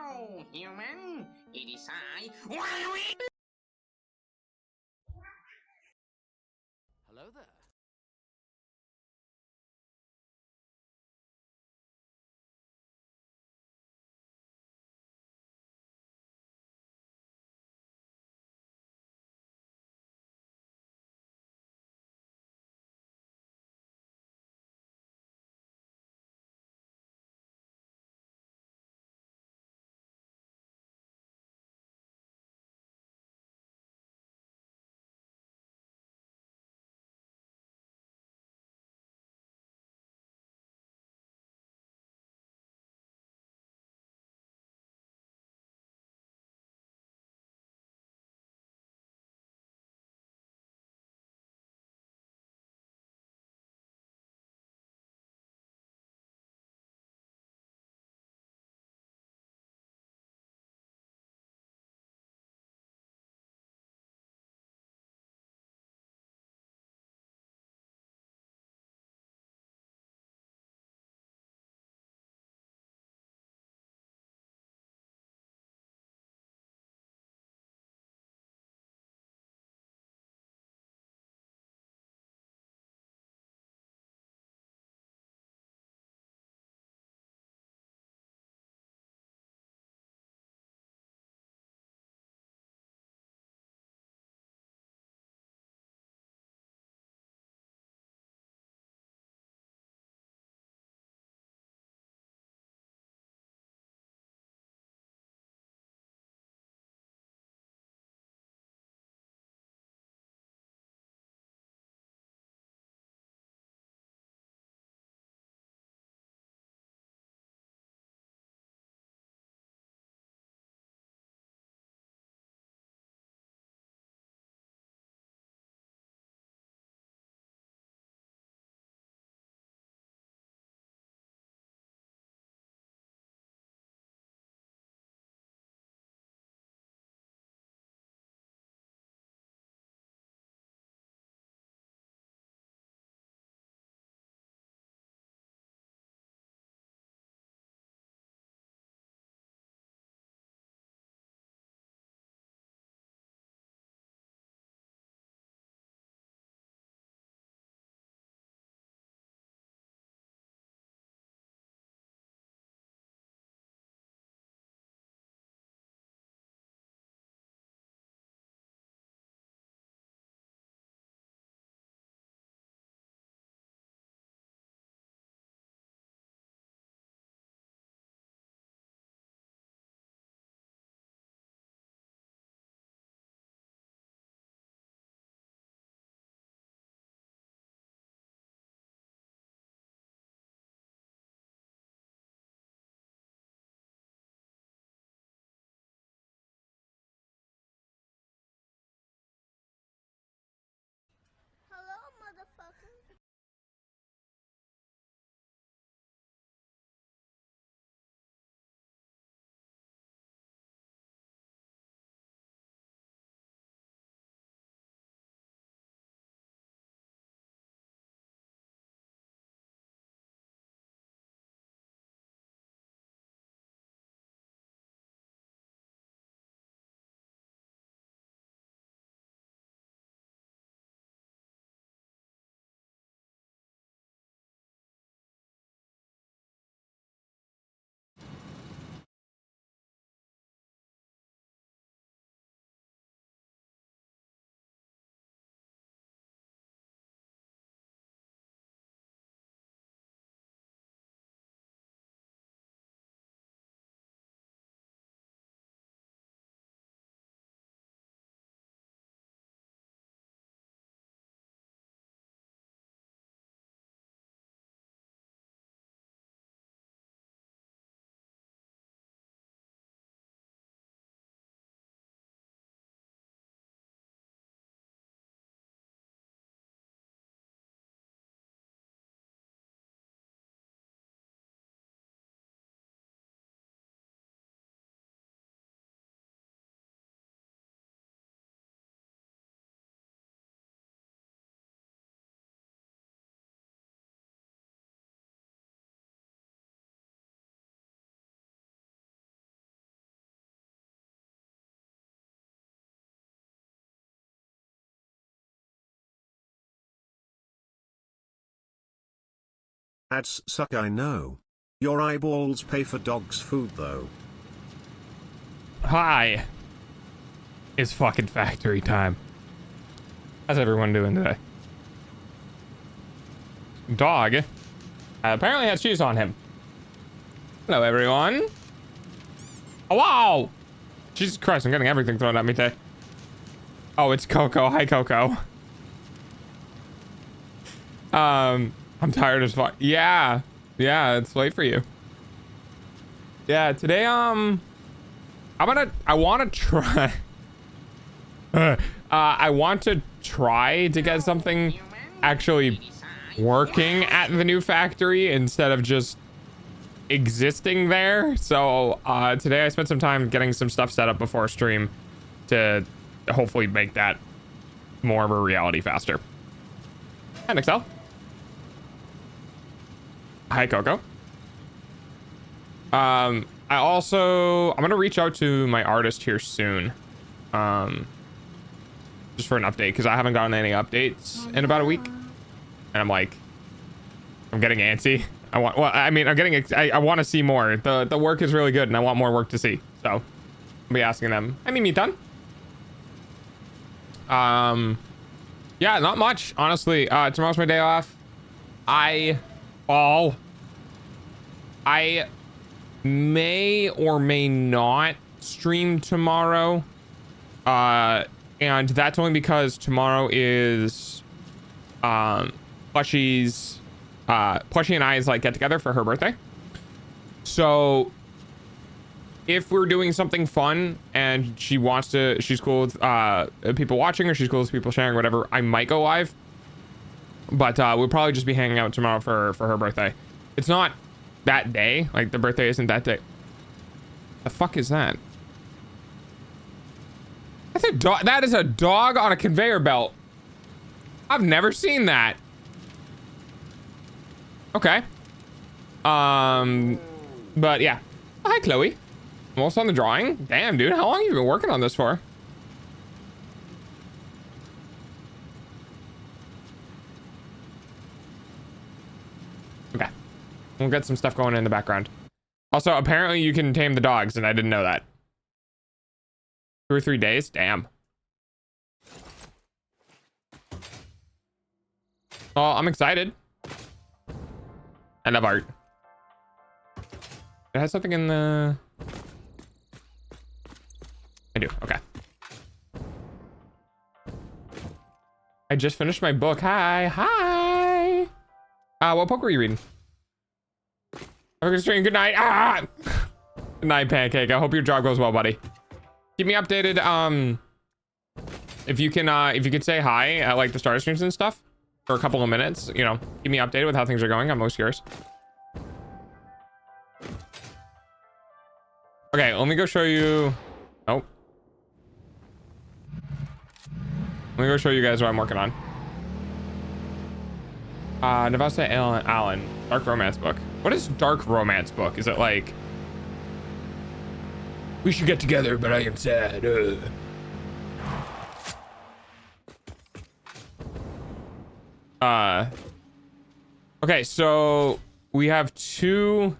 Hello, human. It is I. Why Hello there. Ads suck, I know. Your eyeballs pay for dogs' food though. Hi. It's fucking factory time. How's everyone doing today? Dog apparently has shoes on him. Hello, everyone. Oh, wow. Jesus Christ, I'm getting everything thrown at me today. Oh, it's Coco. Hi, Coco. I'm tired as fuck. Yeah, it's late for you. Yeah, today, I want to try. I want to try to get something actually working at the new factory instead of just existing there. So today I spent some time getting some stuff set up before stream to hopefully make that more of a reality faster. And Excel. Hi, Coco. I'm gonna reach out to my artist here soon, just for an update, because I haven't gotten any updates in about a week, and I'm getting antsy. I want to see more. The work is really good, and I want more work to see. So I'll be asking them. I mean, me done. Yeah, not much, honestly. Tomorrow's my day off. I may or may not stream tomorrow. And that's only because tomorrow is Plushie and I's like get together for her birthday. So if we're doing something fun and she's cool with people watching, or she's cool with people sharing, whatever, I might go live. But we'll probably just be hanging out tomorrow for her birthday. It's not that day. Like, the birthday isn't that day. The fuck is that? That's a dog. That is a dog on a conveyor belt. I've never seen that. Okay. But yeah. Oh, hi, Chloe. Almost on the drawing. Damn, dude. How long have you been working on this for? Okay. We'll get some stuff going in the background. Also, apparently you can tame the dogs, and I didn't know that. 2 or 3 days? Damn. Well, I'm excited. I love art. It has something in the... I do. Okay. I just finished my book. Hi. What book were you reading? Have a good stream. Good night. Good night, Pancake. I hope your job goes well, buddy. Keep me updated. If you could say hi at like the start streams and stuff for a couple of minutes, you know, keep me updated with how things are going. I'm most curious. Okay, let me go show you. Oh. Let me go show you guys what I'm working on. Navasa Allen, dark romance book. What is dark romance book? Is it like, we should get together, but I am sad. Okay, so we have two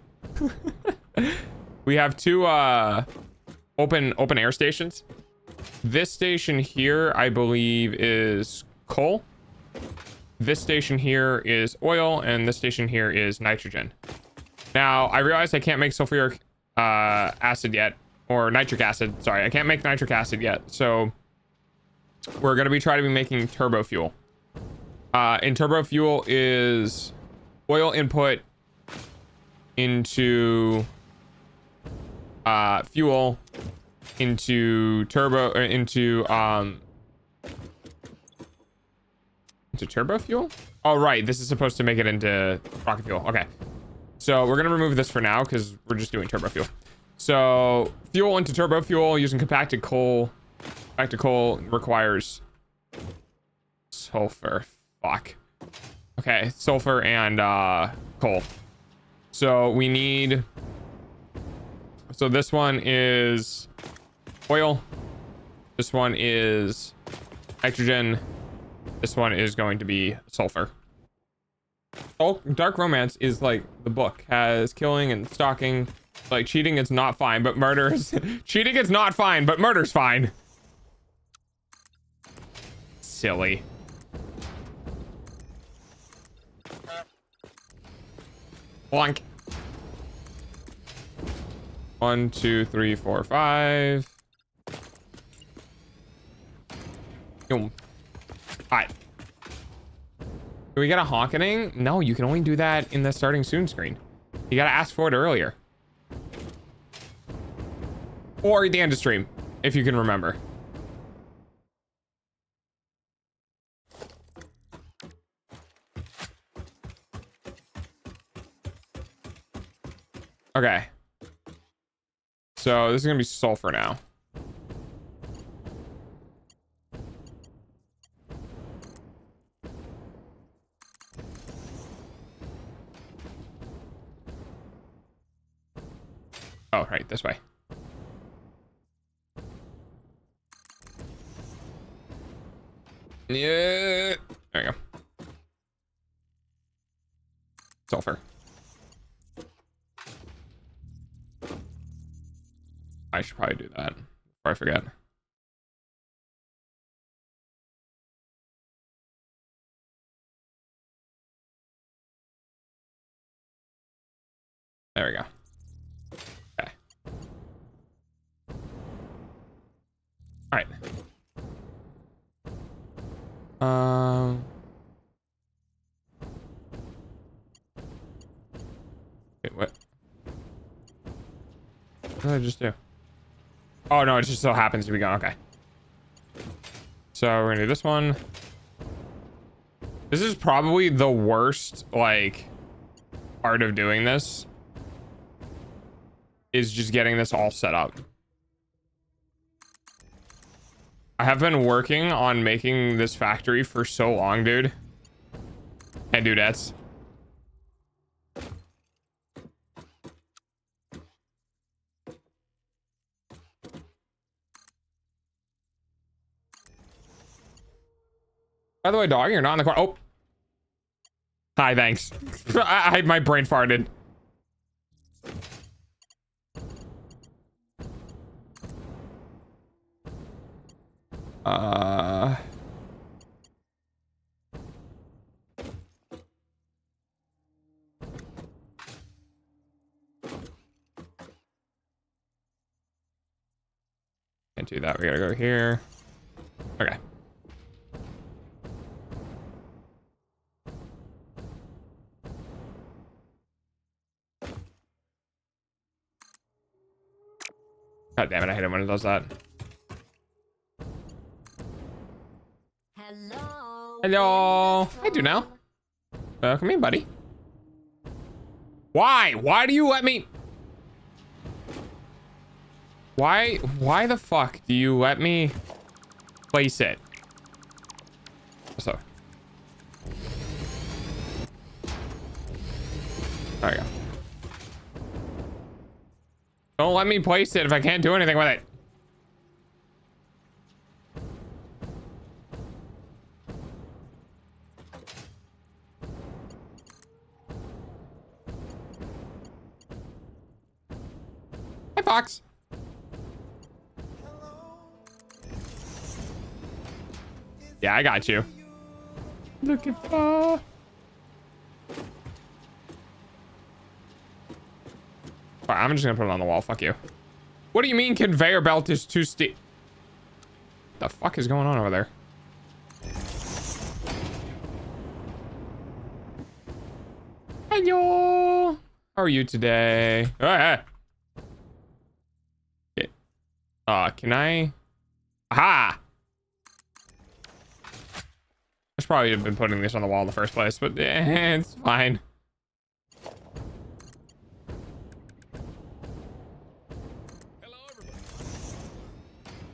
open air stations. This station here, I believe, is coal. This station here is oil, and this station here is nitrogen. Now, I realize I can't make sulfuric acid yet, or nitric acid. Sorry, I can't make nitric acid yet. So we're going to try to be making turbo fuel. And turbo fuel is oil input into fuel into turbo into turbo fuel. Oh, right, this is supposed to make it into rocket fuel. Okay, so we're gonna remove this for now because we're just doing turbo fuel. So fuel into turbo fuel using compacted coal. Compacted coal requires sulfur. Fuck. Okay, sulfur and coal. So we need, so this one is oil, this one is nitrogen, this one is going to be sulfur. Dark romance is like the book has killing and stalking. Like cheating is not fine, but murder is cheating is not fine, but murder's fine. Silly. Blank. 1, 2, 3, 4, 5. All right. Do we get a honking? No, you can only do that in the starting soon screen. You gotta ask for it earlier. Or at the end of stream, if you can remember. Okay. So this is gonna be sulfur now. Oh, right, this way. Yeah. There you go. Sulfur. I should probably do that before I forget. There we go. Okay. All right. Wait, what? What did I just do? Oh no, it just so happens to be gone. Okay. So we're gonna do this one. This is probably the worst, like, part of doing this. Is just getting this all set up. I have been working on making this factory for so long, dude. And dudettes. By the way, dog, you're not in the car. Oh. Hi, thanks. My brain farted. Can't do that. We gotta go here. Okay. God damn it, I hate it when it does that. Hello. Hello. I do now. Come in, buddy. Why? Why do you let me? Why the fuck do you let me place it? So. There we go. Don't let me place it if I can't do anything with it. Hi, Fox. Yeah, I got you. Looking for. Alright, I'm just gonna put it on the wall. Fuck you. What do you mean conveyor belt is too steep? The fuck is going on over there? Hello. How are you today? Okay. Can I? Aha! I should probably have been putting this on the wall in the first place, but it's fine.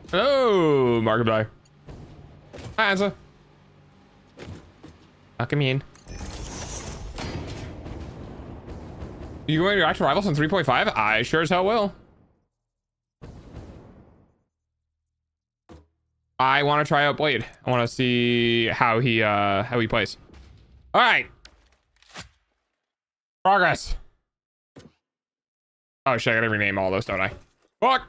Hello, Markiplier. Hi, Ansa. Come in. You going to actual rivals in 3.5? I sure as hell will. I want to try out Blade. I want to see how he plays. All right. Progress. Oh shit, I gotta rename all those, don't I? Fuck.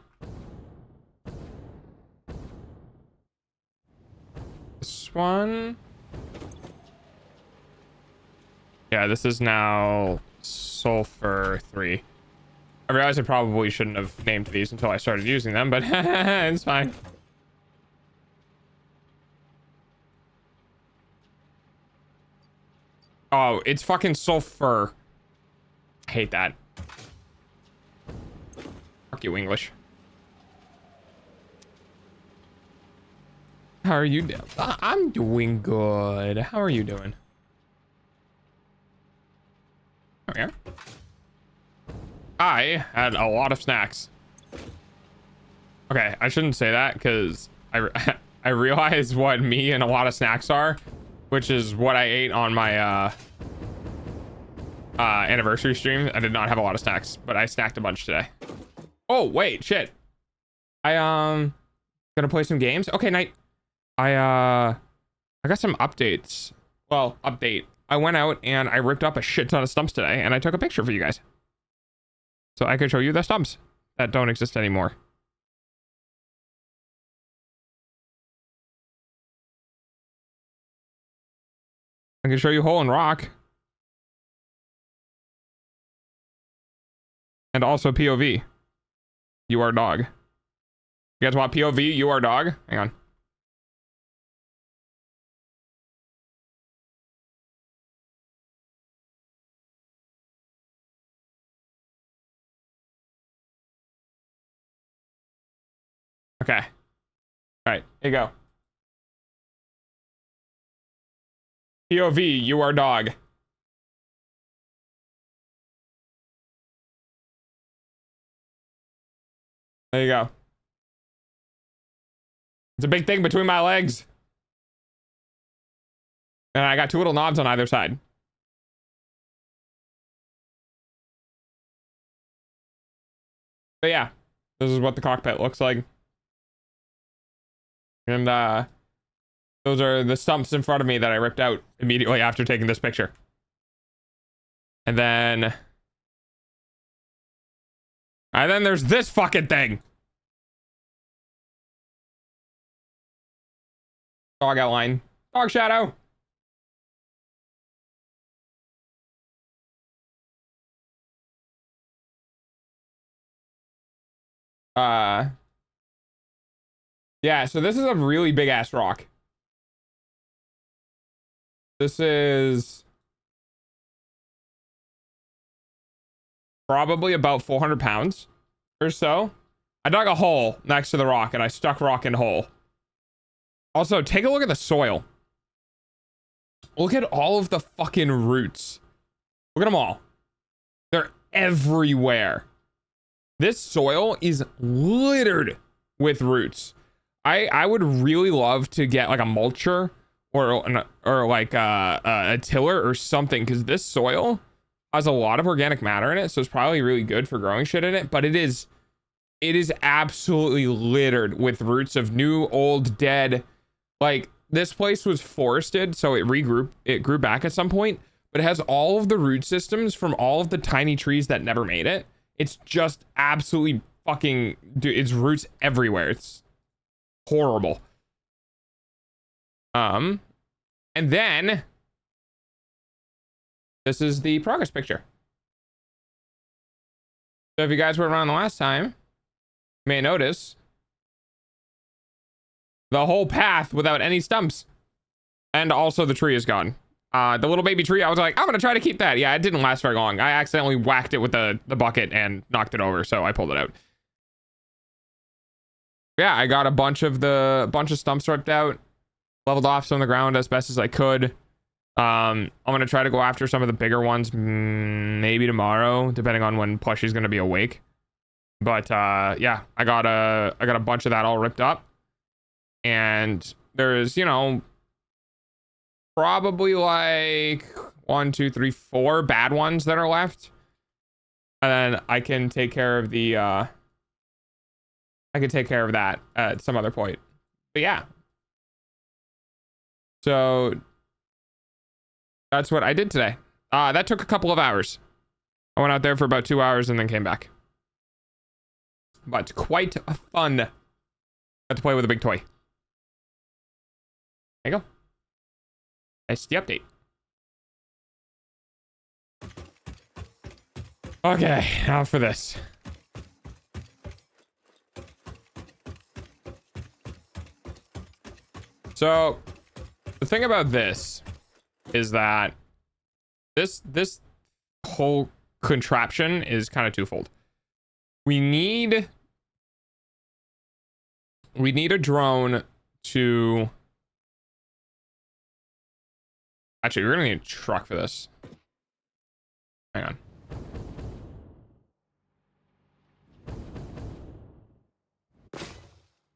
This one. Yeah, this is now Sulfur 3. I realize I probably shouldn't have named these until I started using them, but it's fine. Oh, it's fucking Sulfur. I hate that. Fuck you, English. How are you doing? I'm doing good. How are you doing? Oh, yeah. I had a lot of snacks. Okay, I shouldn't say that because I realize what me and a lot of snacks are, which is what I ate on my anniversary stream. I did not have a lot of snacks, but I snacked a bunch today. Oh wait, shit. I gonna play some games. Okay, night. I got some updates. Well, update. I went out and I ripped up a shit ton of stumps today, and I took a picture for you guys, so I could show you the stumps that don't exist anymore. I can show you hole and rock. And also POV. You are dog. You guys want POV? You are dog? Hang on. Okay. All right, here you go. POV, you are dog. There you go. It's a big thing between my legs. And I got two little knobs on either side. But yeah, this is what the cockpit looks like. And those are the stumps in front of me that I ripped out immediately after taking this picture. And then there's this fucking thing. Dog outline. Dog shadow. Yeah, so this is a really big ass rock. This is probably about 400 pounds or so. I dug a hole next to the rock and I stuck rock in the hole. Also, take a look at the soil. Look at all of the fucking roots. Look at them all. They're everywhere. This soil is littered with roots. I would really love to get like a mulcher or like a tiller or something, because this soil has a lot of organic matter in it, so it's probably really good for growing shit in it. But it is absolutely littered with roots of new, old, dead. Like, this place was forested, so it grew back at some point, but it has all of the root systems from all of the tiny trees that never made it. It's just absolutely fucking, dude, it's roots everywhere. It's horrible. And then this is the progress picture. So if you guys were around the last time, you may notice the whole path without any stumps. And also the tree is gone. The little baby tree, I was like, I'm gonna try to keep that. Yeah, it didn't last very long. I accidentally whacked it with the bucket and knocked it over, so I pulled it out. Yeah, I got a bunch of stumps ripped out, leveled off some of the ground as best as I could. I'm gonna try to go after some of the bigger ones maybe tomorrow, depending on when Plushie's gonna be awake. But yeah, I got a bunch of that all ripped up, and there's, you know, probably like 1, 2, 3, 4 bad ones that are left, and then I can take care of the I could take care of that at some other point. But yeah, so that's what I did today. That took a couple of hours. I went out there for about 2 hours and then came back. But quite fun. Got to play with a big toy. There you go. That's the update. Okay, now for this. So, the thing about this is that this whole contraption is kind of twofold. We need a drone to... Actually, we're gonna need a truck for this. Hang on.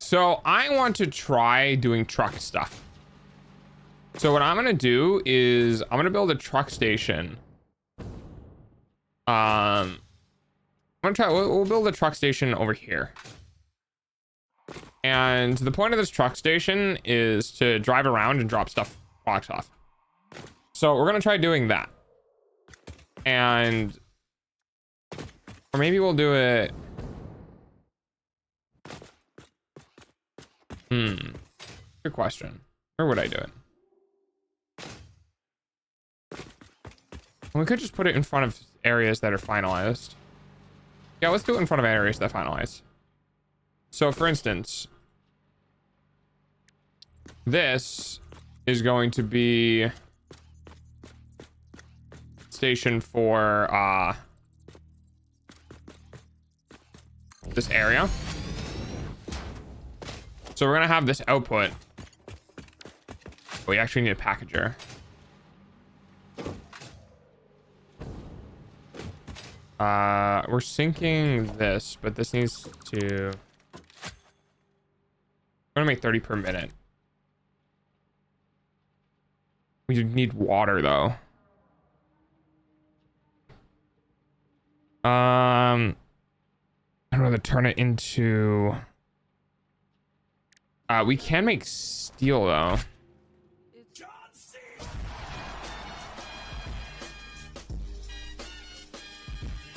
So I want to try doing truck stuff. So what I'm gonna do is I'm gonna build a truck station. I'm gonna try. We'll build a truck station over here. And the point of this truck station is to drive around and drop stuff, products off. So we're gonna try doing that. And or maybe we'll do it. Good question. Where would I do it? We could just put it in front of areas that are finalized. Yeah, let's do it in front of areas that finalize. So for instance, this is going to be station for this area. So we're gonna have this output. We actually need a packager. We're syncing this, but this needs to... I'm gonna make 30 per minute. We need water though. I'd rather turn it into... we can make steel though.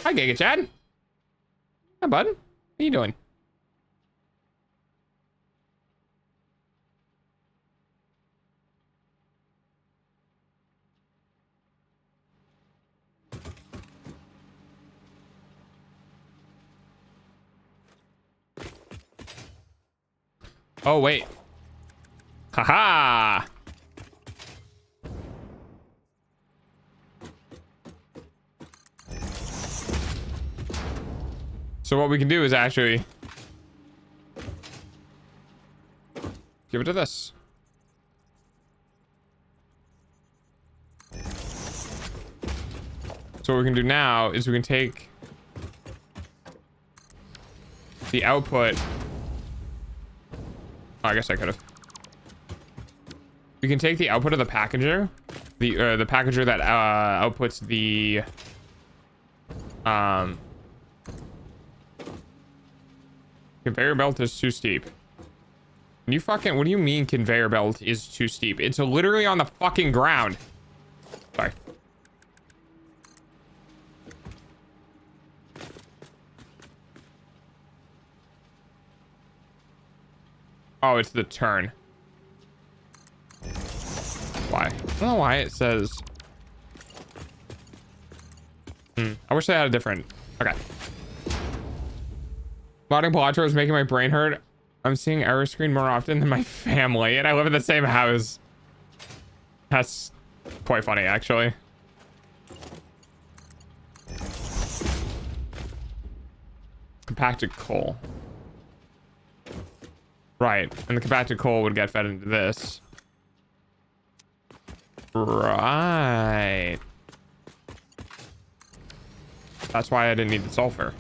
Hi, Giga Chad. Hi, bud. How you doing? Oh, wait. Haha. So what we can do is actually give it to this. So what we can do now is we can take the output. Oh, I guess I could have. We can take the output of the packager, the packager that outputs the conveyor belt is too steep. Can you fucking, what do you mean conveyor belt is too steep? It's literally on the fucking ground. Sorry. Oh, it's the turn. Why? I don't know why it says. I wish they had a different. Okay. Modding Pilatro is making my brain hurt. I'm seeing error screen more often than my family, and I live in the same house. That's quite funny, actually. Compacted coal. Right, and the compacted coal would get fed into this. Right. That's why I didn't need the sulfur.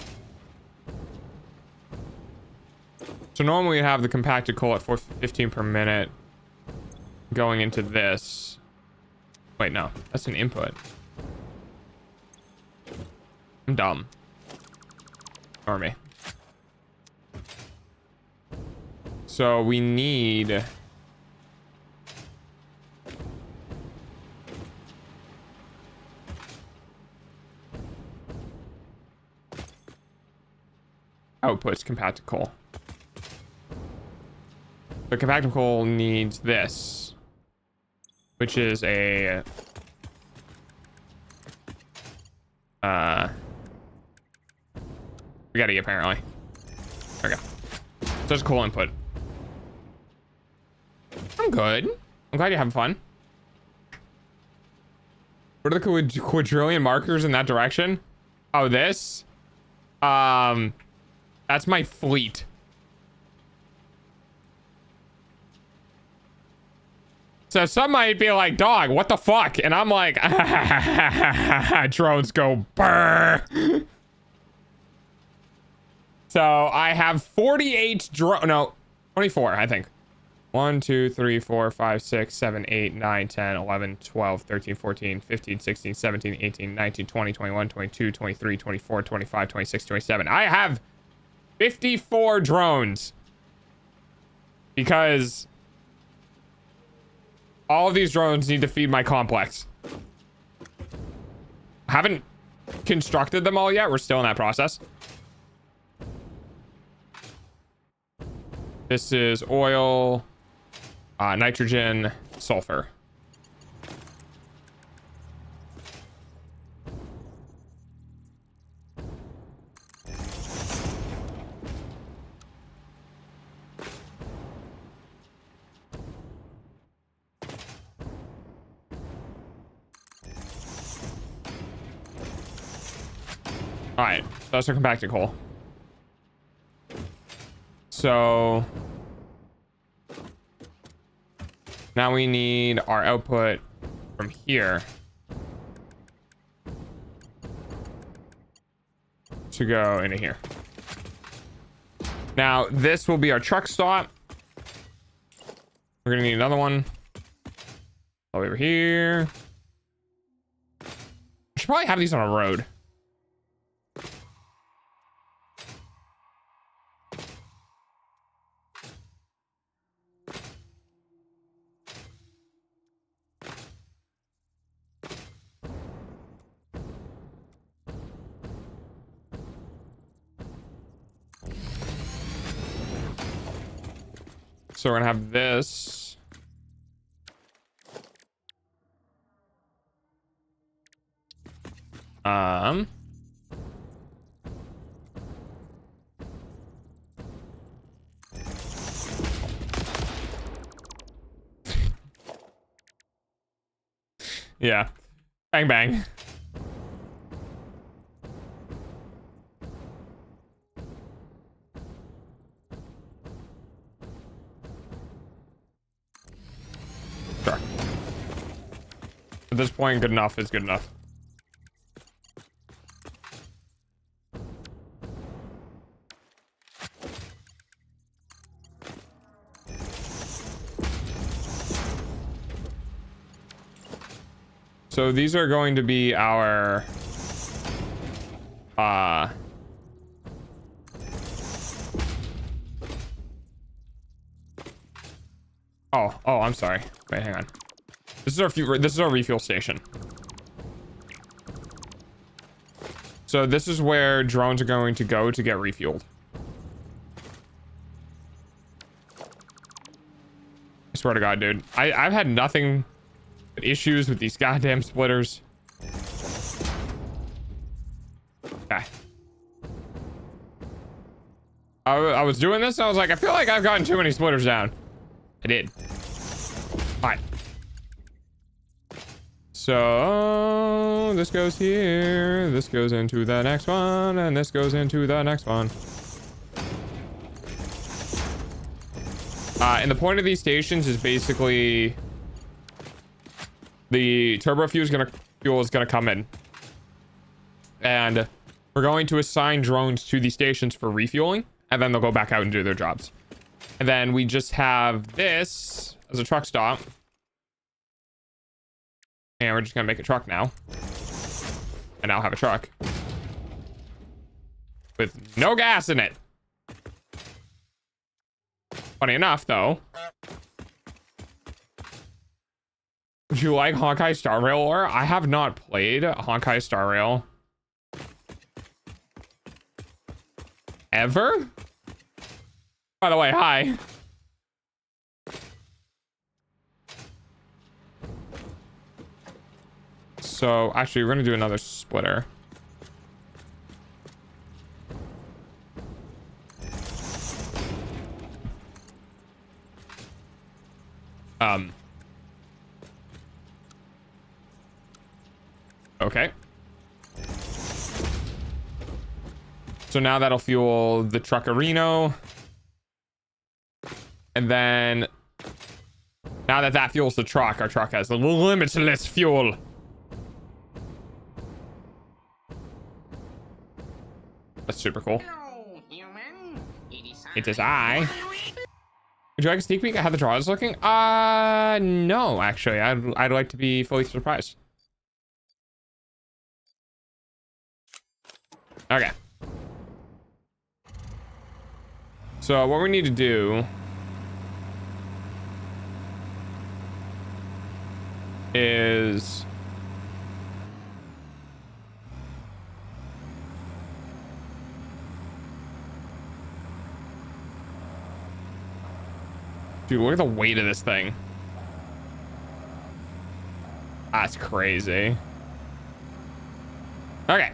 So normally we have the compacted coal at 415 per minute going into this. Wait, no, that's an input. I'm dumb. Ignore me. So we need... outputs compacted coal. The compacted coal needs this, which is a spaghetti apparently. There we go. So it's coal input. I'm good. I'm glad you're having fun. What are the quadrillion markers in that direction? Oh, this? That's my fleet. So some might be like, dog, what the fuck? And I'm like, drones go brr. So I have 48 no, 24, I think. 1, 2, 3, 4, 5, 6, 7, 8, 9, 10, 11, 12, 13, 14, 15, 16, 17, 18, 19, 20, 21, 22, 23, 24, 25, 26, 27. I have 54 drones. Because all of these drones need to feed my complex. I haven't constructed them all yet. We're still in that process. This is oil, nitrogen, sulfur. All right, that's our compacted coal. So now we need our output from here to go into here. Now this will be our truck stop. We're gonna need another one over here. I should probably have these on a road. So we're gonna have this. Yeah. Bang bang. Sure. At this point, good enough is good enough. So these are going to be our oh, I'm sorry. Wait, hang on. This is our refuel station. So this is where drones are going to go to get refueled. I swear to God, dude. I've had nothing but issues with these goddamn splitters. Okay. I was doing this and I was like, I feel like I've gotten too many splitters down. I did. All right. So this goes here, this goes into the next one, and this goes into the next one. And the point of these stations is basically the turbo fuel is gonna come in, and we're going to assign drones to these stations for refueling, and then they'll go back out and do their jobs. And then we just have this as a truck stop. And we're just gonna make a truck now. And now have a truck with no gas in it. Funny enough, though. Would you like Honkai Star Rail lore? I have not played Honkai Star Rail. ever. By the way, hi. So actually, we're gonna do another splitter. Okay. So now that'll fuel the truckerino. And then now that that fuels the truck, our truck has limitless fuel. That's super cool. Hello, human. It is I. Would you like a sneak peek at how the draw is looking? No, actually. I'd like to be fully surprised. Okay. So what we need to do is dude, look at the weight of this thing. That's crazy. Okay.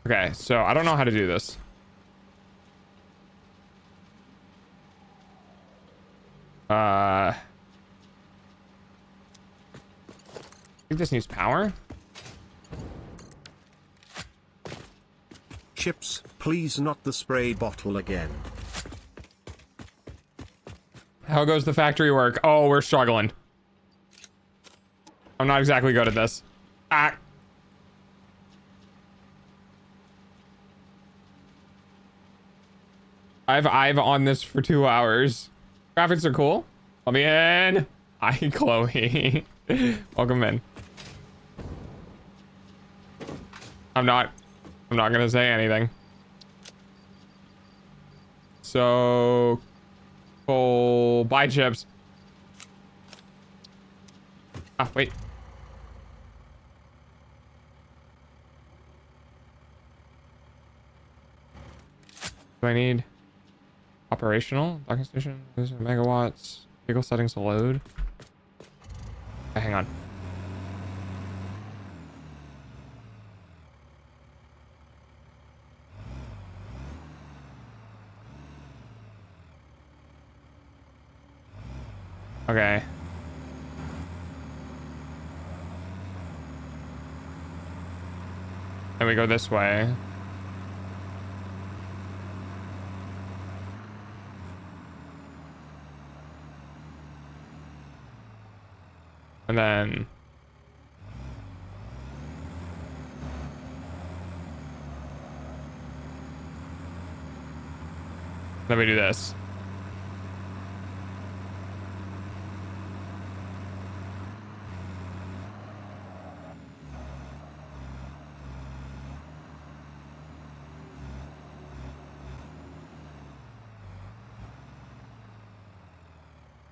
Okay, so I don't know how to do this. I think this needs power. Chips, please not the spray bottle again. How goes the factory work? Oh, we're struggling. I'm not exactly good at this. Ah. I've on this for 2 hours. Graphics are cool. Let me in. Hi, Chloe. Welcome in. I'm not gonna say anything. So, oh, buy chips. Ah, wait. Do I need operational docking station? Megawatts. Vehicle settings to load. Okay, hang on. Okay. Then we go this way. And then we do this.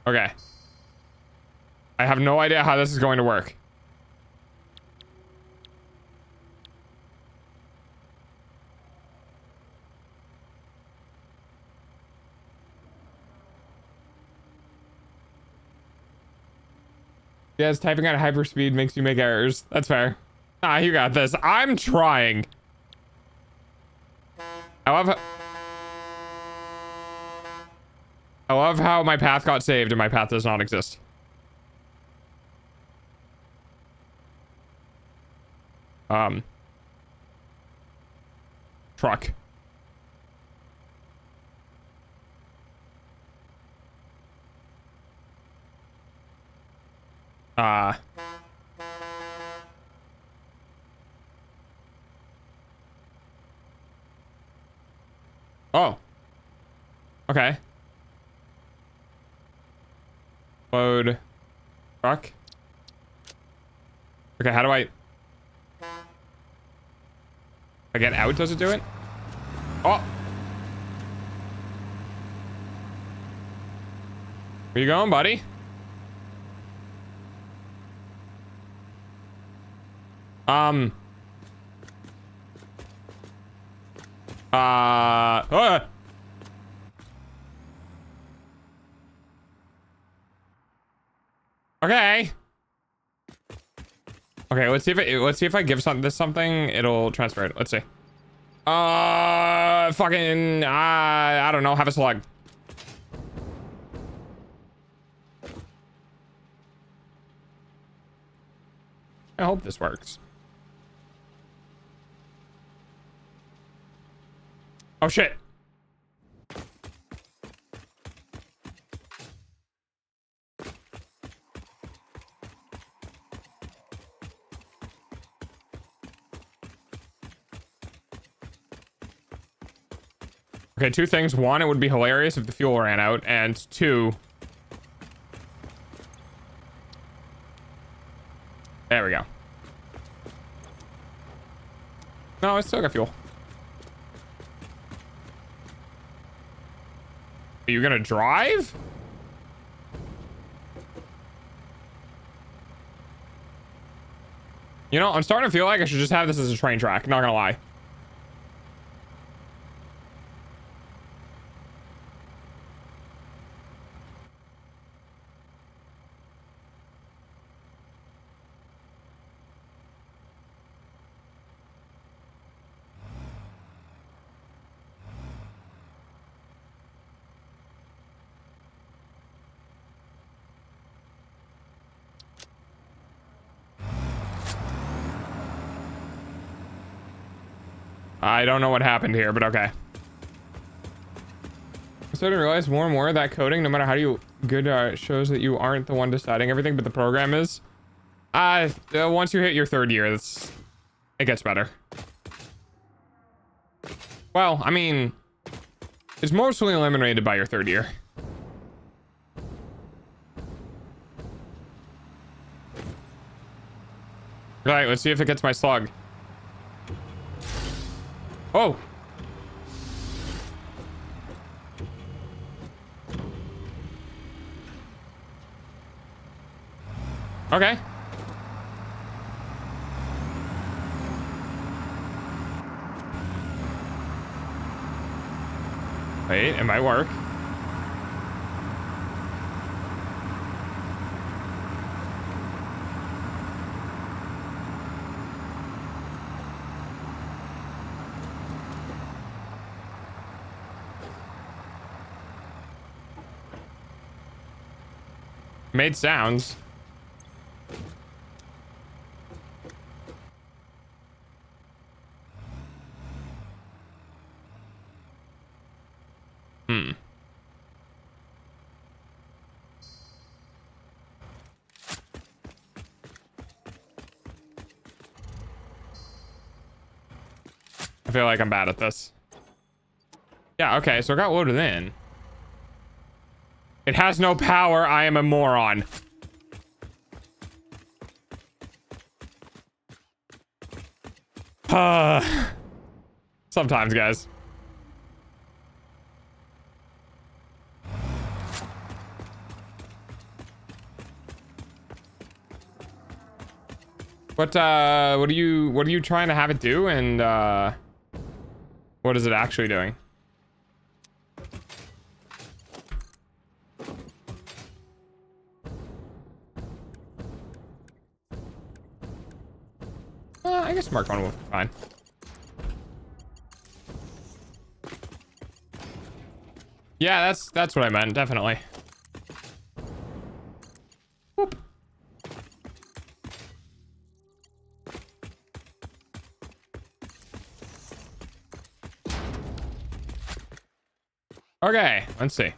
Okay. I have no idea how this is going to work. Yes, typing at hyperspeed makes you make errors. That's fair. Ah, you got this. I'm trying. I love how my path got saved and my path does not exist. Truck. Oh. Okay. Load. Truck. Okay, how do I get out? Does it do it? Oh. Where you going, buddy? Okay. Okay, let's see if I give this something, it'll transfer it. Let's see. Fucking I don't know, have a slug. I hope this works. Oh shit. Okay, two things. One, it would be hilarious if the fuel ran out, and two, there we go. No, I still got fuel. Are you gonna drive? You know, I'm starting to feel like I should just have this as a train track, not gonna lie. I don't know what happened here, but okay. I started to realize more and more that coding, no matter how good shows that you aren't the one deciding everything, but the program is. Once you hit your third year, it gets better. Well, I mean, it's mostly eliminated by your third year. Right, let's see if it gets my slug. Oh! Okay. Wait, it might work. Made sounds. I feel like I'm bad at this. Yeah, okay, so it got loaded in. It has no power. I am a moron. Sometimes, guys. What are you trying to have it do, and what is it actually doing? I guess Mark 1 will be fine. Yeah, that's what I meant, definitely. Whoop. Okay, let's see.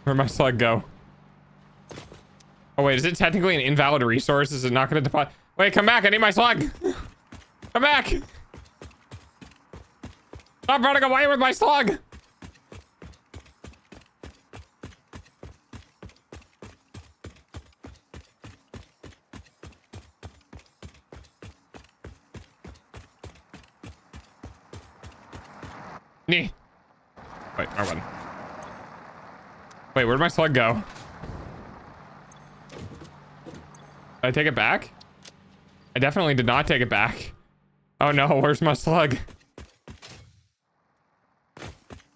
Where'd my slug go? Oh wait, is it technically an invalid resource? Is it not gonna deposit? Wait, come back, I need my slug. Come back. Stop running away with my slug. Nee. Wait, wrong one. Wait, where'd my slug go? Did I take it back? I definitely did not take it back. Oh no, where's my slug?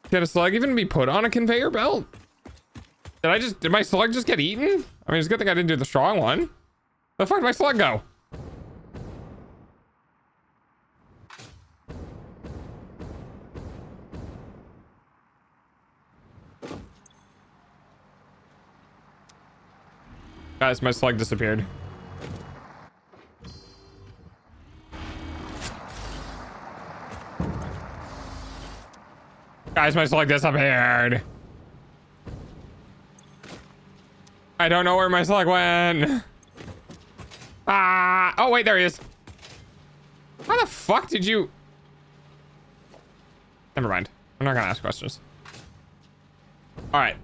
Can a slug even be put on a conveyor belt? Did my slug just get eaten? I mean, it's a good thing I didn't do the strong one. Where the fuck did my slug go? Guys, my slug disappeared. Guys, my slug disappeared. I don't know where my slug went. Ah! Oh, wait, there he is. How the fuck did you... Never mind. I'm not gonna ask questions. Alright.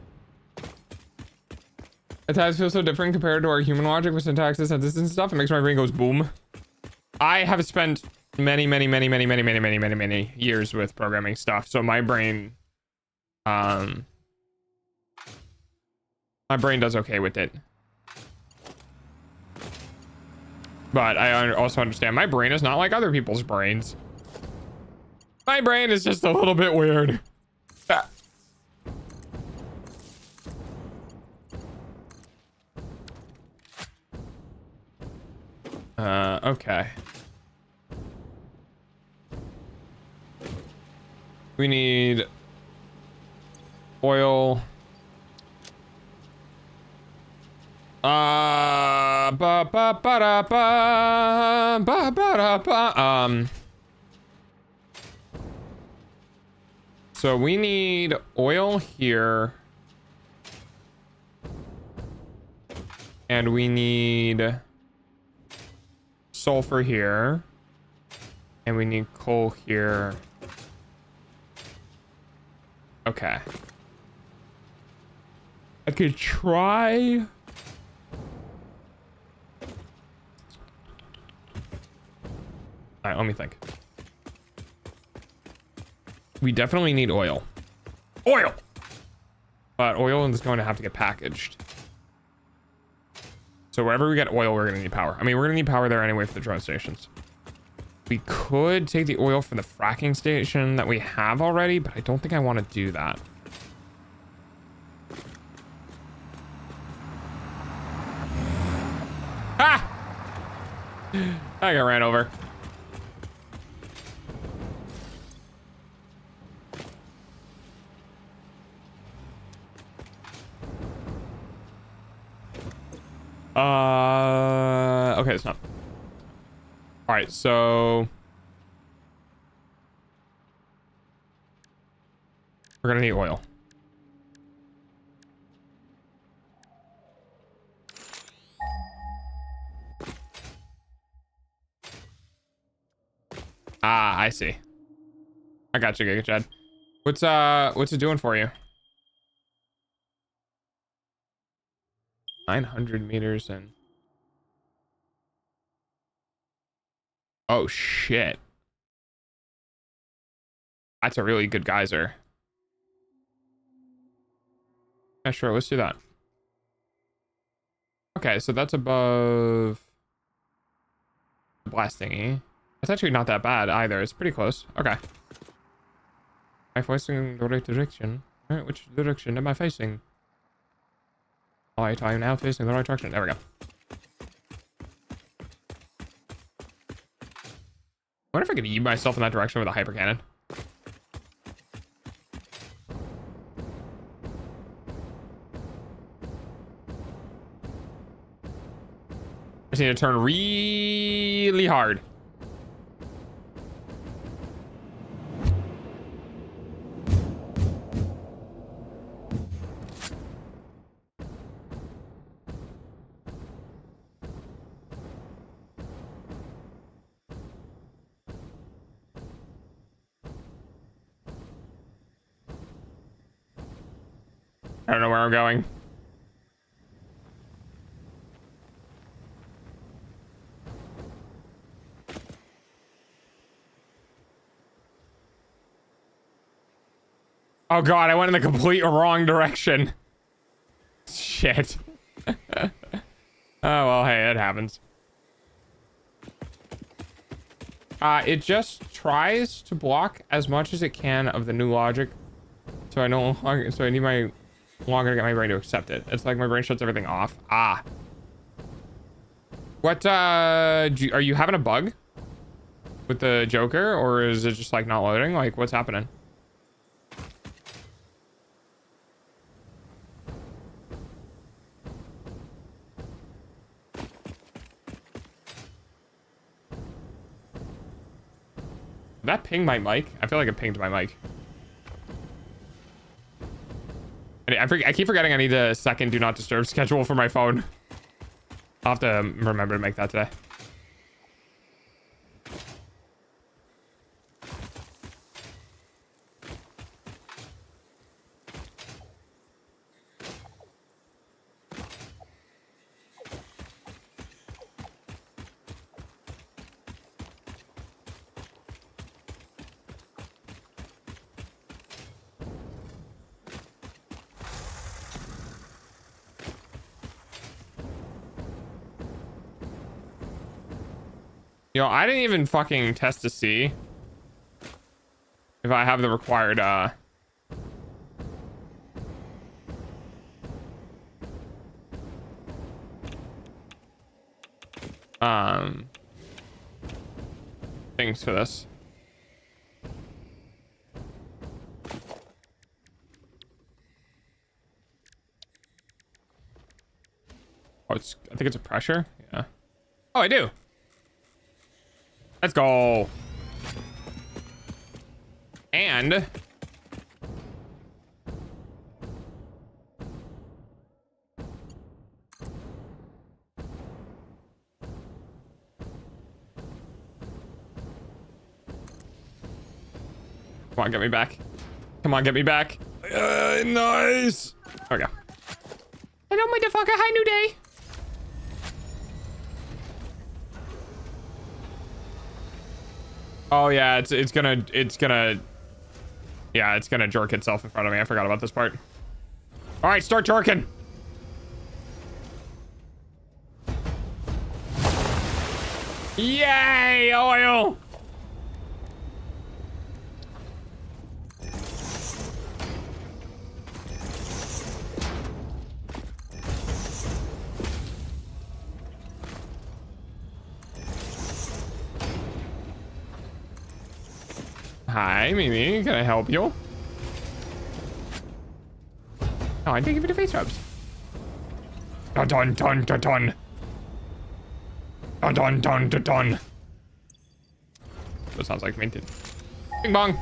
Attacks feel so different compared to our human logic with syntaxes and this and stuff. It makes my brain goes boom. I have spent many years with programming stuff, so my brain does okay with it. But I also understand my brain is not like other people's brains. My brain is just a little bit weird. Okay. We need oil. So we need oil here. And we need sulfur here. And we need coal here. Okay. I could try. All right, let me think. We definitely need oil. Oil! But oil is going to have to get packaged. So wherever we get oil, we're going to need power. I mean, we're going to need power there anyway for the drone stations. We could take the oil from the fracking station that we have already, but I don't think I want to do that. Ah! I got ran over. Okay, it's not. All right, so we're gonna need oil. Ah, I see. I got you, Giga Chad. What's it doing for you? 900 meters and... Oh, shit. That's a really good geyser. Yeah, sure, let's do that. Okay, so that's above... the blast thingy. It's actually not that bad either. It's pretty close. Okay. Am I facing the right direction? Alright, which direction am I facing? Alright, I am now facing the right direction. There we go. I wonder if I could eat myself in that direction with a hyper cannon. I just need to turn really hard. I don't know where I'm going. Oh god, I went in the complete wrong direction. Shit. Oh well, hey, it happens. It just tries to block as much as it can of the new logic. So I need my longer to get my brain to accept it. It's like my brain shuts everything off. Ah. What, are you having a bug with the Joker, or is it just like not loading? Like, what's happening? Did that ping my mic? I feel like it pinged my mic. I keep forgetting I need a second do not disturb schedule for my phone. I'll have to remember to make that today. Yo, I didn't even fucking test to see if I have the required, things for this. Oh, I think it's a pressure. Yeah. Oh, I do. Let's go. And come on, get me back. Come on, get me back. Nice. There we go. Hello, motherfucker. Hi, new day. Oh yeah, it's gonna jerk itself in front of me. I forgot about this part. All right, start jerking. Yay, oil. Hi, Mimi. Can I help you? Oh, I didn't give you the face rubs. Dun dun dun dun dun. Dun dun dun dun dun. That sounds like minted. Bing bong.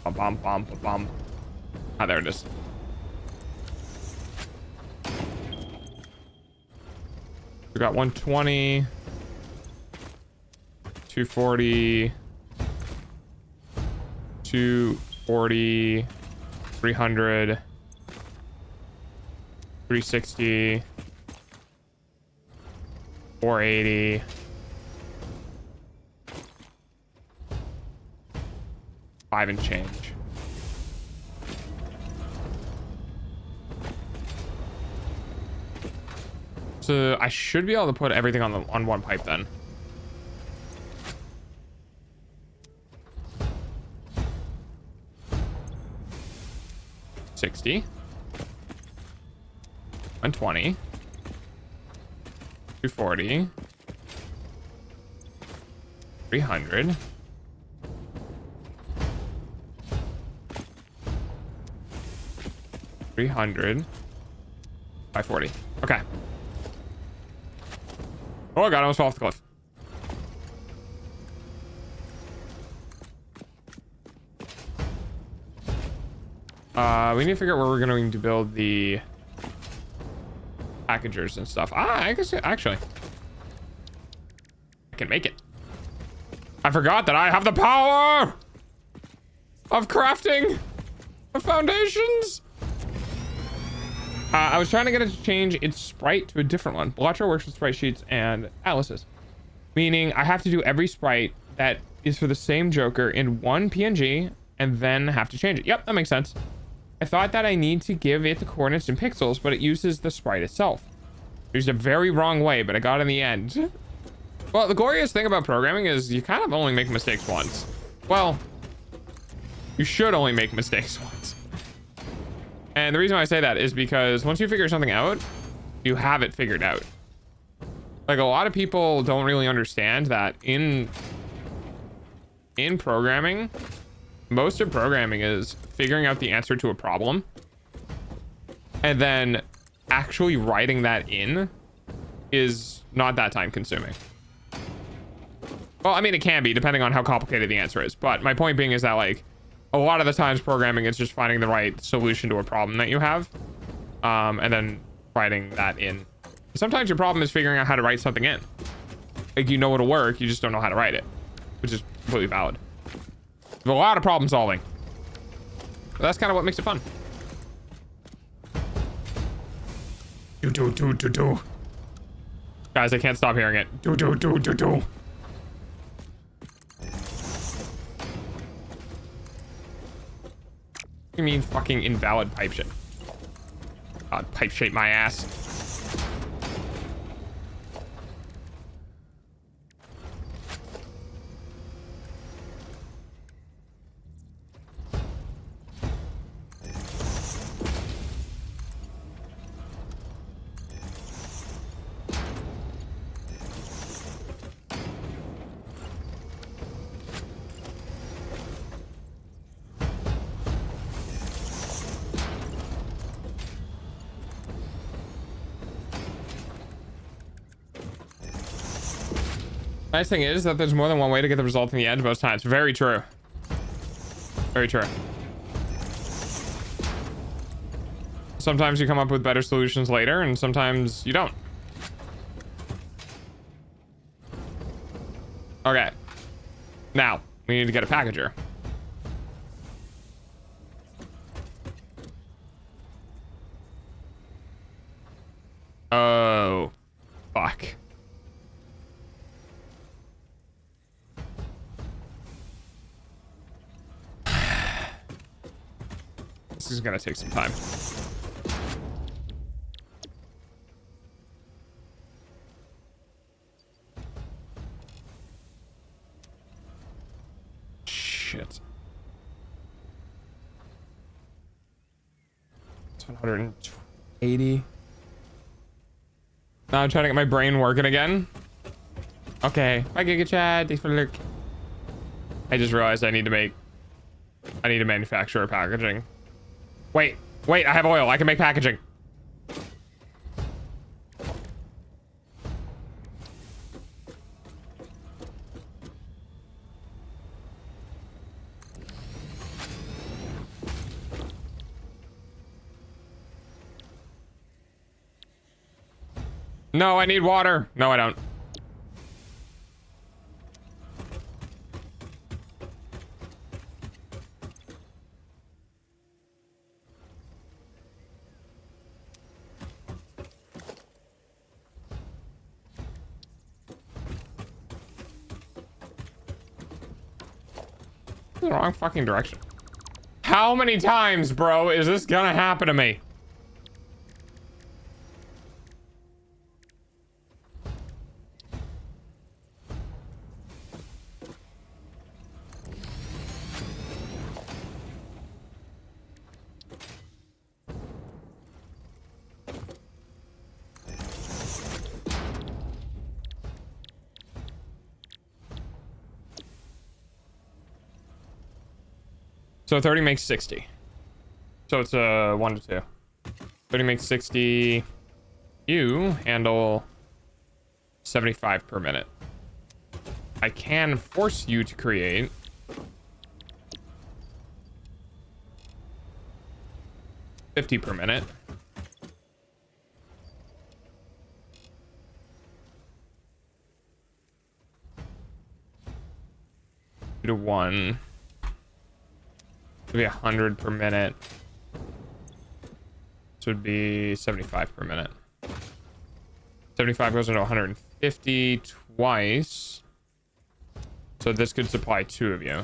Bum bum bum bum bum. Ah, there it is. We got 120. 240, 240, 300, 360, 480, 5 and change. So I should be able to put everything on one pipe then. 60, 120, 240, 300, 300, 540. Okay. Oh god, I almost fell off the cliff. We need to figure out where we're going to build the packagers and stuff. I guess actually I can make it. I forgot that I have the power of crafting. Foundations. I was trying to get it to change its sprite to a different one. Blatcher works with sprite sheets and atlases, meaning I have to do every sprite that is for the same Joker in one PNG and then have to change it. Yep, that makes sense. I thought that I need to give it the coordinates in pixels, but it uses the sprite itself. Used a very wrong way, but I got in the end. Well, the glorious thing about programming is you kind of only make mistakes once. Well, you should only make mistakes once. And the reason why I say that is because once you figure something out, you have it figured out. Like, a lot of people don't really understand that in programming, most of programming is figuring out the answer to a problem and then actually writing that in is not that time consuming. Well, I mean, it can be depending on how complicated the answer is, but my point being is that, like, a lot of the times programming is just finding the right solution to a problem that you have, and then writing that in. Sometimes your problem is figuring out how to write something in. Like, you know it'll work, you just don't know how to write it, which is completely valid. There's a lot of problem solving. But that's kind of what makes it fun. Do. Guys, I can't stop hearing it. Do. You mean fucking invalid pipe shit? God, pipe shape my ass. Nice thing is that there's more than one way to get the result in the end most times. Very true. Very true. Sometimes you come up with better solutions later, and sometimes you don't. Okay. Now, we need to get a packager. Oh. Fuck. This is gonna take some time. Shit. It's 180. Now I'm trying to get my brain working again. Okay. Hi, Giga Chad. Thanks for the look. I just realized I need to manufacture packaging. Wait, I have oil. I can make packaging. No, I need water. No, I don't. The wrong fucking direction. How many times, bro, is this gonna happen to me? So 30 makes 60. So it's a 1 to 2. 30 makes 60. You handle 75 per minute. I can force you to create 50 per minute. To 1. be 100 per minute. This would be 75 per minute. 75 goes into 150 twice. So this could supply 2 of you.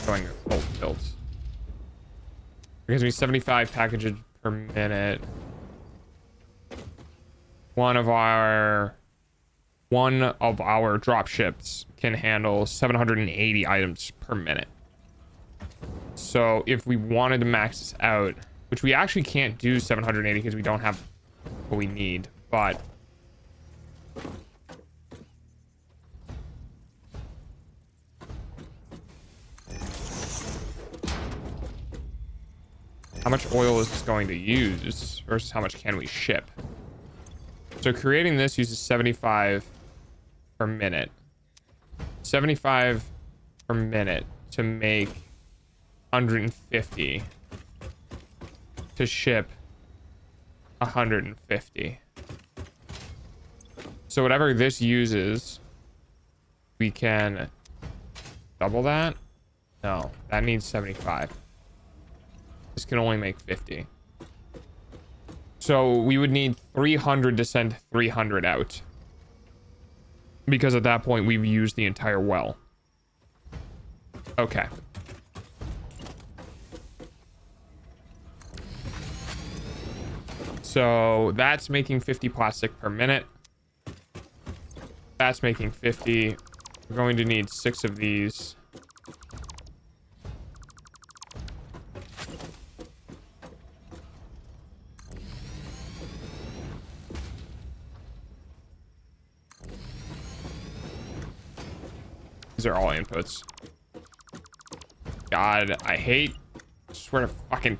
Going full tilt. It gives me 75 packages per minute. One of our drop ships can handle 780 items per minute. So if we wanted to max this out, which we actually can't do 780 because we don't have what we need, but how much oil is this going to use versus how much can we ship? So creating this uses 75 per minute. 75 per minute to make 150 to ship 150. So whatever this uses, we can double that. No, that needs 75. This can only make 50. So we would need 300 to send 300 out. Because at that point, we've used the entire well. Okay. So that's making 50 plastic per minute. That's making 50. We're going to need 6 of these. These are all inputs. God, I hate. I swear to fucking.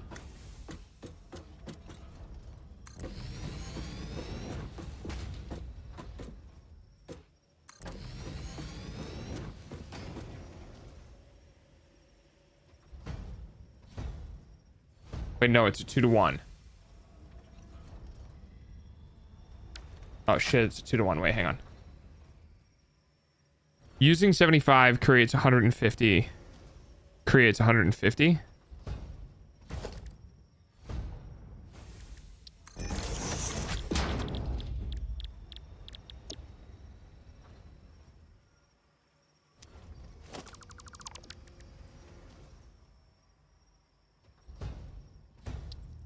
Wait, no, it's a 2-to-1. Oh shit, it's a 2-to-1. Wait, hang on. Using 75 creates 150. Creates 150.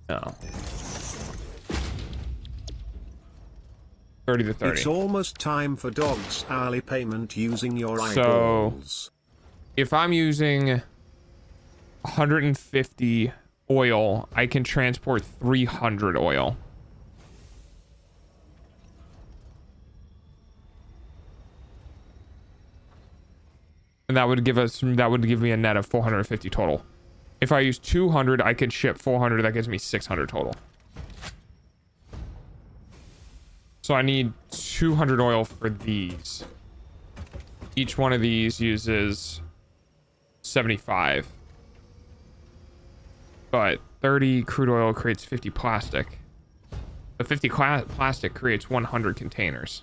No. 30 to 30. It's almost time for dogs hourly payment using your eyeballs. If I'm using 150 oil, I can transport 300 oil. And that would give me a net of 450 total. If I use 200, I can ship 400. That gives me 600 total. So I need 200 oil for these. Each one of these uses 75. But 30 crude oil creates 50 plastic. The 50 plastic creates 100 containers.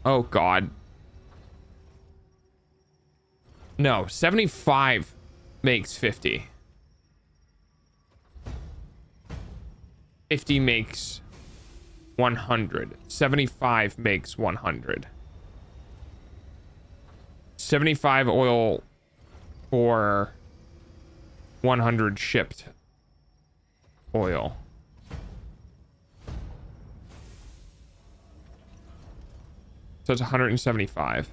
Oh, God. No, 75 makes 50. 50 makes 100. 75 makes 100. 75 oil for 100 shipped oil. So it's 175.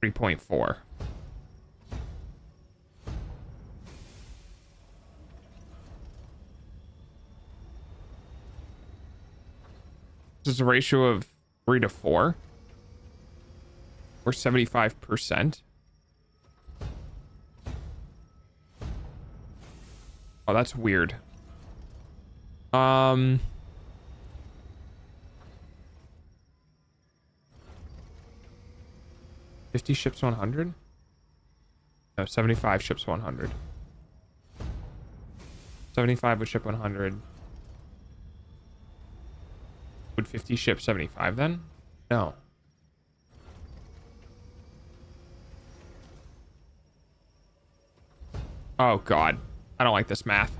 3.4. This is a ratio of 3 to 4. Or 75%. Oh, that's weird. 50 ships 100? No, 75 ships 100. 75 would ship 100. Would 50 ship 75 then? No. Oh god. I don't like this math.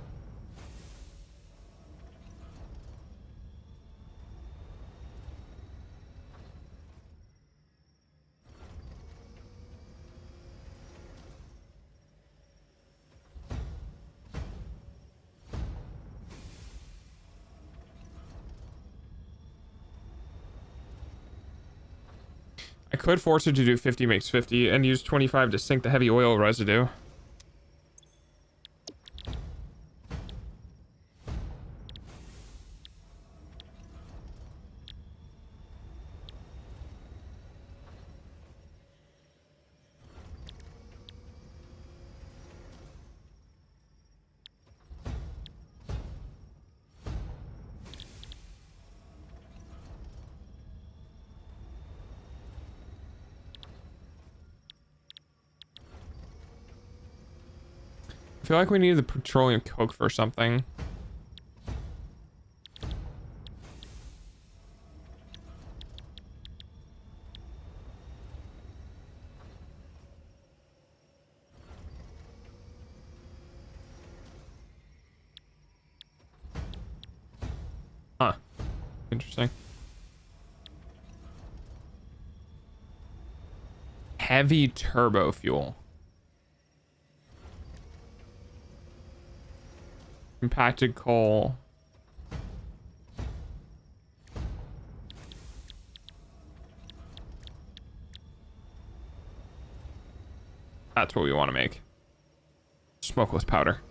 I could force it to do 50 makes 50 and use 25 to sink the heavy oil residue. I feel like we need the petroleum coke for something. Huh. Interesting. Heavy turbo fuel. Compacted coal. That's what we want to make. Smokeless powder.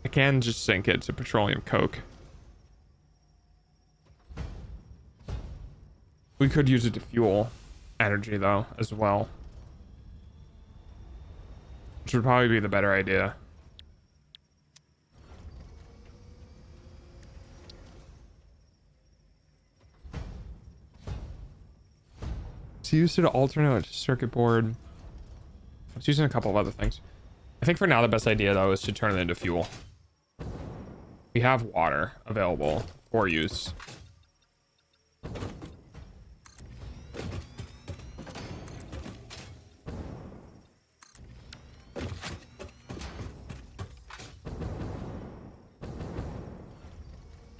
I can just sink it to petroleum coke. We could use it to fuel energy though as well, which would probably be the better idea. It's used to alternate circuit board. It's using a couple of other things. I think for now the best idea though is to turn it into fuel. We have water available for use.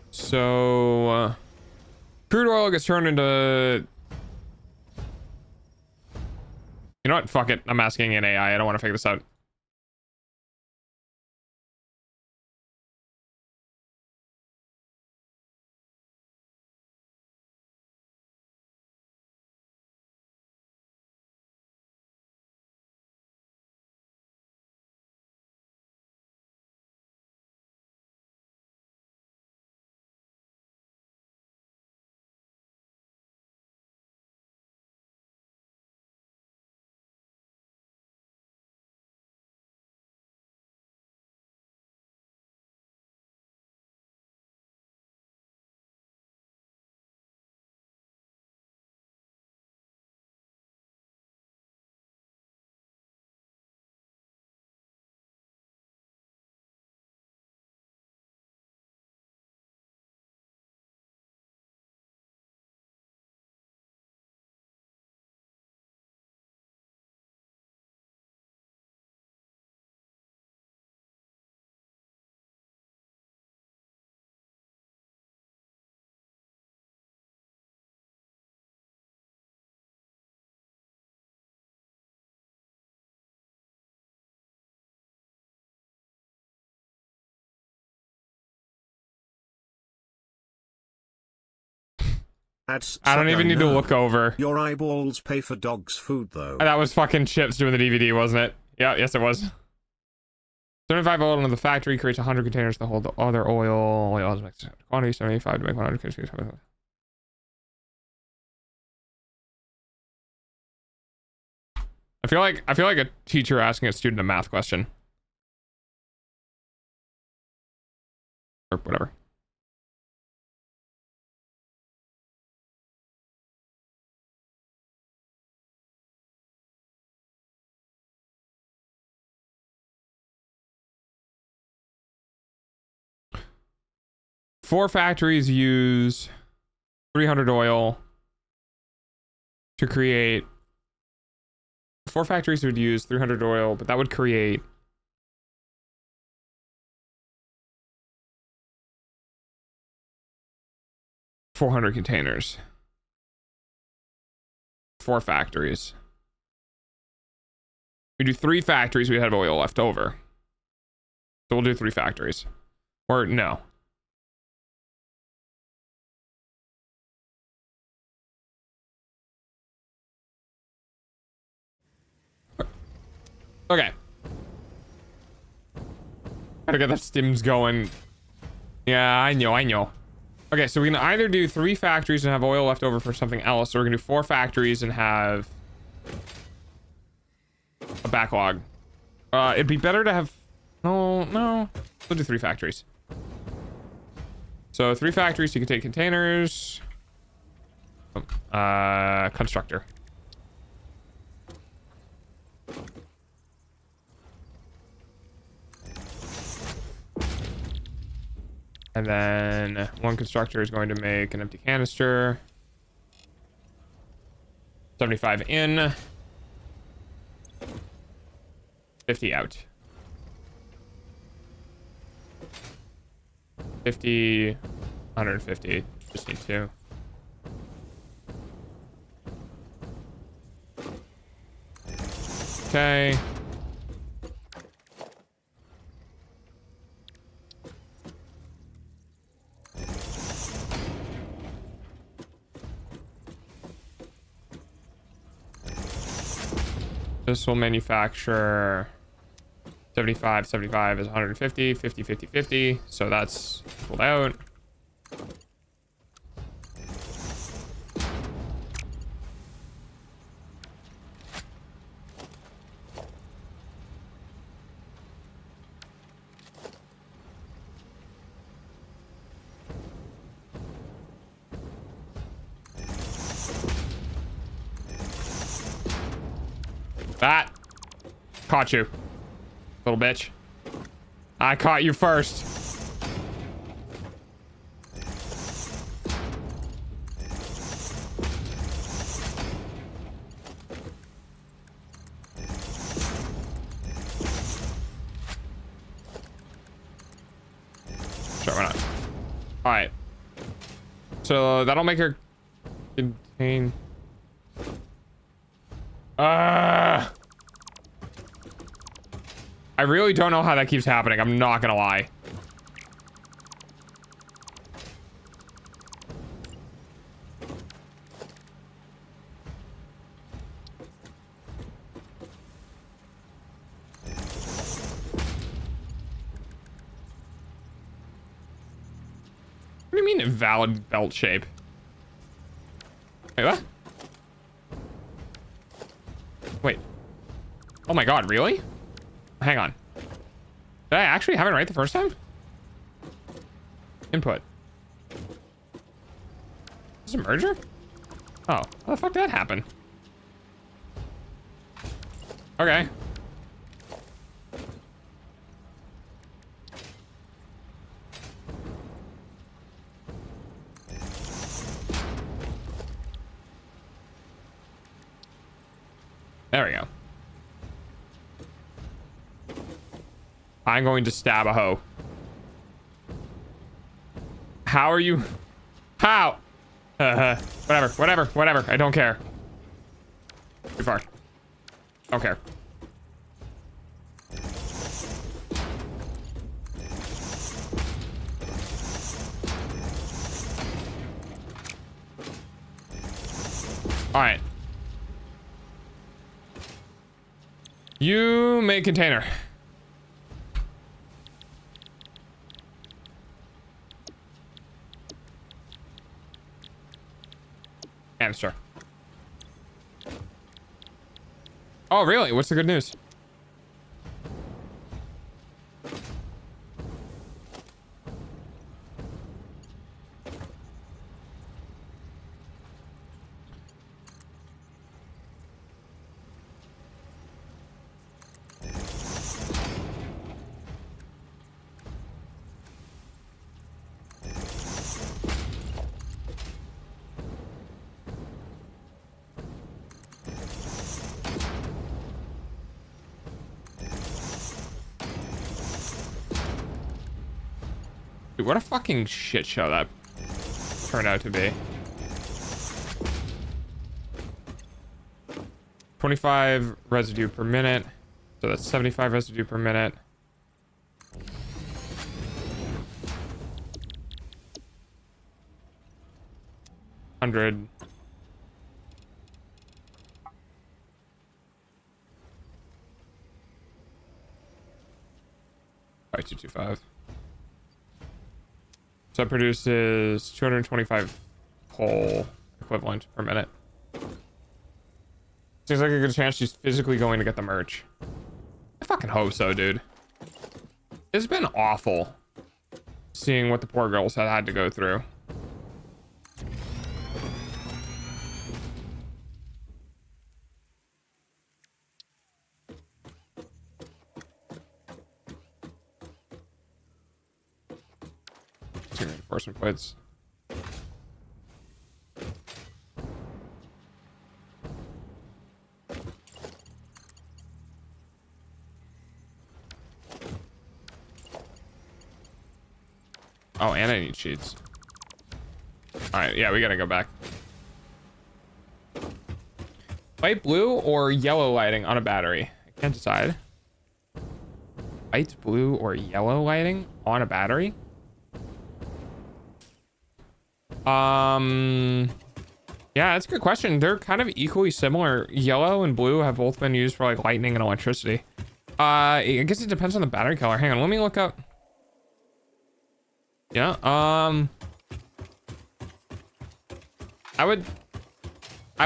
So, crude oil gets turned into... You know what? Fuck it. I'm asking an AI. I don't want to figure this out. I don't even need to look over. Your eyeballs pay for dog's food, though. That was fucking Chips doing the DVD, wasn't it? Yeah, yes it was. 75 oil into the factory creates 100 containers to hold the other oil. Oil has mixed quantity, 75 to make 100 containers. I feel like a teacher asking a student a math question. Or whatever. Four factories use 300 oil to create. Four factories would use 300 oil, but that would create 400 containers. Four factories. We do three factories, we have oil left over. So we'll do three factories. Or no. Okay. Gotta get the stims going. Yeah, I know. Okay, so we can either do three factories and have oil left over for something else, or we're gonna do four factories and have a backlog. It'd be better to have... No. We'll do three factories. So three factories, you can take containers. Constructor. And then one constructor is going to make an empty canister. 75 in. 50 out. 50, 150. Just need two. Okay. This will manufacture 75 is 150, 50. So that's pulled out. That caught you, little bitch. I caught you first. Sure, why not? All right. So that'll make her contain. I really don't know how that keeps happening. I'm not gonna lie. What do you mean invalid belt shape? Wait, what? Wait. Oh my god, really? Hang on. Did I actually have it right the first time? Input. Is this a merger? Oh, how the fuck did that happen? Okay. There we go. I'm going to stab a hoe. How are you? How? Whatever. I don't care. Too far. Don't care. All right. You make container. Hamster. Oh, really? What's the good news? Dude, what a fucking shit show that turned out to be. 25 residue per minute. So that's 75 residue per minute. $100. 225. So it produces 225 coal equivalent per minute. Seems like a good chance she's physically going to get the merch. I fucking hope so, dude. It's been awful seeing what the poor girls have had to go through. Reinforcement plates. Oh, and I need sheets. Alright, yeah, we gotta go back. Light blue or yellow lighting on a battery? I can't decide. Light blue or yellow lighting on a battery? Yeah, that's a good question. They're kind of equally similar. Yellow and blue have both been used for like lightning and electricity. I guess it depends on the battery color. Hang on, let me look up. Yeah, I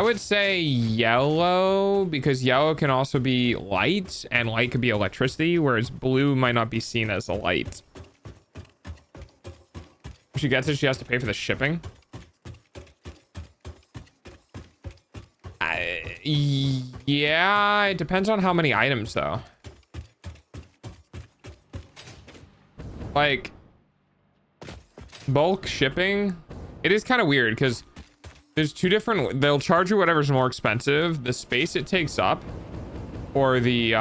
would say yellow because yellow can also be light and light could be electricity, whereas blue might not be seen as a light. If she gets it, she has to pay for the shipping. Yeah, it depends on how many items though. Like bulk shipping, it is kind of weird because there's two different, they'll charge you whatever's more expensive, the space it takes up or the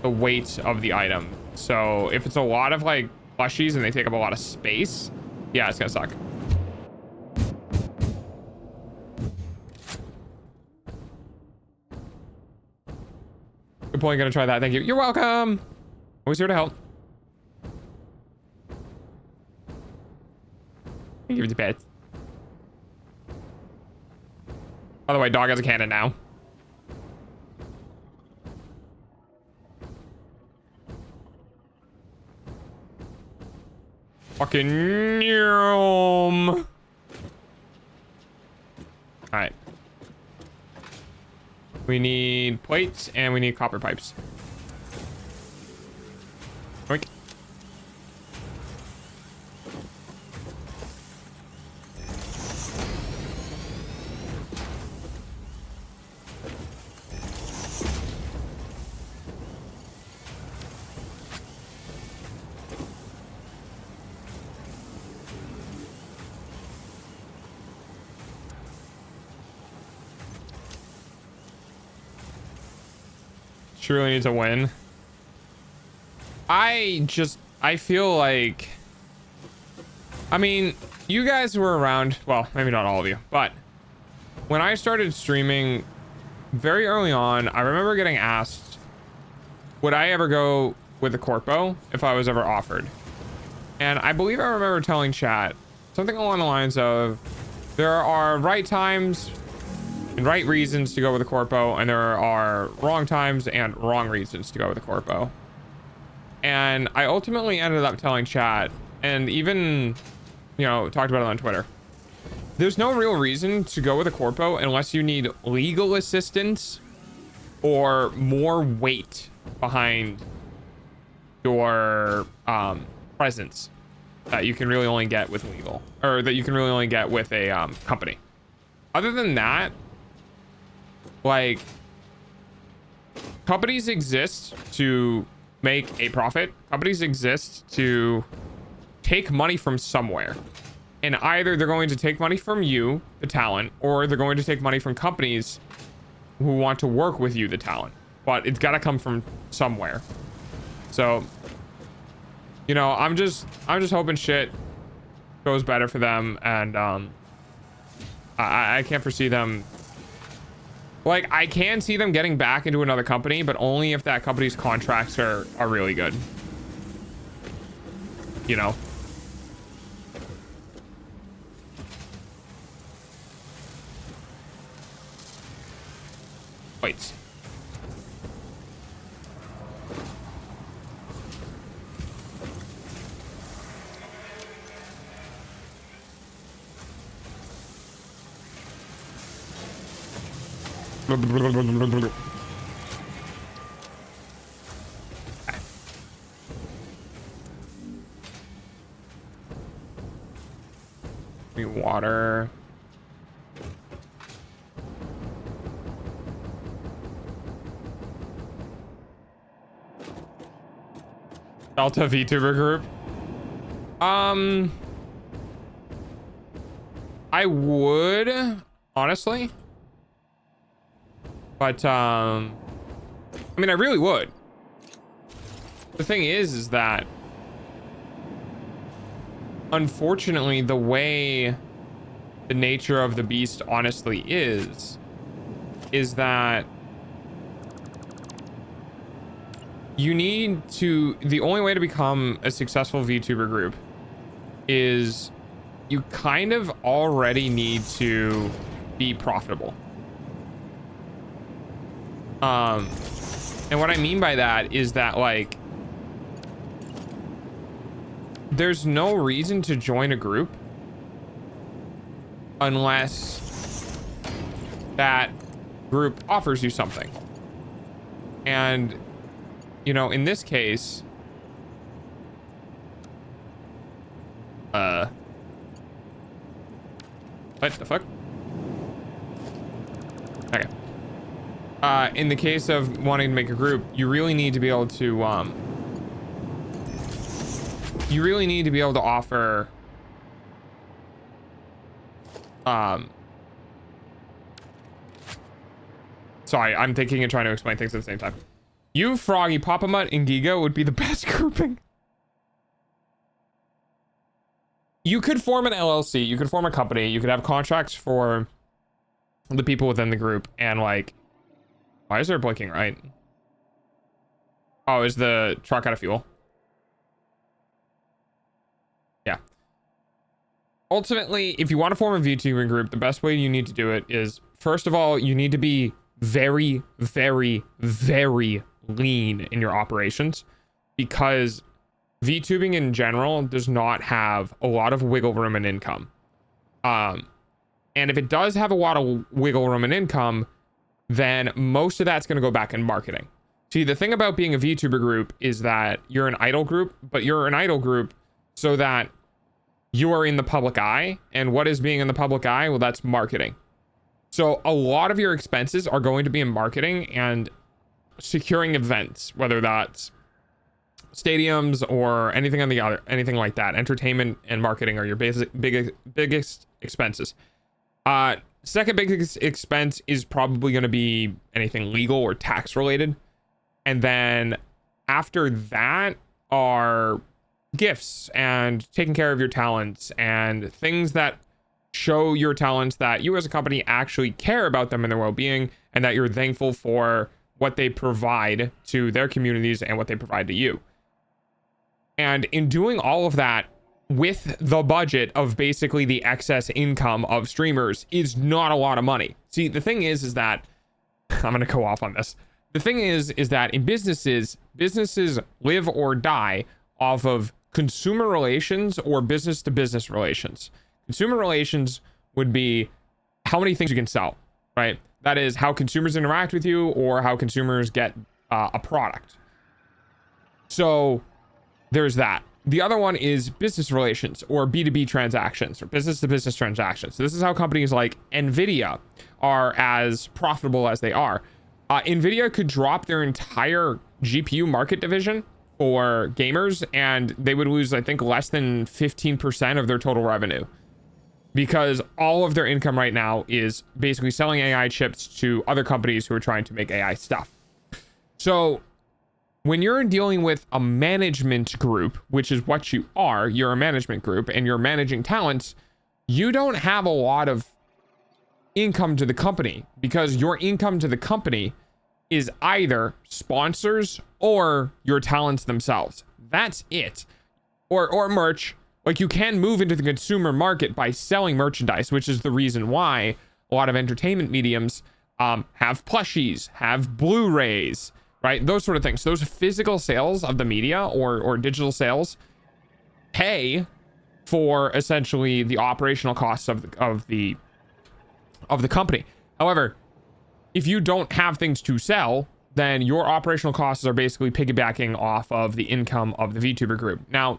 weight of the item. So if it's a lot of like plushies and they take up a lot of space, yeah, it's gonna suck. Good point, gonna try that. Thank you. You're welcome. Always here to help. Give it to pet. By the way, dog has a cannon now. Fucking yum. Alright. We need plates and we need copper pipes. Oink. She really needs a win. I feel like, I mean, you guys were around, well, maybe not all of you, but when I started streaming very early on, I remember getting asked, would I ever go with the corpo if I was ever offered? And I believe I remember telling chat something along the lines of, there are right times and right reasons to go with a corpo, and there are wrong times and wrong reasons to go with a corpo. And I ultimately ended up telling chat, and even, you know, talked about it on Twitter, there's no real reason to go with a corpo unless you need legal assistance or more weight behind your presence that you can really only get with legal, or that you can really only get with a company. Other than that, like, companies exist to make a profit. Companies exist to take money from somewhere. And either they're going to take money from you, the talent, or they're going to take money from companies who want to work with you, the talent. But it's got to come from somewhere. So, you know, I'm just hoping shit goes better for them, and I can't foresee them. Like, I can see them getting back into another company, but only if that company's contracts are really good. You know? Wait. Me water. Delta VTuber group. I would, honestly. But, I mean, I really would. The thing is that, unfortunately, the way the nature of the beast honestly is that you need to, the only way to become a successful VTuber group is you kind of already need to be profitable. And what I mean by that is that, like, there's no reason to join a group unless that group offers you something. And, you know, in this case, what the fuck? Okay. In the case of wanting to make a group, you really need to be able to, offer, sorry, I'm thinking and trying to explain things at the same time. You, Froggy, Papa-Mutt, and Giga would be the best grouping. You could form an LLC, you could form a company, you could have contracts for the people within the group, and, like, why is there blinking right? Oh, is the truck out of fuel? Yeah. Ultimately, if you want to form a VTuber group, the best way you need to do it is, first of all, you need to be very, very, very lean in your operations, because VTubing in general does not have a lot of wiggle room in income. And if it does have a lot of wiggle room in income, then most of that's going to go back in marketing. See, the thing about being a VTuber group is that you're an idol group, but you're an idol group so that you are in the public eye. And what is being in the public eye? Well, that's marketing. So a lot of your expenses are going to be in marketing and securing events, whether that's stadiums or anything on the other, anything like that. Entertainment and marketing are your biggest expenses. Second biggest expense is probably going to be anything legal or tax related. And then after that are gifts and taking care of your talents and things that show your talents that you as a company actually care about them and their well-being, and that you're thankful for what they provide to their communities and what they provide to you. And in doing all of that with the budget of basically the excess income of streamers is not a lot of money. See, the thing is that I'm going to go off on this. The thing is that in businesses live or die off of consumer relations or business to business relations. Consumer relations would be how many things you can sell, right? That is how consumers interact with you or how consumers get a product. So there's that. The other one is business relations or B2B transactions or business to business transactions. This is how companies like Nvidia are as profitable as they are. Nvidia could drop their entire GPU market division for gamers and they would lose, I think, less than 15% of their total revenue, because all of their income right now is basically selling AI chips to other companies who are trying to make AI stuff. So when you're dealing with a management group, which is what you are, you're a management group and you're managing talents, you don't have a lot of income to the company, because your income to the company is either sponsors or your talents themselves. That's it. Or merch. Like, you can move into the consumer market by selling merchandise, which is the reason why a lot of entertainment mediums have plushies, have Blu-rays, right? Those sort of things. Those physical sales of the media or digital sales pay for essentially the operational costs of the company. However, if you don't have things to sell, then your operational costs are basically piggybacking off of the income of the VTuber group. Now,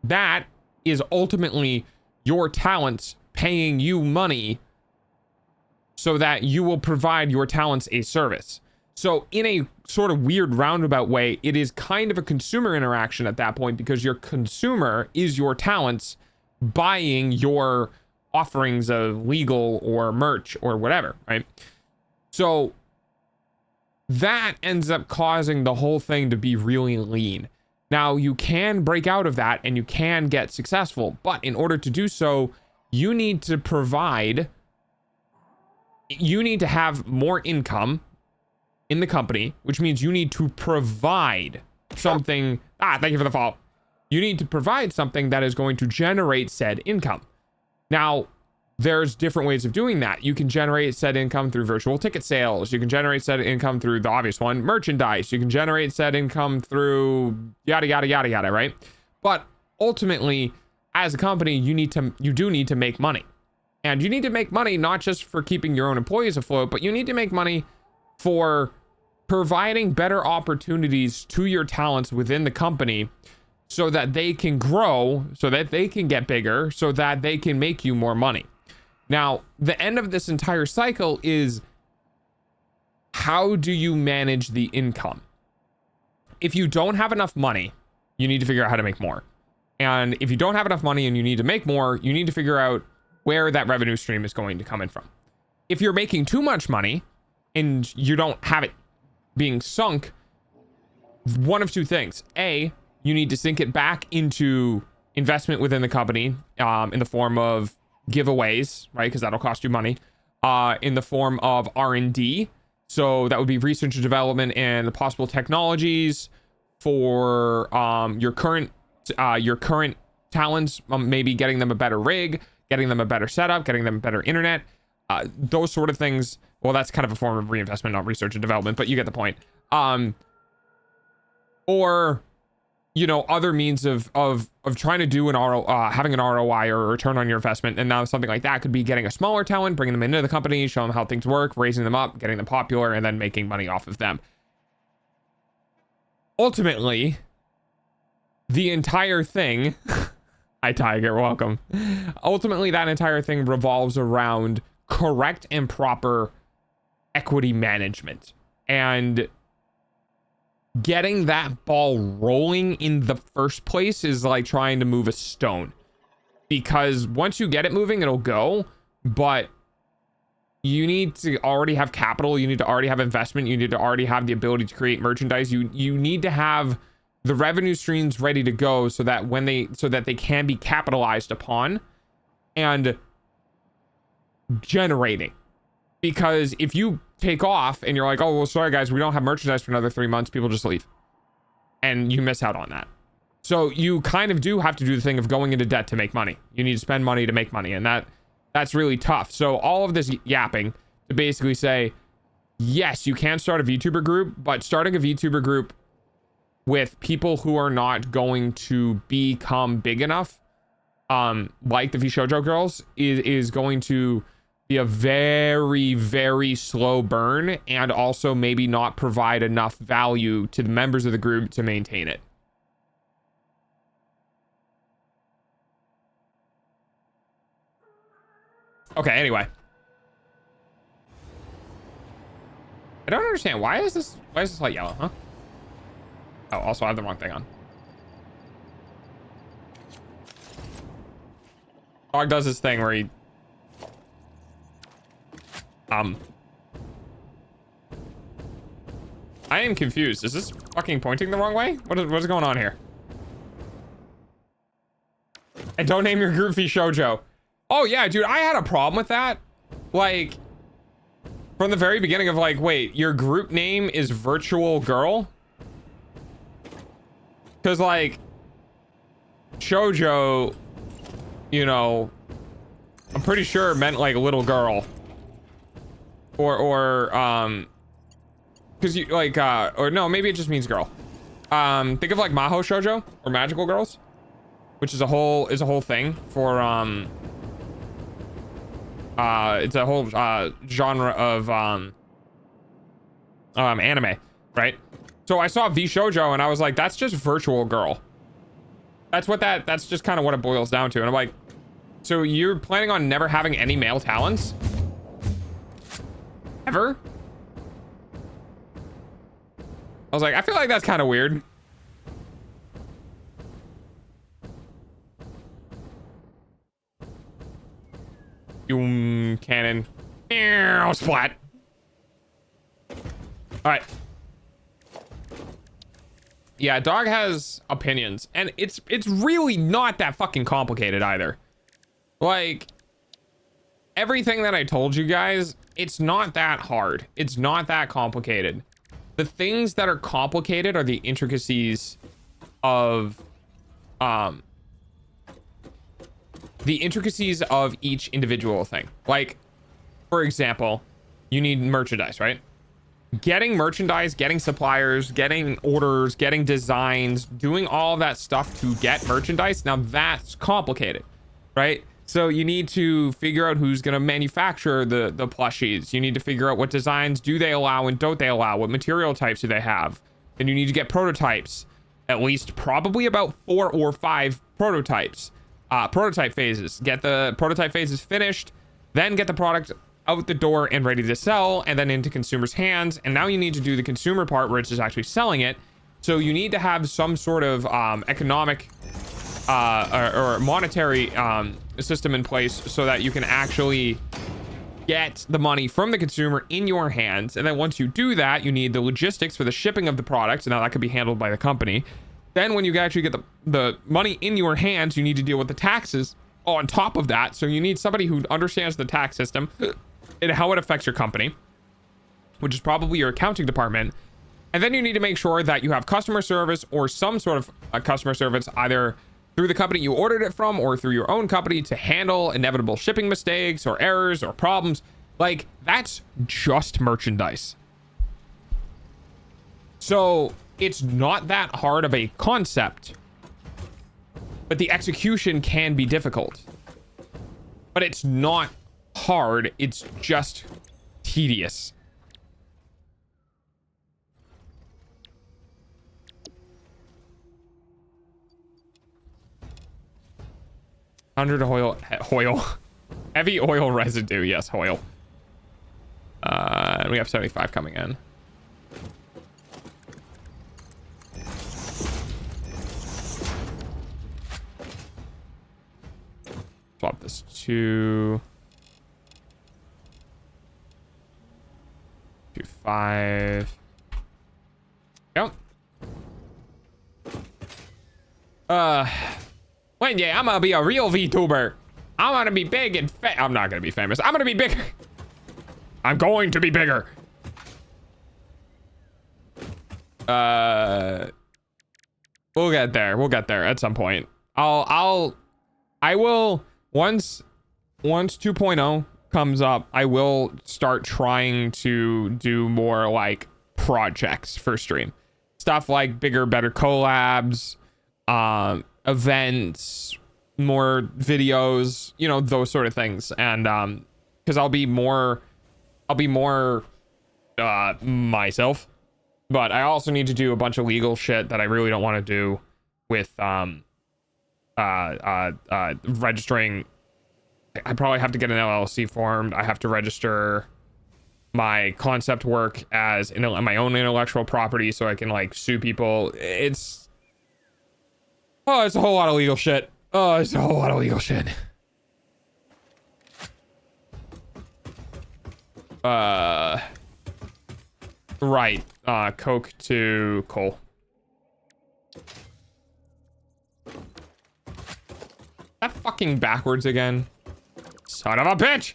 that is ultimately your talents paying you money so that you will provide your talents a service. So in a sort of weird roundabout way, it is kind of a consumer interaction at that point, because your consumer is your talents buying your offerings of legal or merch or whatever, right? So that ends up causing the whole thing to be really lean. Now, you can break out of that and you can get successful, but in order to do so, you need to have more income in the company, which means you need to provide something. Thank you for the follow. You need to provide something that is going to generate said income. Now, there's different ways of doing that. You can generate said income through virtual ticket sales. You can generate said income through the obvious one, merchandise. You can generate said income through yada, yada, yada, yada, right? But ultimately, as a company, you do need to make money. And you need to make money not just for keeping your own employees afloat, but you need to make money for providing better opportunities to your talents within the company so that they can grow, so that they can get bigger, so that they can make you more money. Now, the end of this entire cycle is, how do you manage the income? If you don't have enough money, you need to figure out how to make more. And if you don't have enough money and you need to make more, you need to figure out where that revenue stream is going to come in from. If you're making too much money and you don't have it being sunk, one of two things. A, you need to sink it back into investment within the company in the form of giveaways, right? Because that'll cost you money. In the form of R&D. So that would be research and development and the possible technologies for your current talents, maybe getting them a better rig, getting them a better setup, getting them better internet, those sort of things. Well, that's kind of a form of reinvestment, not research and development, but you get the point. Or, you know, other means of trying to do having an ROI or a return on your investment. And now something like that could be getting a smaller talent, bringing them into the company, showing them how things work, raising them up, getting them popular, and then making money off of them. Ultimately, the entire thing, hi Tiger, welcome. Ultimately, that entire thing revolves around correct and proper equity management. And getting that ball rolling in the first place is like trying to move a stone, because once you get it moving, it'll go, but you need to already have capital, you need to already have investment, you need to already have the ability to create merchandise, you need to have the revenue streams ready to go so that they can be capitalized upon and generating. Because if you take off and you're like, oh, well, sorry guys, we don't have merchandise for another 3 months, people just leave. And you miss out on that. So you kind of do have to do the thing of going into debt to make money. You need to spend money to make money. And that's really tough. So all of this yapping to basically say, yes, you can start a VTuber group, but starting a VTuber group with people who are not going to become big enough like the VShojo girls, is going to be a very, very slow burn, and also maybe not provide enough value to the members of the group to maintain it. Okay, anyway. I don't understand. Why is this light yellow, huh? Oh, also I have the wrong thing on. Dog does this thing where he... I am confused. Is this fucking pointing the wrong way? What's going on here? And don't name your group VShojo. Oh yeah, dude, I had a problem with that. Like, from the very beginning of like, wait, your group name is Virtual Girl? Because like, Shoujo, you know, I'm pretty sure it meant like little girl. Or because you like, or no, maybe it just means girl. Think of like Maho Shoujo or magical girls, which is a whole thing for it's a whole genre of anime, right? So I saw VShojo and I was like, that's just virtual girl. That's just kind of what it boils down to. And I'm like, so you're planning on never having any male talents? Ever? I was like, I feel like that's kind of weird. Cannon. Splat. All right. Yeah, dog has opinions, and it's really not that fucking complicated either. Like, everything that I told you guys, it's not that hard. It's not that complicated. The things that are complicated are the intricacies of each individual thing. Like, for example, you need merchandise, right? Getting merchandise, getting suppliers, getting orders, getting designs, doing all of that stuff to get merchandise. Now that's complicated, right? So you need to figure out who's going to manufacture the plushies. You need to figure out what designs do they allow and don't they allow, what material types do they have. And you need to get prototypes, at least probably about 4 or 5 prototypes. Prototype phases. Get the prototype phases finished, then get the product out the door and ready to sell, and then into consumers' hands. And now you need to do the consumer part where it's just actually selling it. So you need to have some sort of economic or monetary system in place so that you can actually get the money from the consumer in your hands. And then once you do that, you need the logistics for the shipping of the product. Now that could be handled by the company. Then when you actually get the money in your hands, you need to deal with the taxes on top of that. So you need somebody who understands the tax system and how it affects your company, which is probably your accounting department. And then you need to make sure that you have customer service or some sort of customer service, either through the company you ordered it from or through your own company, to handle inevitable shipping mistakes or errors or problems. Like, that's just merchandise. So it's not that hard of a concept, but the execution can be difficult. But it's not hard, it's just tedious. $100 oil. Heavy oil residue. Yes, oil. And we have 75 coming in. Swap this to 5. Yep. When yeah, I'm gonna be a real VTuber. I'm gonna be big and I'm not gonna be famous. I'm gonna be bigger. I'm going to be bigger. We'll get there. We'll get there at some point. I will once 2.0 comes up, I will start trying to do more like projects for stream. Stuff like bigger, better collabs, events, more videos, you know, those sort of things. And because I'll be more myself. But I also need to do a bunch of legal shit that I really don't want to do with registering. I probably have to get an LLC formed. I have to register my concept work as my own intellectual property so I can like sue people. It's a whole lot of legal shit. Oh, it's a whole lot of legal shit. Right. Coke to coal. That fucking backwards again. Son of a bitch!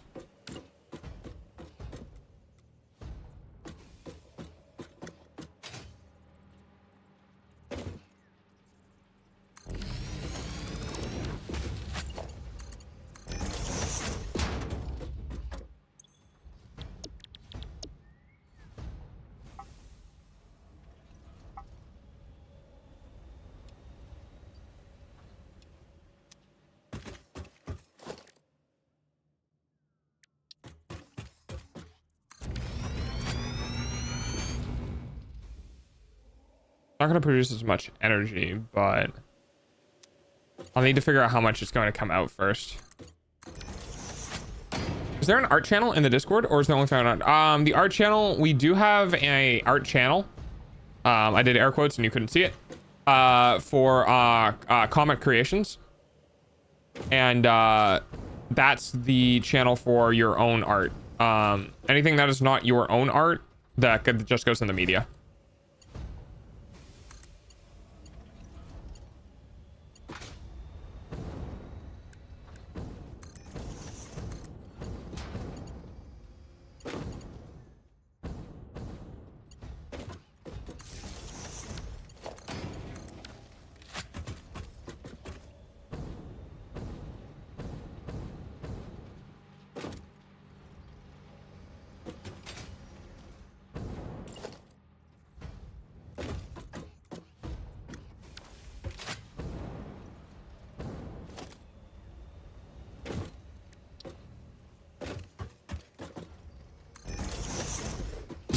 Not going to produce as much energy, but I'll need to figure out how much it's going to come out first. Is there an art channel in the Discord, or is there only found on the art channel? We do have a art channel. I did air quotes and you couldn't see it, for Comic Creations, and that's the channel for your own art. Anything that is not your own art that just goes in the media.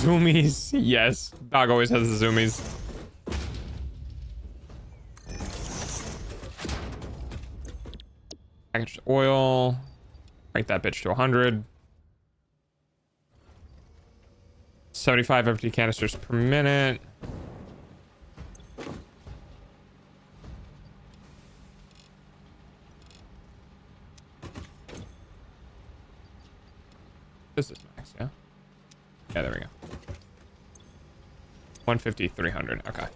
Zoomies, yes. Dog always has the zoomies. Packaged oil. Crank that bitch to 100. 75 empty canisters per minute. This is max, yeah? Yeah, there we go. 150, 300. Okay.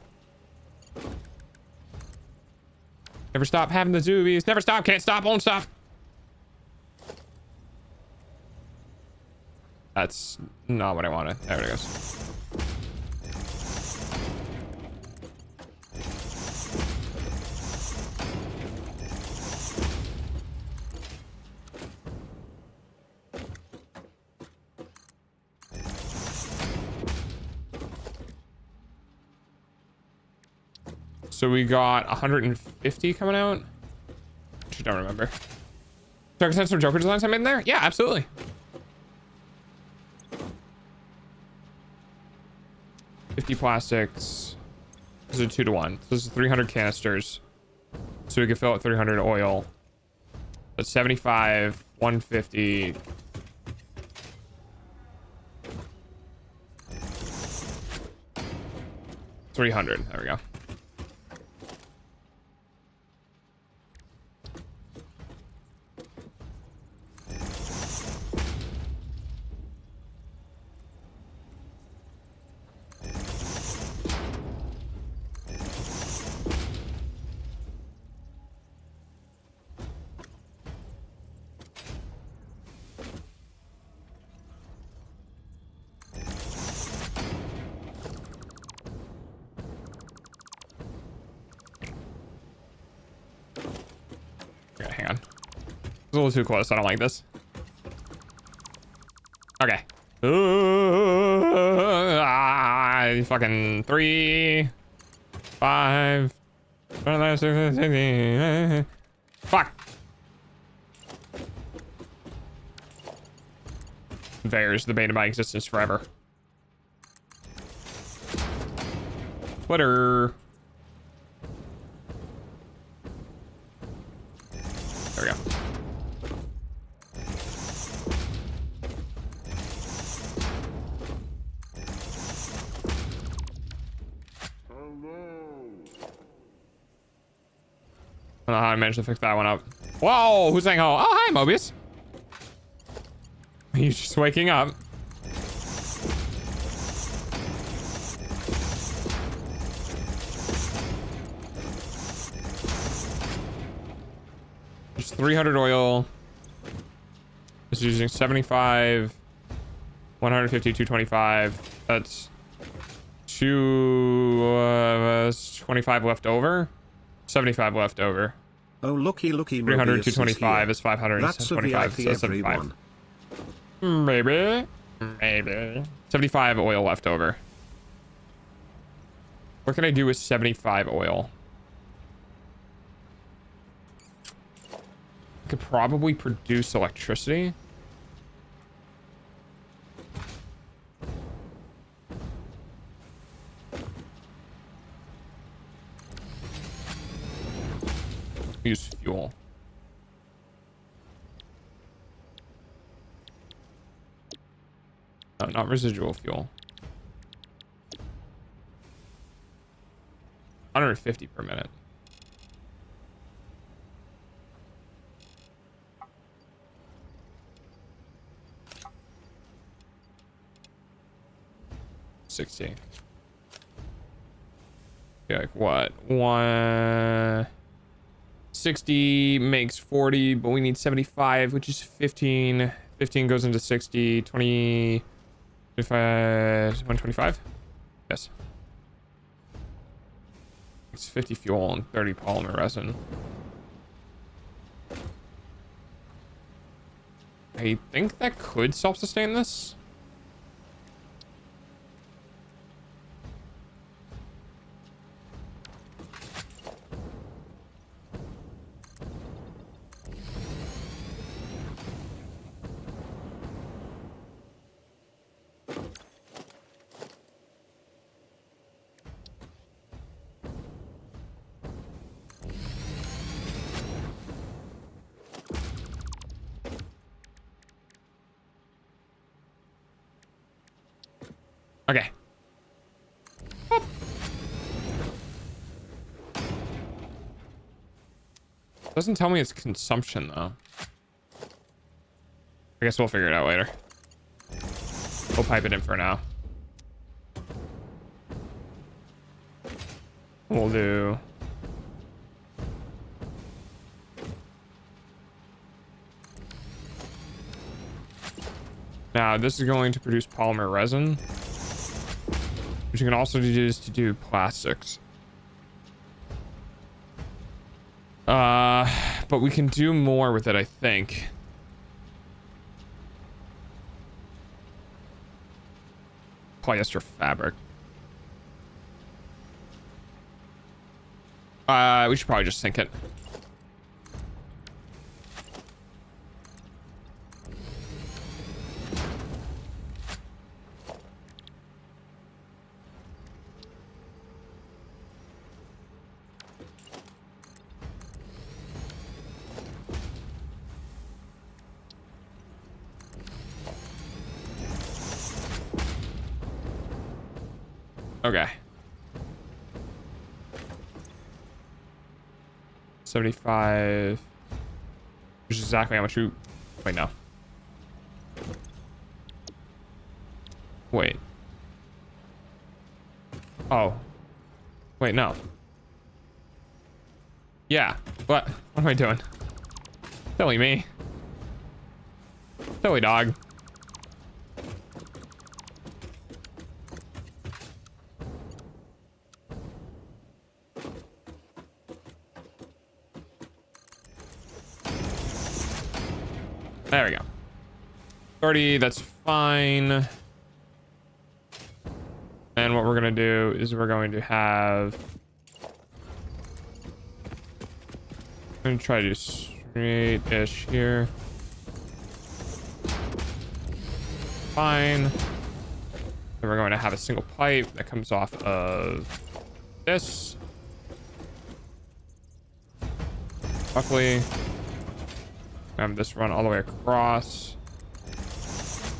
Never stop having the zoomies. Never stop, can't stop, won't stop. That's not what I wanted. There it goes. So we got 150 coming out. I don't remember. Joker sets or Joker designs I made in there? Yeah, absolutely. $50 plastics. This is a 2-to-1. This is 300 canisters. So we can fill out 300 oil. But 75, 150. $300. There we go. Okay, hang on. It's a little too close. I don't like this. Okay. Fucking 3, 5. Fuck. Conveyors, the bane of my existence forever. Twitter. There we go. I don't know how I managed to fix that one up. Whoa, who's saying hello? Oh, hi, Mobius. He's just waking up. Just 300 oil. This is using 75, 150, 225. That's 25 left over. 75 left over. Oh, looky, 300, 225 is 500. That's a VIP, so 75. everyone. Maybe. 75 oil left over. What can I do with 75 oil? I could probably produce electricity. Use fuel. No, not residual fuel. 150 per minute. $60. Yeah, like what? 160 makes 40, but we need 75, which is 15. 15 goes into 60, 20, 25, 125? Yes. It's 50 fuel and 30 polymer resin. I think that could self-sustain this. Okay. Doesn't tell me it's consumption though. I guess we'll figure it out later. We'll pipe it in for now. We'll do. Now this is going to produce polymer resin, which you can also use to do plastics. But we can do more with it, I think. Polyester fabric. We should probably just sink it. Okay. 75. Which is exactly how much you... Wait, no. Wait. Oh. Wait, no. Yeah. What? What am I doing? Silly me. Silly dog. There we go. 30, that's fine. And what we're gonna do is we're going to have I'm gonna try to do straight-ish here. Fine. Then we're going to have a single pipe that comes off of this. Luckily, have this run all the way across.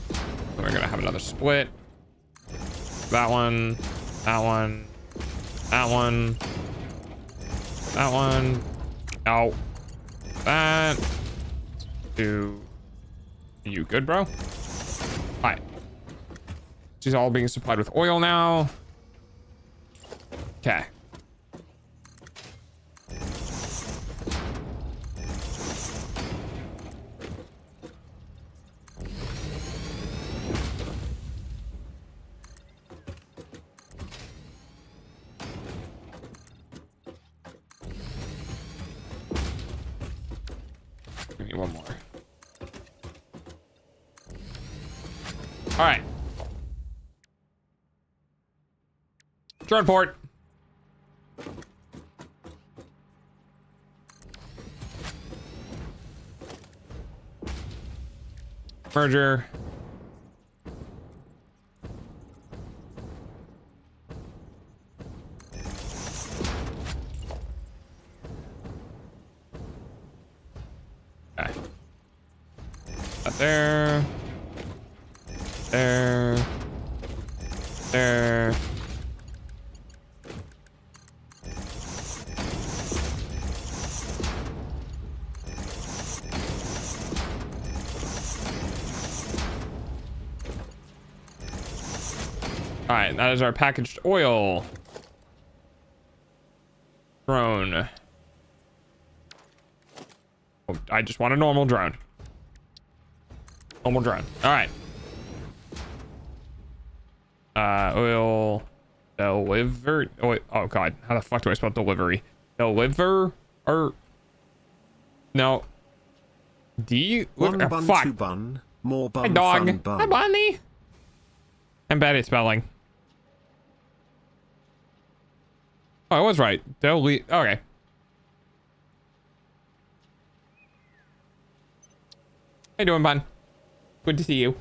Then we're gonna have another split. That one, that one, that one, that one. Ow. That. Do you good, bro? Alright. She's all being supplied with oil now. Okay. Give me one more. All right. Drone port. Merger. Okay. That there. There. There. All right, that is our packaged oil drone. Oh, I just want a normal drone. Normal drone. All right. Oil deliver. Oh God, how the fuck do I spell delivery? Deliver or no? One bun, fuck. two bun, more bun, Hi dog. fun bun. Hi bunny. I'm bad at spelling. Oh, I was right. Delete. Okay. How you doing, bun? Good to see you.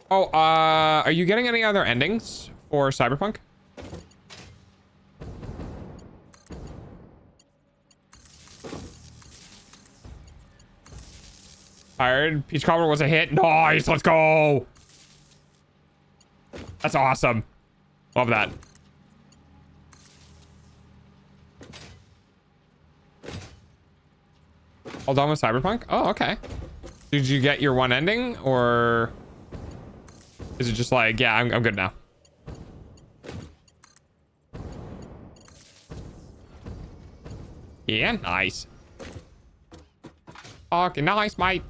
Oh, are you getting any other endings for Cyberpunk? Tired. Peach Cobbler was a hit. Nice. Let's go. That's awesome. Love that. All done with Cyberpunk? Oh, okay. Did you get your one ending, or is it just like, yeah, I'm good now? Yeah, nice. Okay, nice, mate.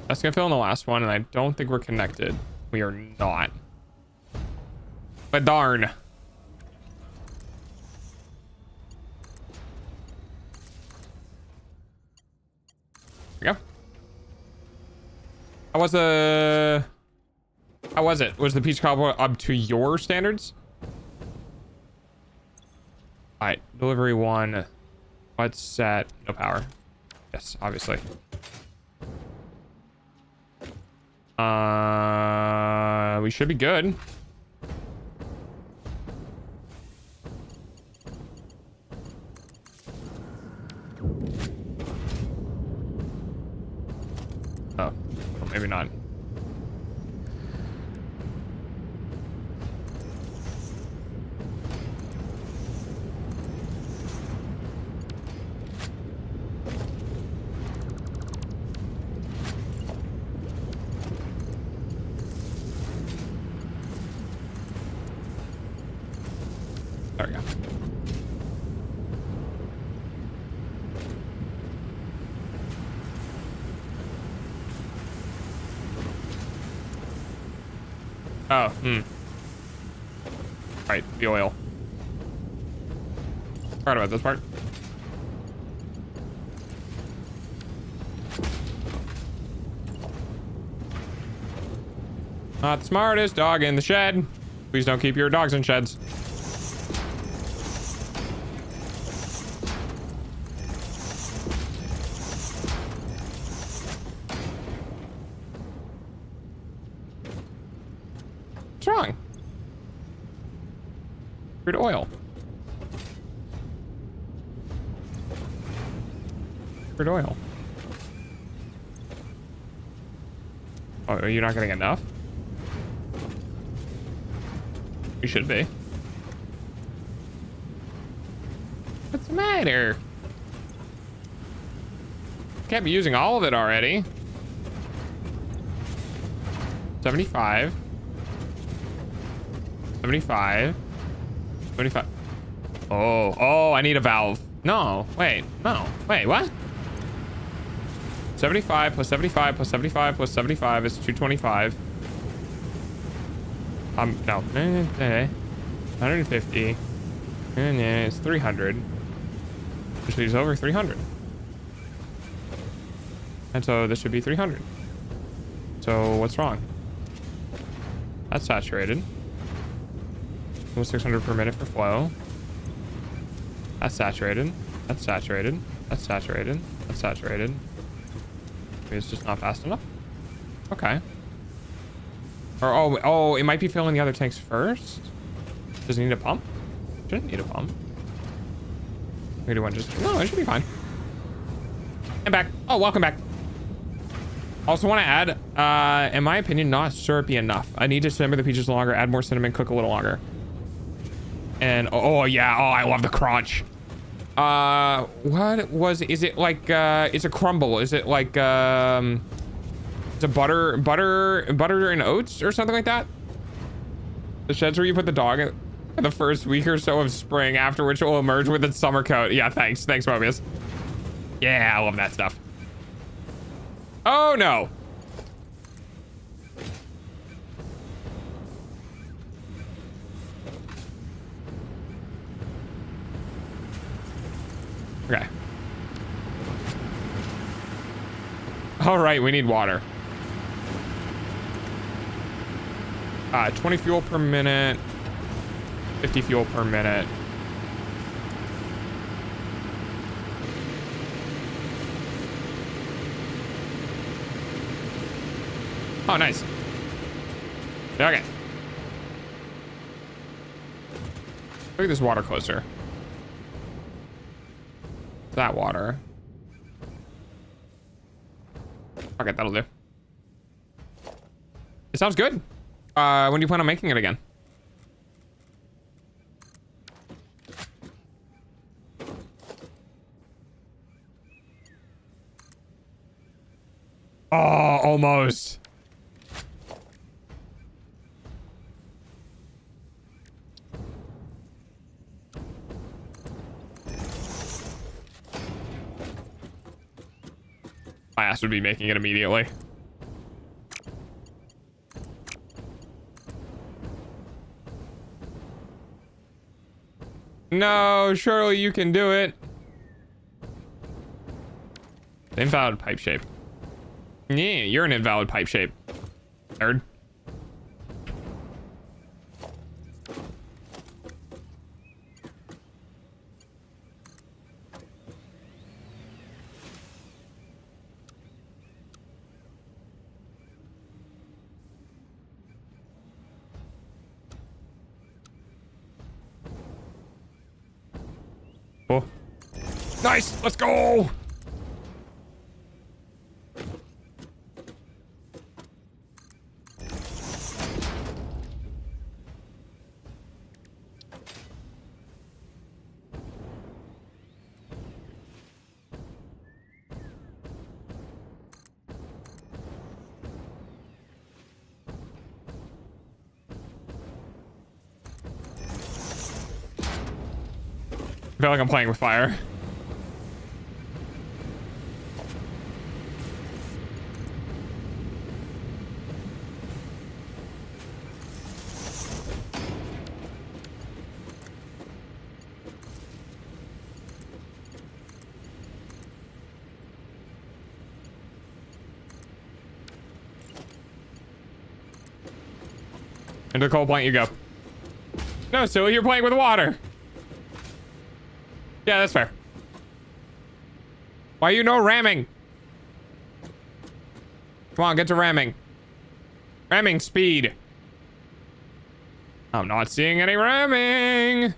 That's gonna fill in the last one, and I don't think we're connected. We are not. But darn. There we go. How was it? Was the Peach Cobbler up to your standards? Alright, delivery one. What's set? No power. Yes, obviously. We should be good. Oh, maybe not. There we go. Oh, Right, the oil. Forgot about this part. Not the smartest dog in the shed. Please don't keep your dogs in sheds. What's wrong? Crude oil. Crude oil. Oh, are you not getting enough? You should be. What's the matter? Can't be using all of it already. 75. 75. 75. Oh, I need a valve. No, wait, what? 75 plus 75 plus 75 plus 75 is 225. No. 150. And then it's 300. Which leaves over 300. And so this should be 300. So what's wrong? That's saturated. Almost 600 per minute for flow. That's saturated. That's saturated. That's saturated. That's saturated. Maybe it's just not fast enough. Okay. Or oh, it might be filling the other tanks first. Does it need a pump? Shouldn't need a pump. Maybe one just no, it should be fine. I'm back. Oh, welcome back. Also want to add, in my opinion, not syrupy enough. I need to simmer the peaches longer, add more cinnamon, cook a little longer. And oh yeah, oh I love the crunch. What was is it like? It's a crumble. Is it like it's a butter and oats or something like that? The sheds where you put the dog in the first week or so of spring, after which it will emerge with its summer coat. Yeah, thanks, Mobius. Yeah, I love that stuff. Oh no. Okay. All right, we need water. 20 fuel per minute, 50 fuel per minute. Oh, nice. Okay. Look at this water closer. That water. Okay, that'll do. It sounds good. When do you plan on making it again? Oh, almost. My ass would be making it immediately. No, surely you can do it. Invalid pipe shape. Yeah, you're an invalid pipe shape, nerd. Oh. Nice, let's go. I feel like I'm playing with fire. Into the coal plant you go. No, silly, you're playing with water. Yeah, that's fair. Why you no ramming? Come on, get to ramming. Ramming speed. I'm not seeing any ramming.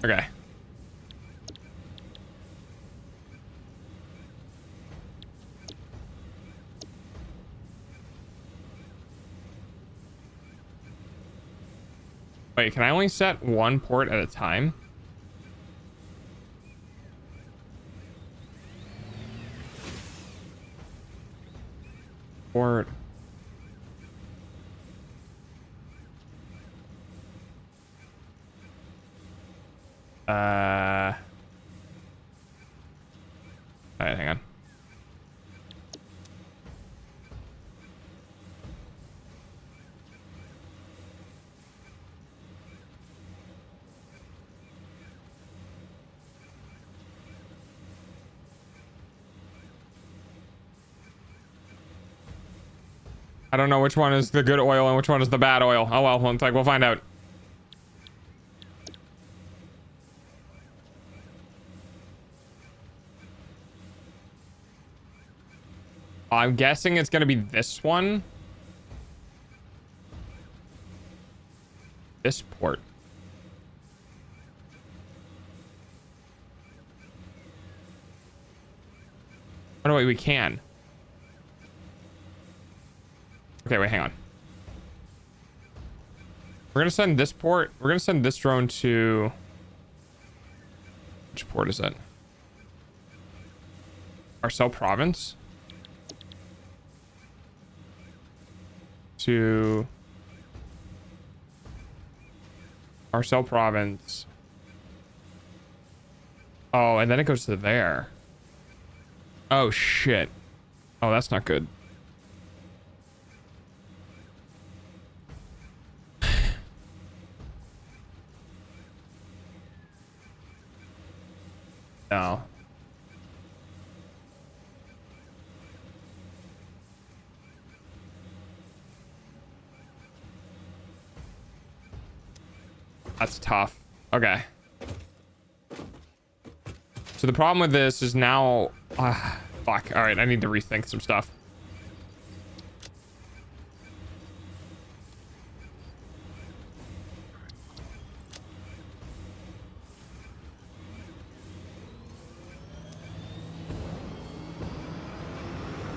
Okay. Wait, can I only set one port at a time? Port. All right, hang on. I don't know which one is the good oil and which one is the bad oil. Oh well, looks like we'll find out. I'm guessing it's gonna be this one. This port. Oh no, wait, we can. Okay, wait, hang on. We're gonna send this port. We're gonna send this drone to... Which port is that? Arcel Province? To... Arcel Province. Oh, and then it goes to there. Oh, shit. Oh, that's not good. No. That's tough. Okay. So the problem with this is now... fuck. All right, I need to rethink some stuff.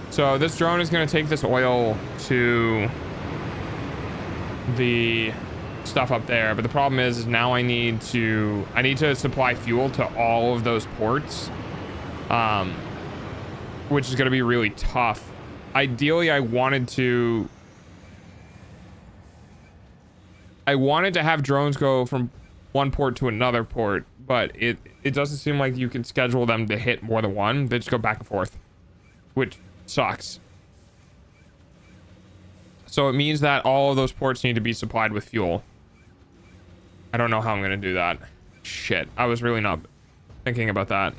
So this drone is going to take this oil to the stuff up there, but the problem is now I need to supply fuel to all of those ports, which is going to be really tough. Ideally, I wanted to have drones go from one port to another port, but it doesn't seem like you can schedule them to hit more than one. They just go back and forth, which sucks. So it means that all of those ports need to be supplied with fuel. I don't know how I'm going to do that. Shit, I was really not thinking about that.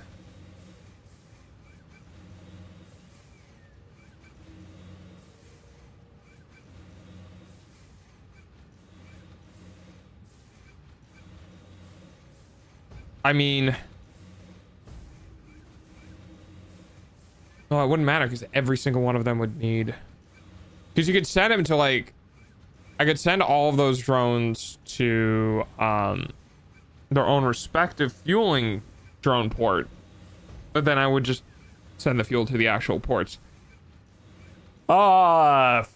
I mean... Well, it wouldn't matter because every single one of them would need... Because you could send them to, like... I could send all of those drones to their own respective fueling drone port. But then I would just send the fuel to the actual ports. Ah,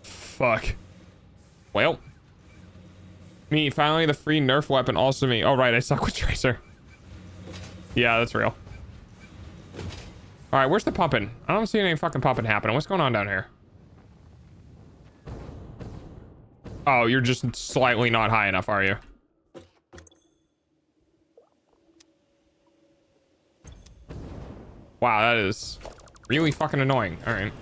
fuck. Well. Me, finally the free Nerf weapon, also me. Oh, right, I suck with Tracer. Yeah, that's real. All right, where's the pumping? I don't see any fucking pumping happening. What's going on down here? Oh, you're just slightly not high enough, are you? Wow, that is really fucking annoying. All right.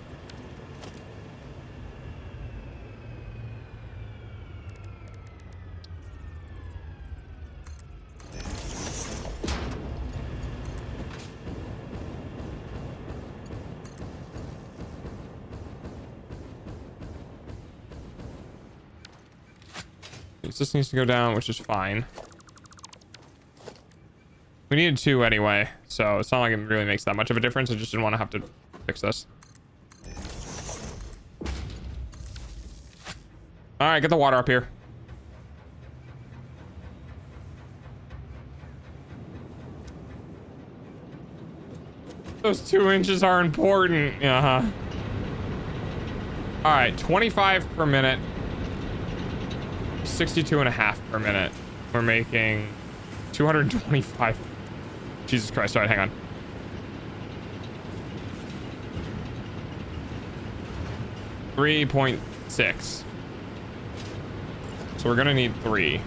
This needs to go down, which is fine. We needed 2 anyway, so it's not like it really makes that much of a difference. I just didn't want to have to fix this. All right, get the water up here. Those 2 inches are important. Uh-huh. All right, 25 per minute. 62.5 per minute. We're making 225. Jesus Christ. All right, hang on. $3.6. So we're gonna need 3. You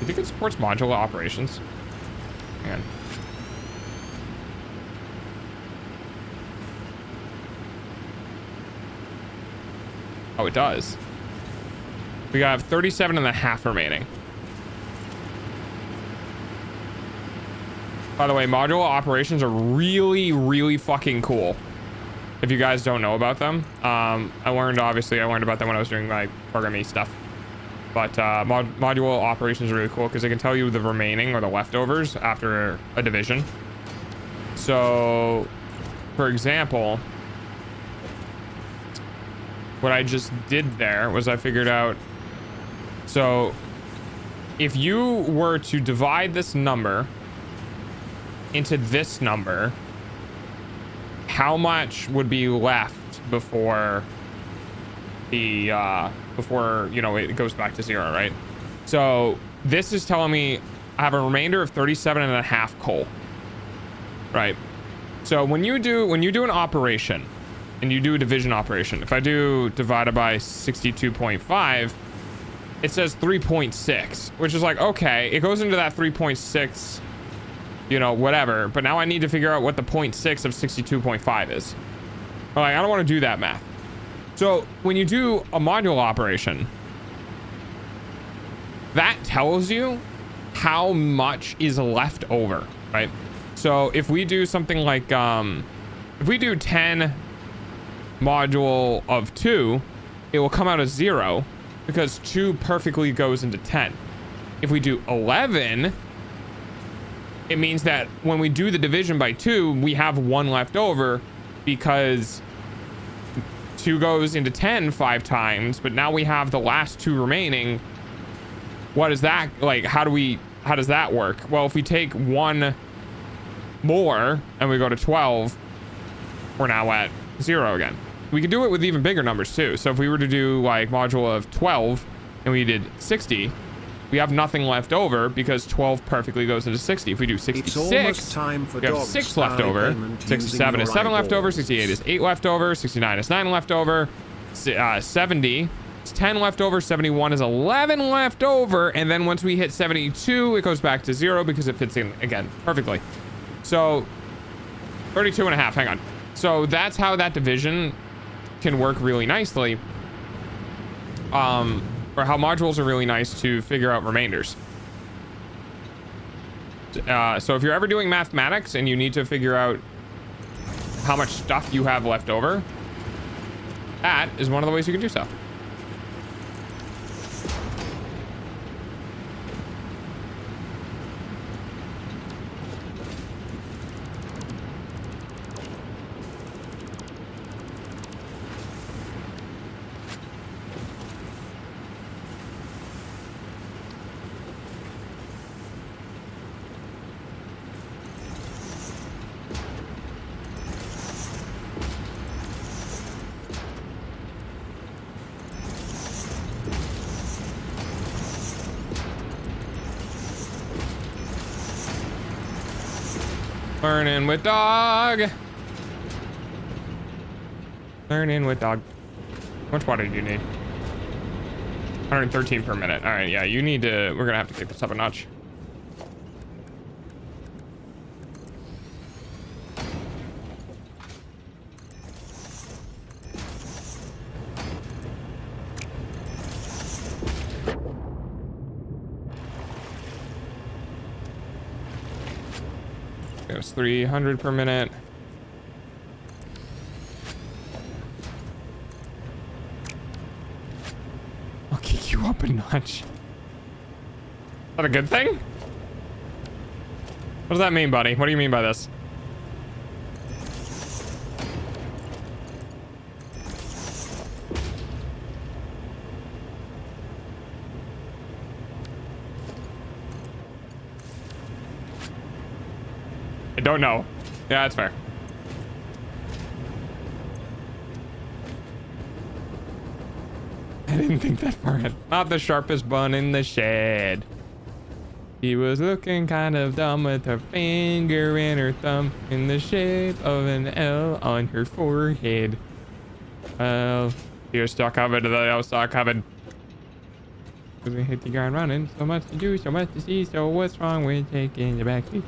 think it supports modular operations? Hang on. Oh, it does. We got 37.5 remaining. By the way, modular operations are really, really fucking cool. If you guys don't know about them, I learned about them when I was doing my programming stuff. But modular operations are really cool because they can tell you the remaining or the leftovers after a division. So, for example, what I just did there was I figured out, so if you were to divide this number into this number, how much would be left before the you know, it goes back to 0, right? So this is telling me I have a remainder of 37.5 coal, right? So when you do an operation and you do a division operation, if I do divided by 62.5, it says 3.6, which is like, okay, it goes into that 3.6, you know, whatever, but now I need to figure out what the 0.6 of 62.5 is. Like, I don't want to do that math. So when you do a modular operation, that tells you how much is left over, right? So if we do something like, if we do 10 module of 2, it will come out as 0 because 2 perfectly goes into 10. If we do 11, it means that when we do the division by 2, we have 1 left over because 2 goes into 10 5 times, but now we have the last 2 remaining. What is that like? How does that work? Well, if we take 1 more and we go to 12, we're now at 0 again. We could do it with even bigger numbers too. So if we were to do like module of 12 and we did 60, we have nothing left over because 12 perfectly goes into 60. If we do 66, time for we have 6 left over. 67 is 7 left over. 68 is 8 left over. 69 is 9 left over. 70 is 10 left over. 71 is 11 left over. And then once we hit 72, it goes back to 0 because it fits in again perfectly. So 32.5, hang on. So that's how that division can work really nicely. Or how modules are really nice to figure out remainders. So if you're ever doing mathematics and you need to figure out how much stuff you have left over, that is one of the ways you can do so. Learning with dog. Learning with dog. How much water do you need? 113 per minute. All right, yeah, you need to, we're gonna have to kick this up a notch. It's 300 per minute. stupid notch. Is that a good thing? What does that mean, buddy? What do you mean by this? I don't know. Yeah, that's fair. I didn't think that far ahead. Not the sharpest bun in the shed. She was looking kind of dumb with her finger and her thumb in the shape of an L on her forehead. Well, you're stuck covered to the L stuck covered. We hit the ground running. So much to do, so much to see. So what's wrong with taking the back seat?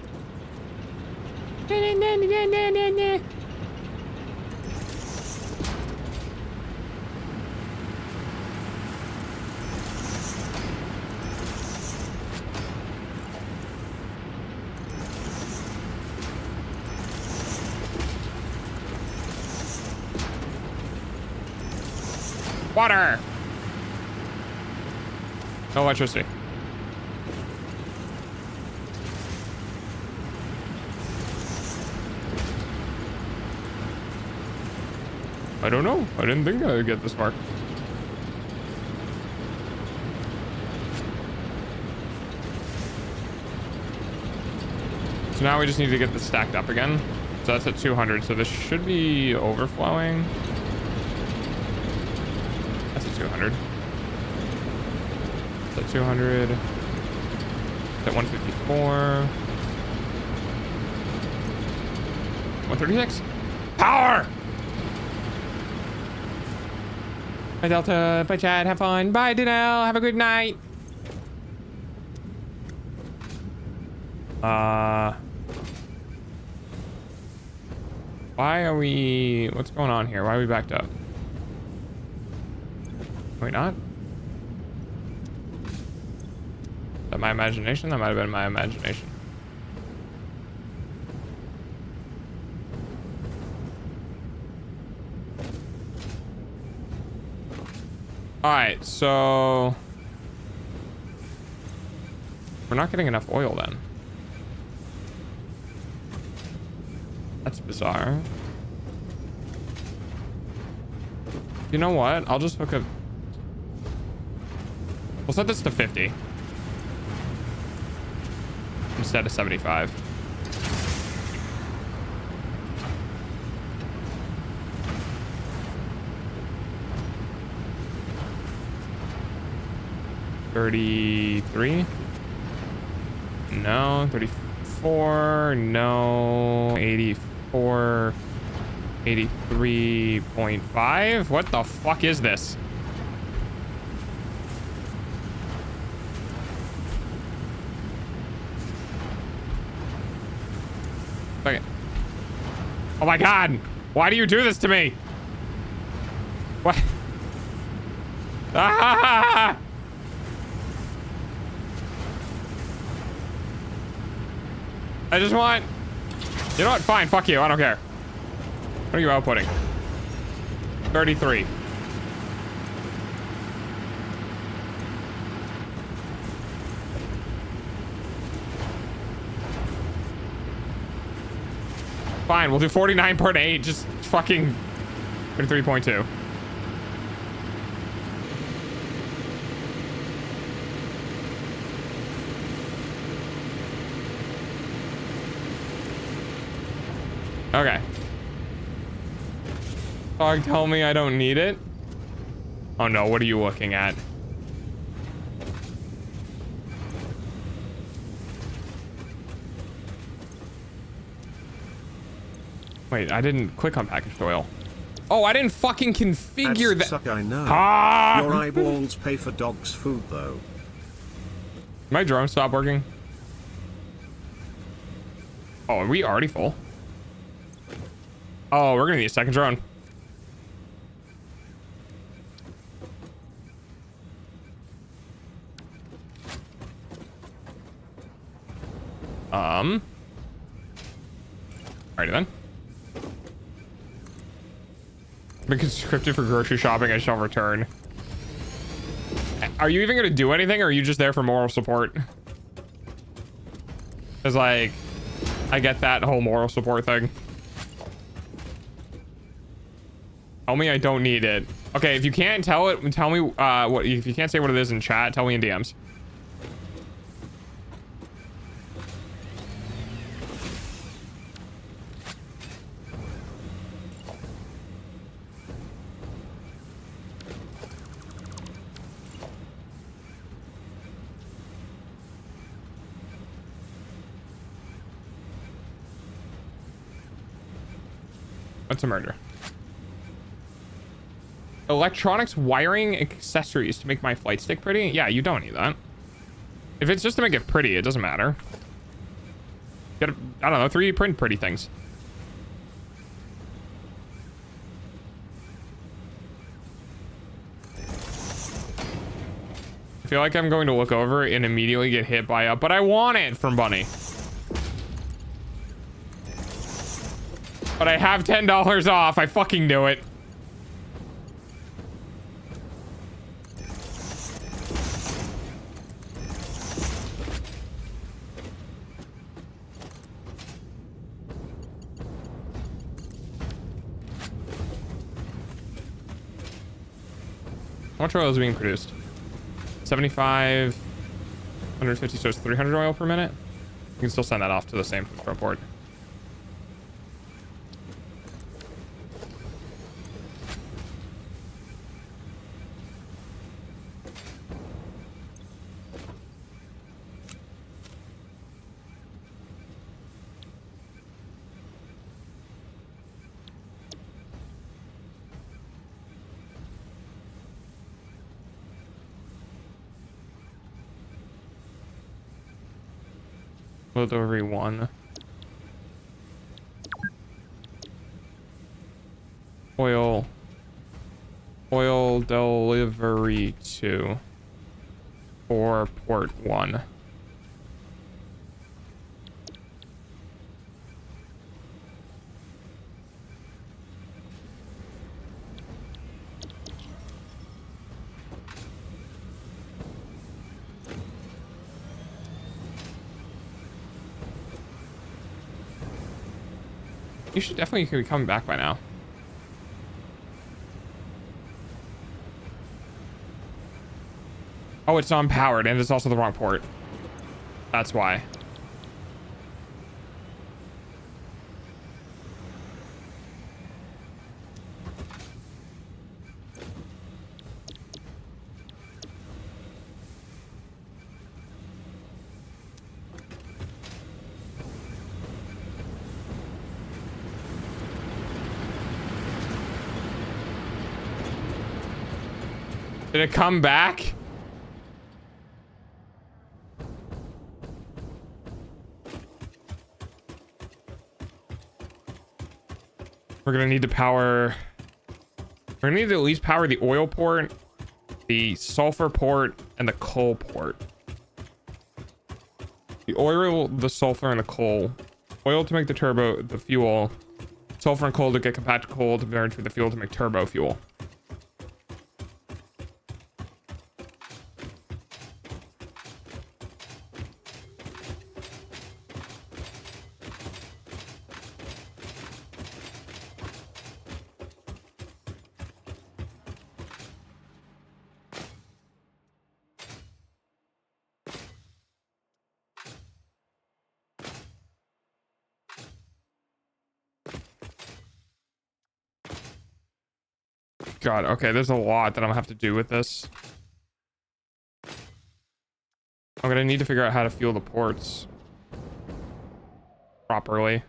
Water! No electricity. I don't know. I didn't think I would get this far. So now we just need to get this stacked up again. So that's at 200. So this should be overflowing. That's at 200. That's at 200. That's at 154. 136. Power! Bye, Delta. Bye, Chad. Have fun. Bye, Danelle. Have a good night. Why are we... What's going on here? Why are we backed up? Are we not? Is that my imagination? That might have been my imagination. Alright, so... We're not getting enough oil then. That's bizarre. You know what? I'll just hook up... We'll set this to 50. Instead of 75. $33? No. 34? No. 84. 83.5? What the fuck is this? Okay. Oh my god! Why do you do this to me? What? Ah! I just want... You know what? Fine. Fuck you. I don't care. What are you outputting? 33. Fine. We'll do 49.8. Just fucking 33.2. Okay. Dog, tell me I don't need it. Oh no, what are you looking at? Wait, I didn't click on packaged oil. Oh, I didn't fucking configure that. Suck, I know. Ah! Your eyeballs pay for dog's food though. My drone stopped working. Oh, are we already full? Oh, we're gonna need a second drone. Alrighty then. Been conscripted for grocery shopping. I shall return. are you even gonna do anything, or are you just there for moral support? Because, like, I get that whole moral support thing. Tell me I don't need it. Okay, if you can't tell it, tell me what. If you can't say what it is in chat, tell me in DMs. What's a murder? Electronics wiring accessories to make my flight stick pretty? Yeah, you don't need that. If it's just to make it pretty, it doesn't matter. Get a, I don't know, 3D print pretty things. I feel like I'm going to look over and immediately get hit by a, but I want it from Bunny. But I have $10 off. I fucking knew it. How much oil is being produced? 75, 150, so it's 300 oil per minute. You can still send that off to the same report. Delivery 1. Oil delivery 2 for port 1. You should definitely be coming back by now. Oh, it's unpowered, and it's also the wrong port. That's why. Did it come back? We're gonna need to power. We're gonna need to at least power the oil port, the sulfur port, and the coal port. The oil, the sulfur, and the coal. Oil to make the turbo, the fuel. Sulfur and coal to get compact coal to burn through the fuel to make turbo fuel. God, okay, there's a lot that I'm gonna have to do with this. I'm gonna need to figure out how to fuel the ports properly.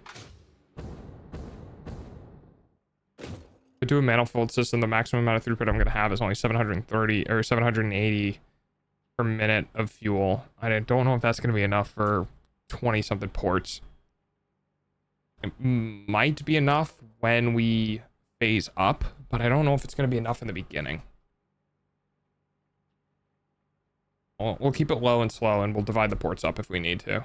To do a manifold system, the maximum amount of throughput I'm gonna have is only 730 or 780 per minute of fuel. I don't know if that's gonna be enough for 20 something ports. It might be enough when we phase up, but I don't know if it's going to be enough in the beginning. We'll keep it low and slow, and we'll divide the ports up if we need to.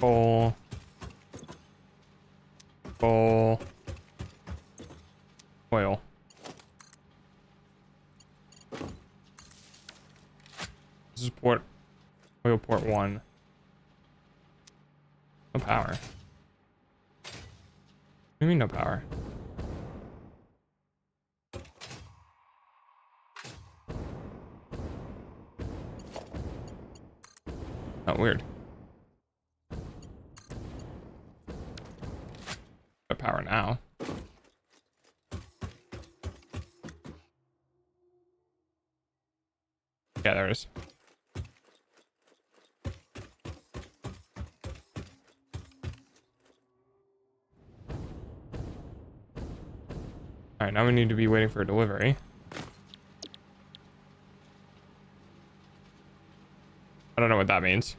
Coal. Coal. Oil. This is port. Oil port 1. No power. What do you mean no power? Oh, weird. Got power now. Yeah, there it is. Alright, now we need to be waiting for a delivery. I don't know what that means.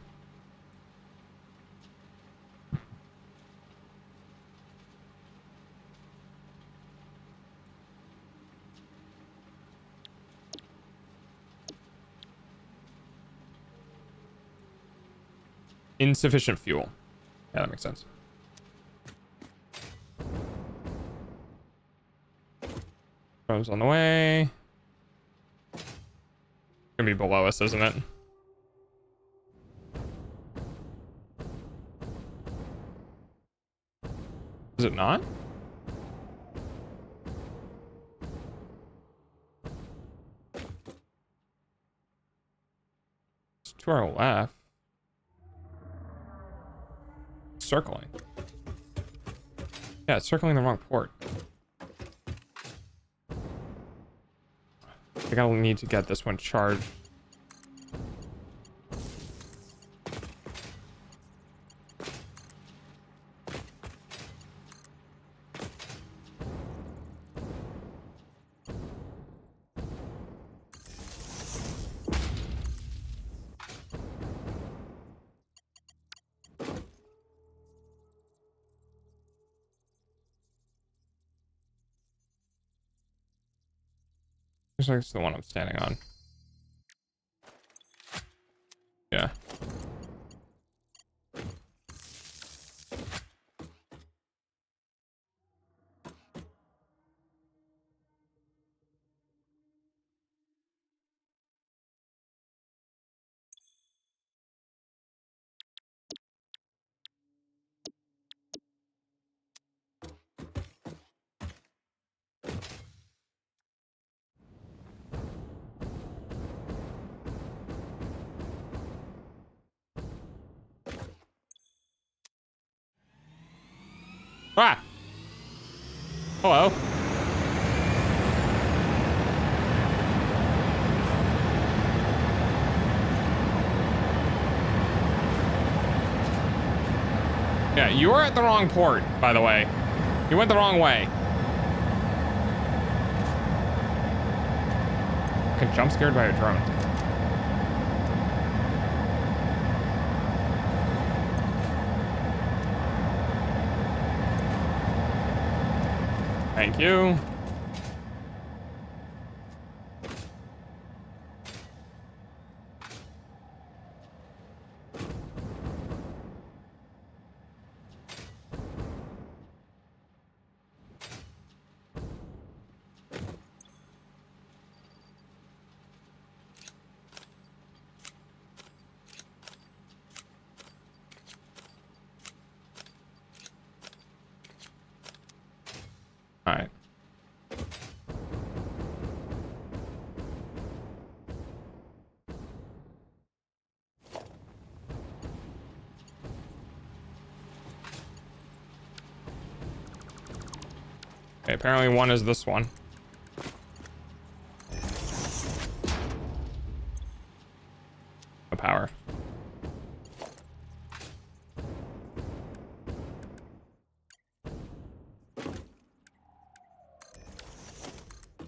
Insufficient fuel. Yeah, that makes sense. Drone's on the way. Gonna be below us, isn't it? Is it not? It's to our left. Circling. Yeah, it's circling the wrong port. I think I'll need to get this one charged. Looks like it's the one I'm standing on. Yeah. Ah! Hello. Yeah, you were at the wrong port, by the way. You went the wrong way. Fucking jump scared by a drone. Thank you. All right. Okay, apparently one is this one. No power.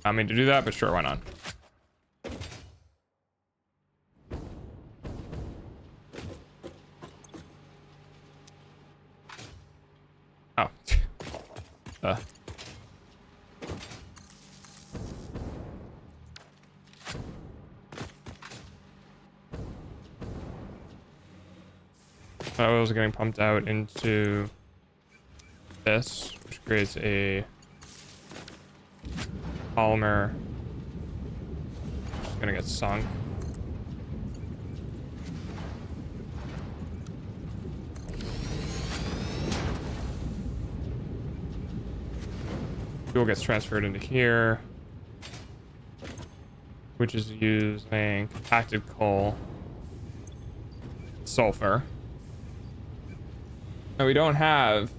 I mean to do that, but sure, why not? Oh. Oil is getting pumped out into this, which creates a polymer. It's gonna get sunk. Fuel gets transferred into here, which is using compacted coal, sulfur. And we don't have.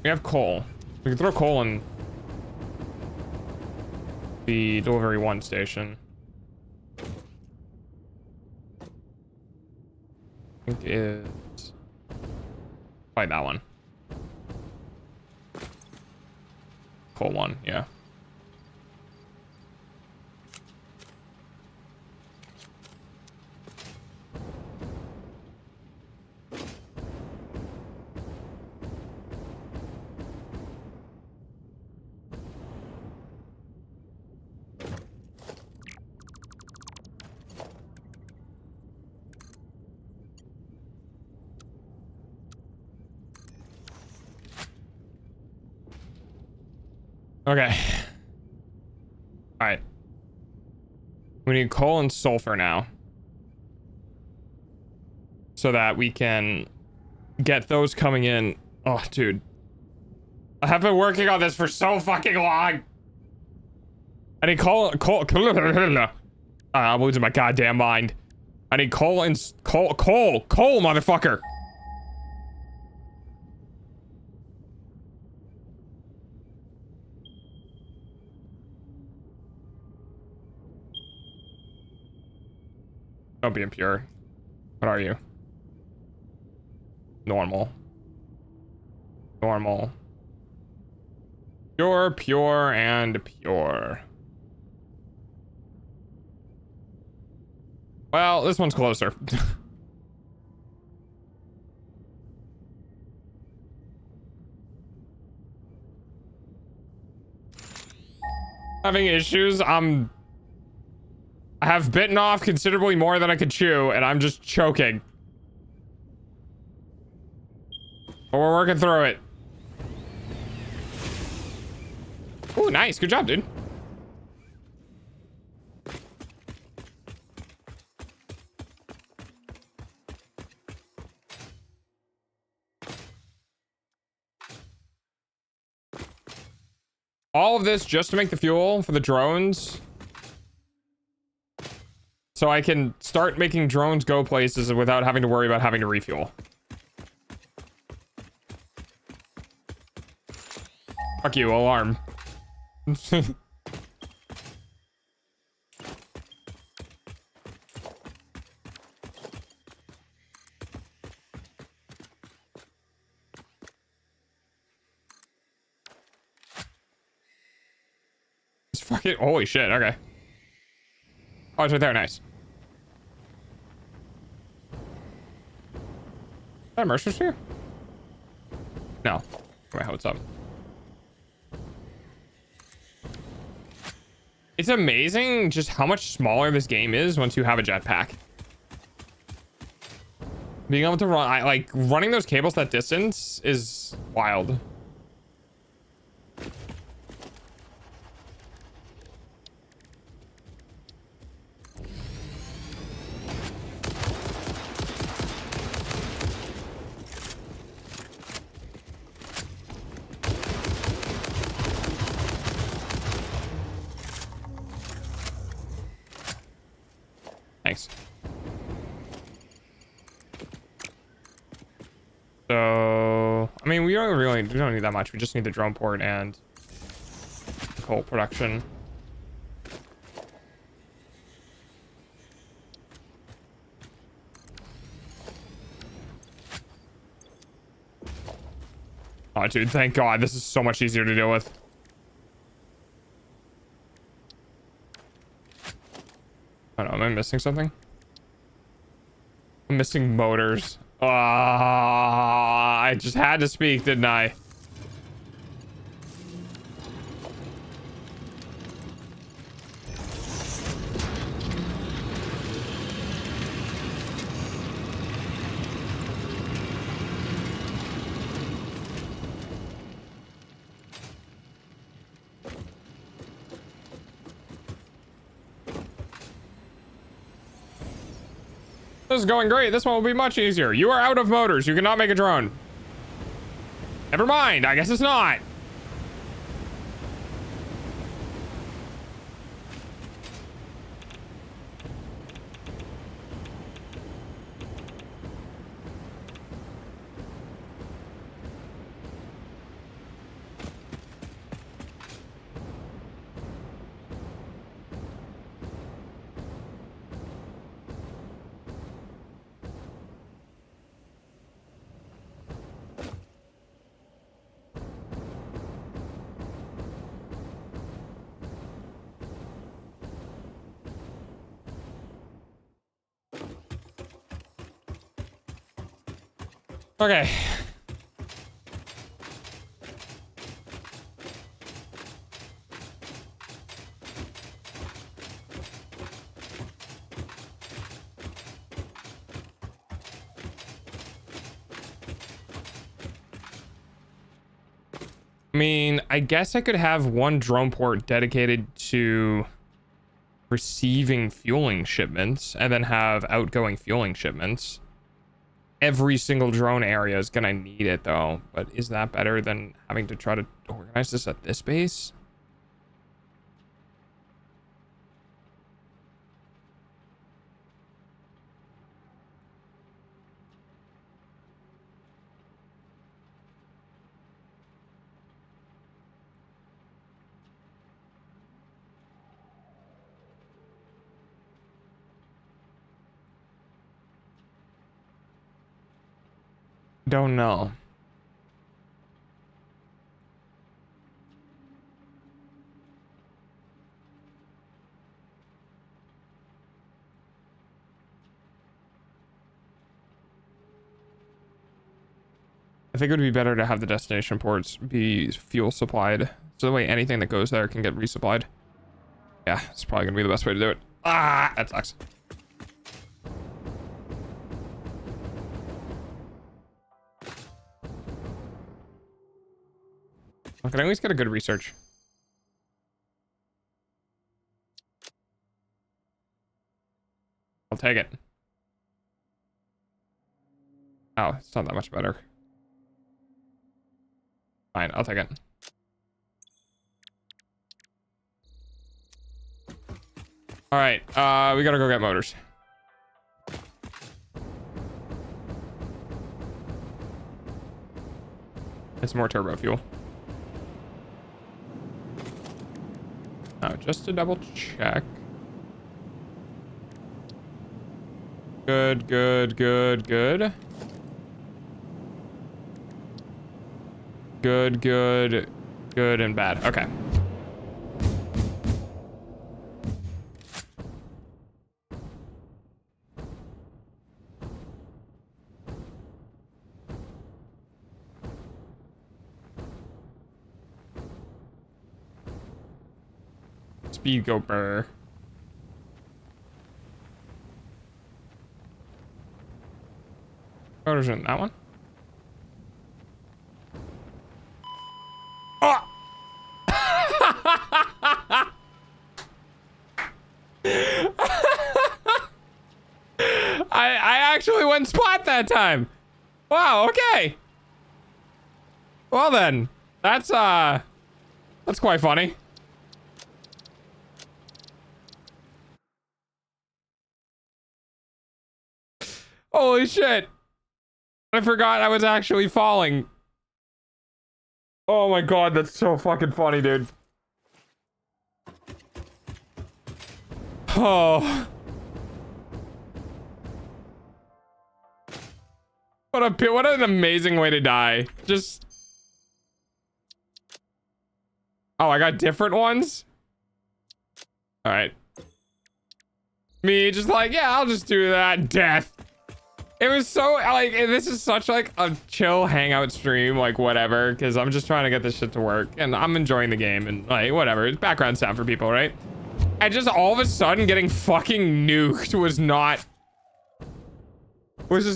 We have coal. We can throw coal in the delivery 1 station. I think it's probably that one. Coal 1, yeah. Okay. All right. We need coal and sulfur now, so that we can get those coming in. Oh, dude. I have been working on this for so fucking long. I need coal. I'm losing my goddamn mind. I need coal and coal, motherfucker. Don't be impure. What are you? Normal. Normal. Pure, pure, and pure. Well, this one's closer. Having issues. I have bitten off considerably more than I could chew, and I'm just choking. But we're working through it. Ooh, nice. Good job, dude. All of this just to make the fuel for the drones. So I can start making drones go places without having to worry about having to refuel. Fuck you, alarm. It's fucking, holy shit, okay. Oh, it's right there, nice. Is that a Mercer's here? No. Wait, what's up? It's amazing just how much smaller this game is once you have a jetpack. Being able to run, like, running those cables that distance is wild. Thanks. So, I mean, we don't need that much. We just need the drone port and the coal production. Oh, dude, thank God. This is so much easier to deal with. I don't know, am I missing something? I'm missing motors. I just had to speak, didn't I? This is going great. This one will be much easier. You are out of motors. You cannot make a drone. Never mind. I guess it's not. Okay. I mean, I guess I could have one drone port dedicated to receiving fueling shipments and then have outgoing fueling shipments. Every single drone area is gonna need it though, but is that better than having to try to organize this at this base? Don't know. I think it would be better to have the destination ports be fuel supplied, so that way anything that goes there can get resupplied. Yeah, it's probably gonna be the best way to do it. Ah, that sucks. I can at least get a good research. I'll take it. Oh, it's not that much better. Fine, I'll take it. All right, we gotta go get motors. It's more turbo fuel. Now, just to double check. Good, good, good, good. Good, good, good, and bad. Okay. Speed go burr. Motors in that one. Oh! I actually went spot that time. Wow, okay. Well then, that's quite funny. Holy shit. I forgot I was actually falling. Oh my god, that's so fucking funny, dude. Oh. What an amazing way to die. Just... Oh, I got different ones? Alright. Me just like, yeah, I'll just do that. Death. It was so, like, this is such, like, a chill hangout stream, like, whatever, because I'm just trying to get this shit to work, and I'm enjoying the game, and, like, whatever. It's background sound for people, right? And just all of a sudden getting fucking nuked was just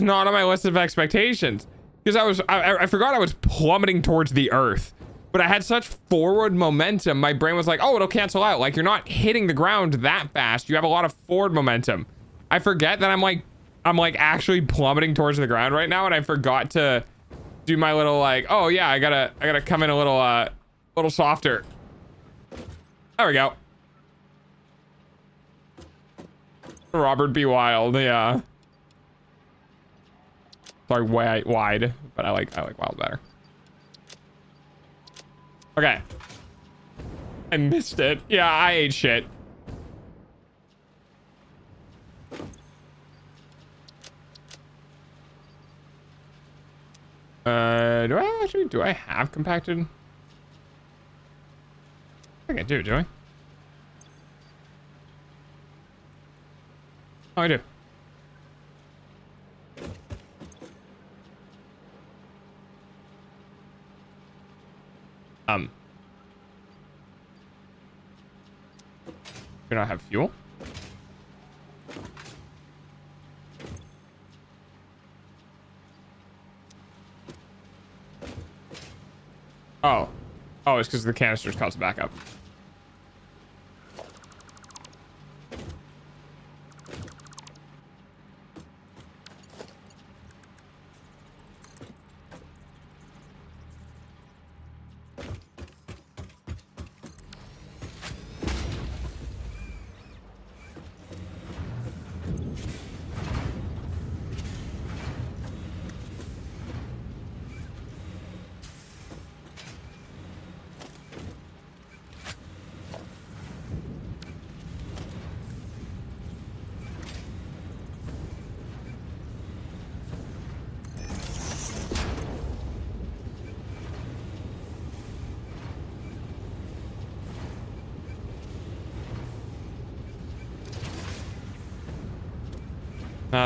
not on my list of expectations. Because I forgot I was plummeting towards the earth. But I had such forward momentum, my brain was like, oh, it'll cancel out. Like, you're not hitting the ground that fast. You have a lot of forward momentum. I forget that I'm, like, I'm like actually plummeting towards the ground right now, and I forgot to do my little like, oh yeah, I gotta come in a little softer. There we go. Robert B. Wild, yeah. Sorry, wide, but I like wild better. Okay. I missed it. Yeah, I ate shit. Do I have compacted? I think I do I? Oh, I do. Do not have fuel? Oh. Oh, it's because the canisters cost backup.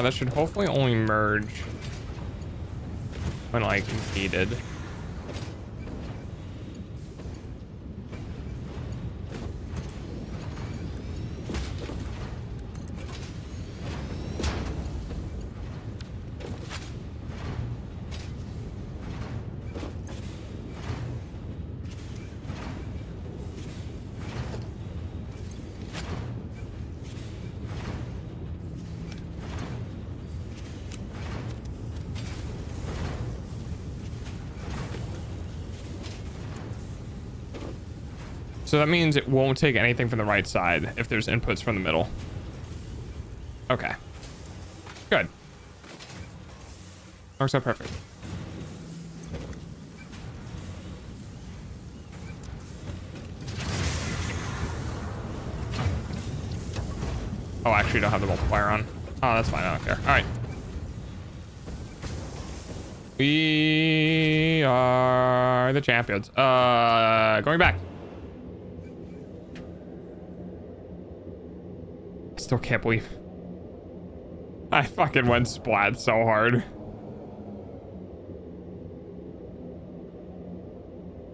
That should hopefully only merge when like needed. So that means it won't take anything from the right side if there's inputs from the middle. Okay. Good. Works out perfect. Oh, actually, I don't have the multiplier on. Oh, that's fine. I don't care. All right. We are the champions. Going back. Still can't believe I fucking went splat so hard.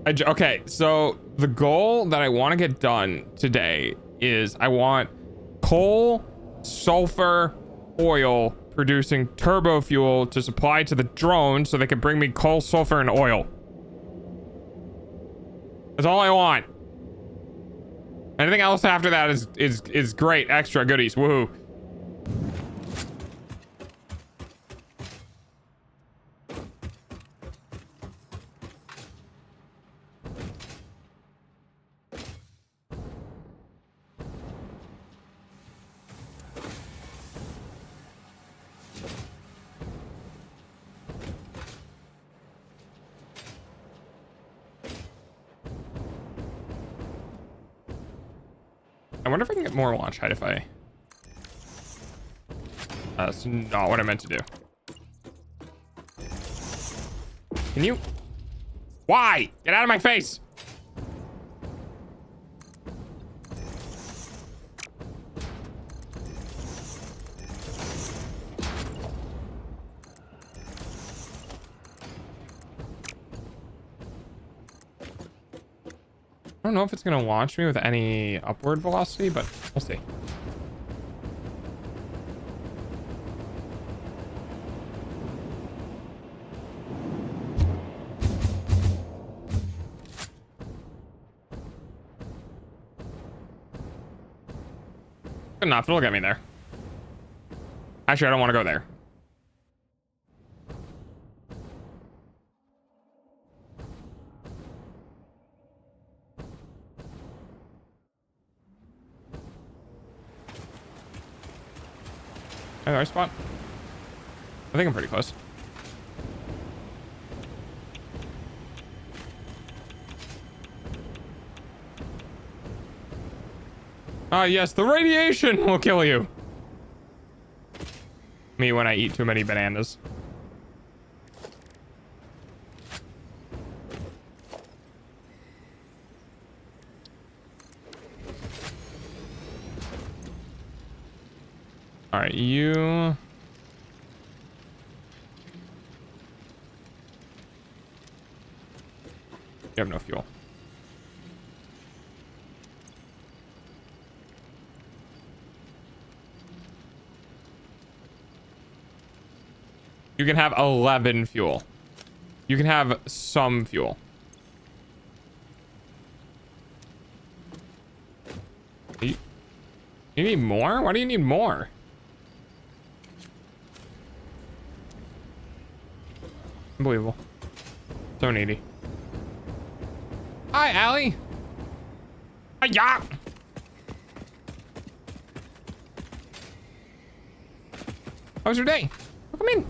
Okay, so the goal that I want to get done today is I want coal, sulfur, oil producing turbo fuel to supply to the drone so they can bring me coal, sulfur, and oil. That's all I want. Anything else after that is great. Extra goodies. Woohoo. I wonder if I can get more launch height if I... That's not what I meant to do. Can you... Why? Get out of my face! I don't know if it's going to launch me with any upward velocity, but we'll see. Good enough. It'll get me there. Actually, I don't want to go there. the right spot? I think I'm pretty close. Ah, yes, the radiation will kill you. Me when I eat too many bananas. All right, you have no fuel. You can have 11 fuel. You can have some fuel. You need more? Why do you need more? Unbelievable. So needy. Hi, Allie. Hiya. How was your day? Come in.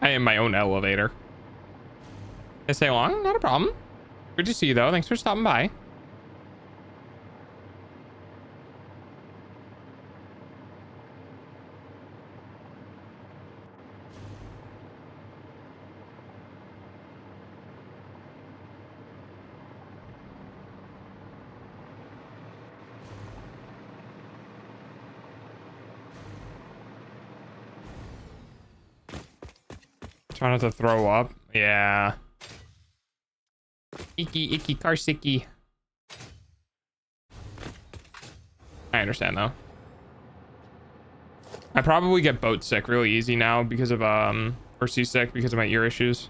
I am my own elevator. I say along, not a problem. Good to see you though. Thanks for stopping by. Try not to throw up. Yeah. Icky, icky, car sicky. I understand though. I probably get boat sick really easy now because of or seasick because of my ear issues.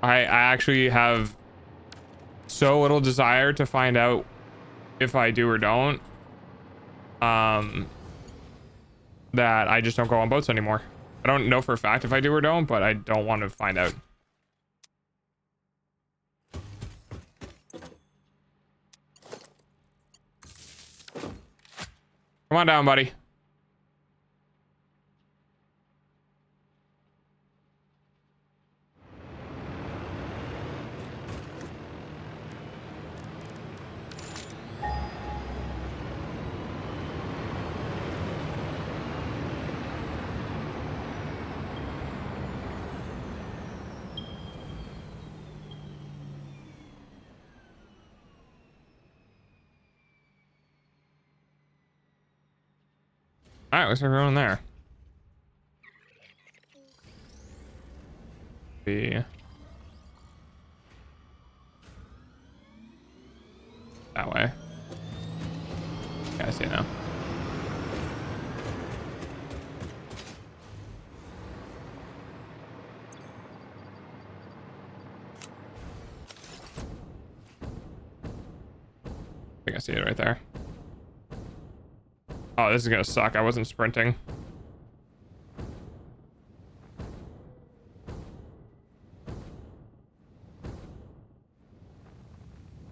I actually have so little desire to find out if I do or don't. That I just don't go on boats anymore. I don't know for a fact if I do or don't, but I don't want to find out. Come on down, buddy. All right, looks like we're going there. Be that way. Yeah, I see it now. I think I see it right there. Oh, this is gonna suck. I wasn't sprinting.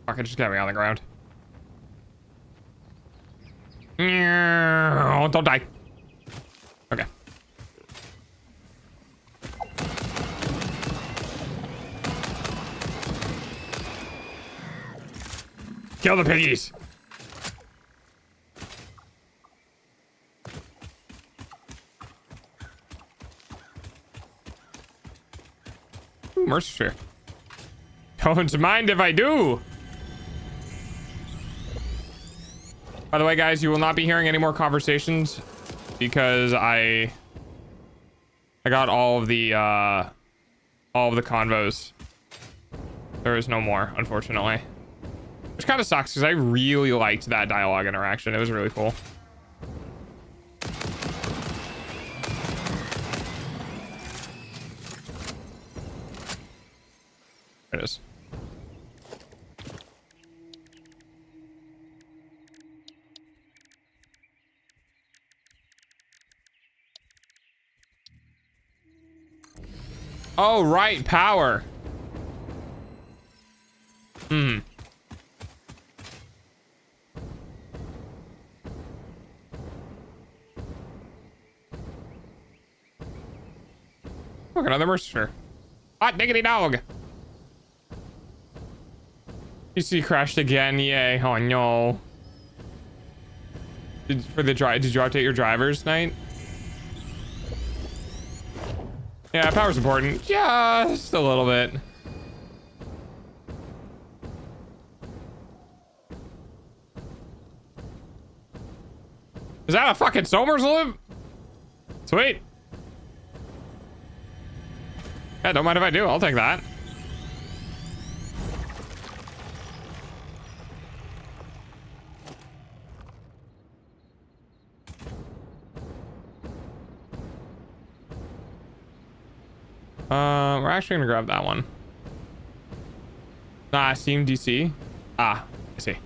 Fuck, it just got me on the ground. Oh, don't die. Okay. Kill the piggies. Mercy sphere. Don't mind if I do. By the way, guys, you will not be hearing any more conversations because I got all of the convos. There is no more, unfortunately. Which kind of sucks because I really liked that dialogue interaction. It was really cool. Oh, right. Power. Hmm. Look, another mercer. Hot diggity dog. PC crashed again. Yay. Oh, no. Did you update your drivers, Knight? Yeah, power's important. Just a little bit. Is that a fucking Somers loop? Sweet. Yeah, don't mind if I do. I'll take that. We're actually gonna grab that one. Ah, Steam DC. Ah, I see.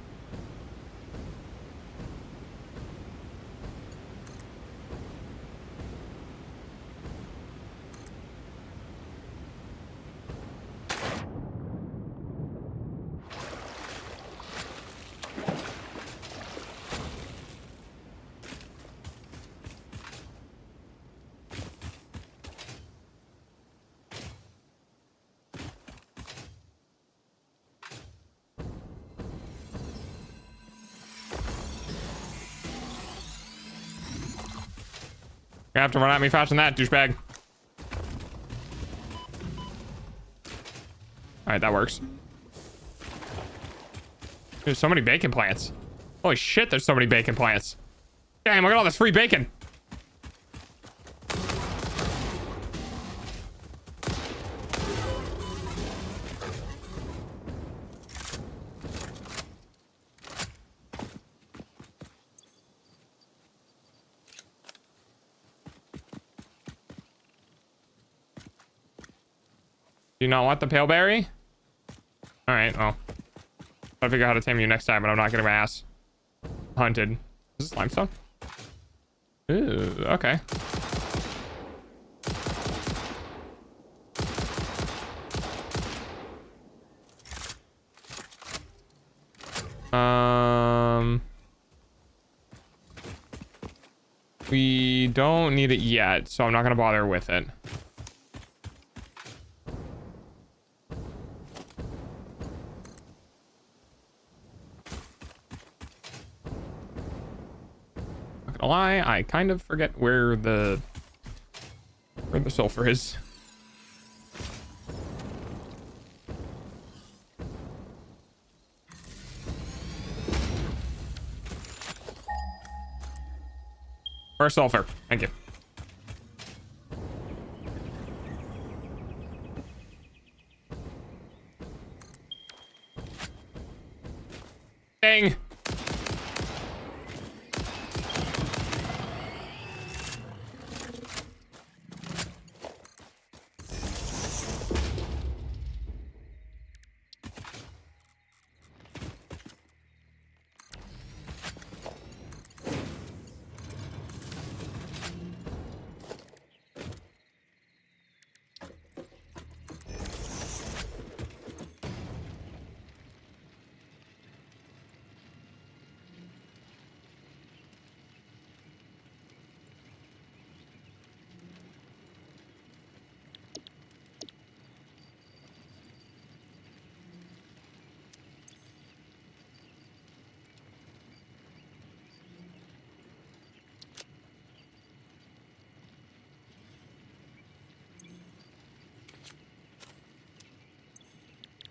You have to run at me faster than that, douchebag. Alright, that works. There's so many bacon plants. Holy shit, there's so many bacon plants. Damn, look at all this free bacon. Do you not want the pale berry? All right, well, I'll figure out how to tame you next time, but I'm not getting my ass hunted. Is this limestone? Ooh, okay. We don't need it yet, so I'm not gonna bother with it. Lie, I kind of forget where the sulfur is. Where's sulfur? Thank you. Dang.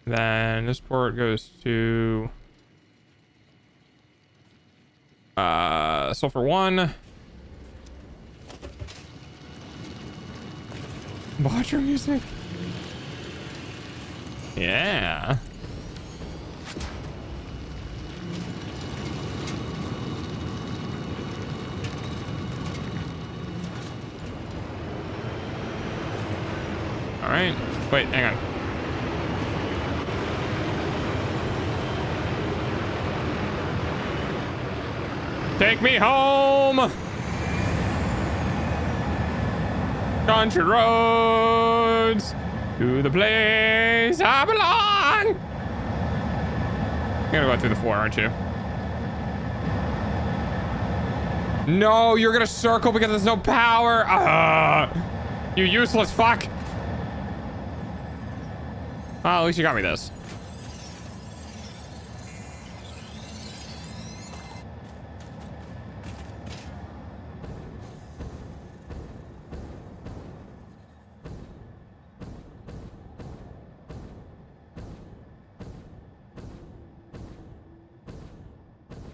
Then this port goes to sulfur 1. Watch your music. Yeah. All right. Wait, hang on. Take me home. Country roads. To the place I belong. You're gonna go through the floor, aren't you? No, you're gonna circle because there's no power. You useless fuck. Well, at least you got me this.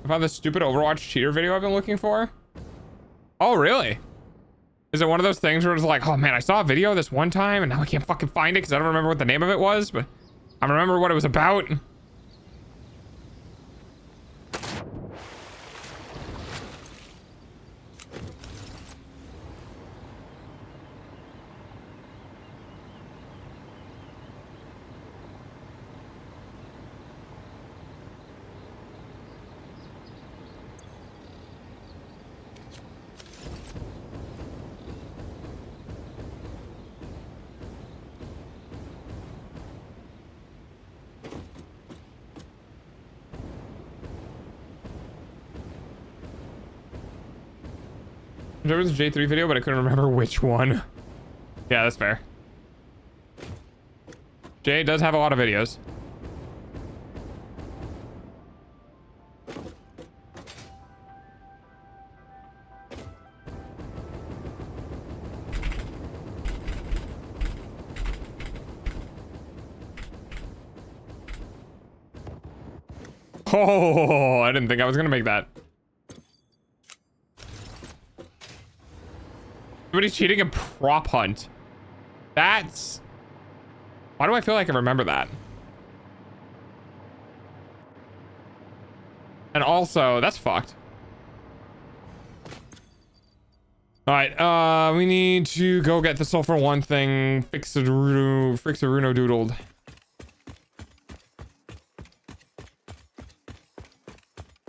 I found this stupid Overwatch cheater video I've been looking for. Oh, really? Is it one of those things where it's like, oh man, I saw a video this one time and now I can't fucking find it because I don't remember what the name of it was, but I remember what it was about. There was a J3 video, but I couldn't remember which one. Yeah, that's fair. Jay does have a lot of videos. Oh, I didn't think I was gonna make that. Somebody's cheating in prop hunt. That's... Why do I feel like I remember that? And also, that's fucked. Alright, we need to go get the sulfur one thing. Fix the Runo doodled.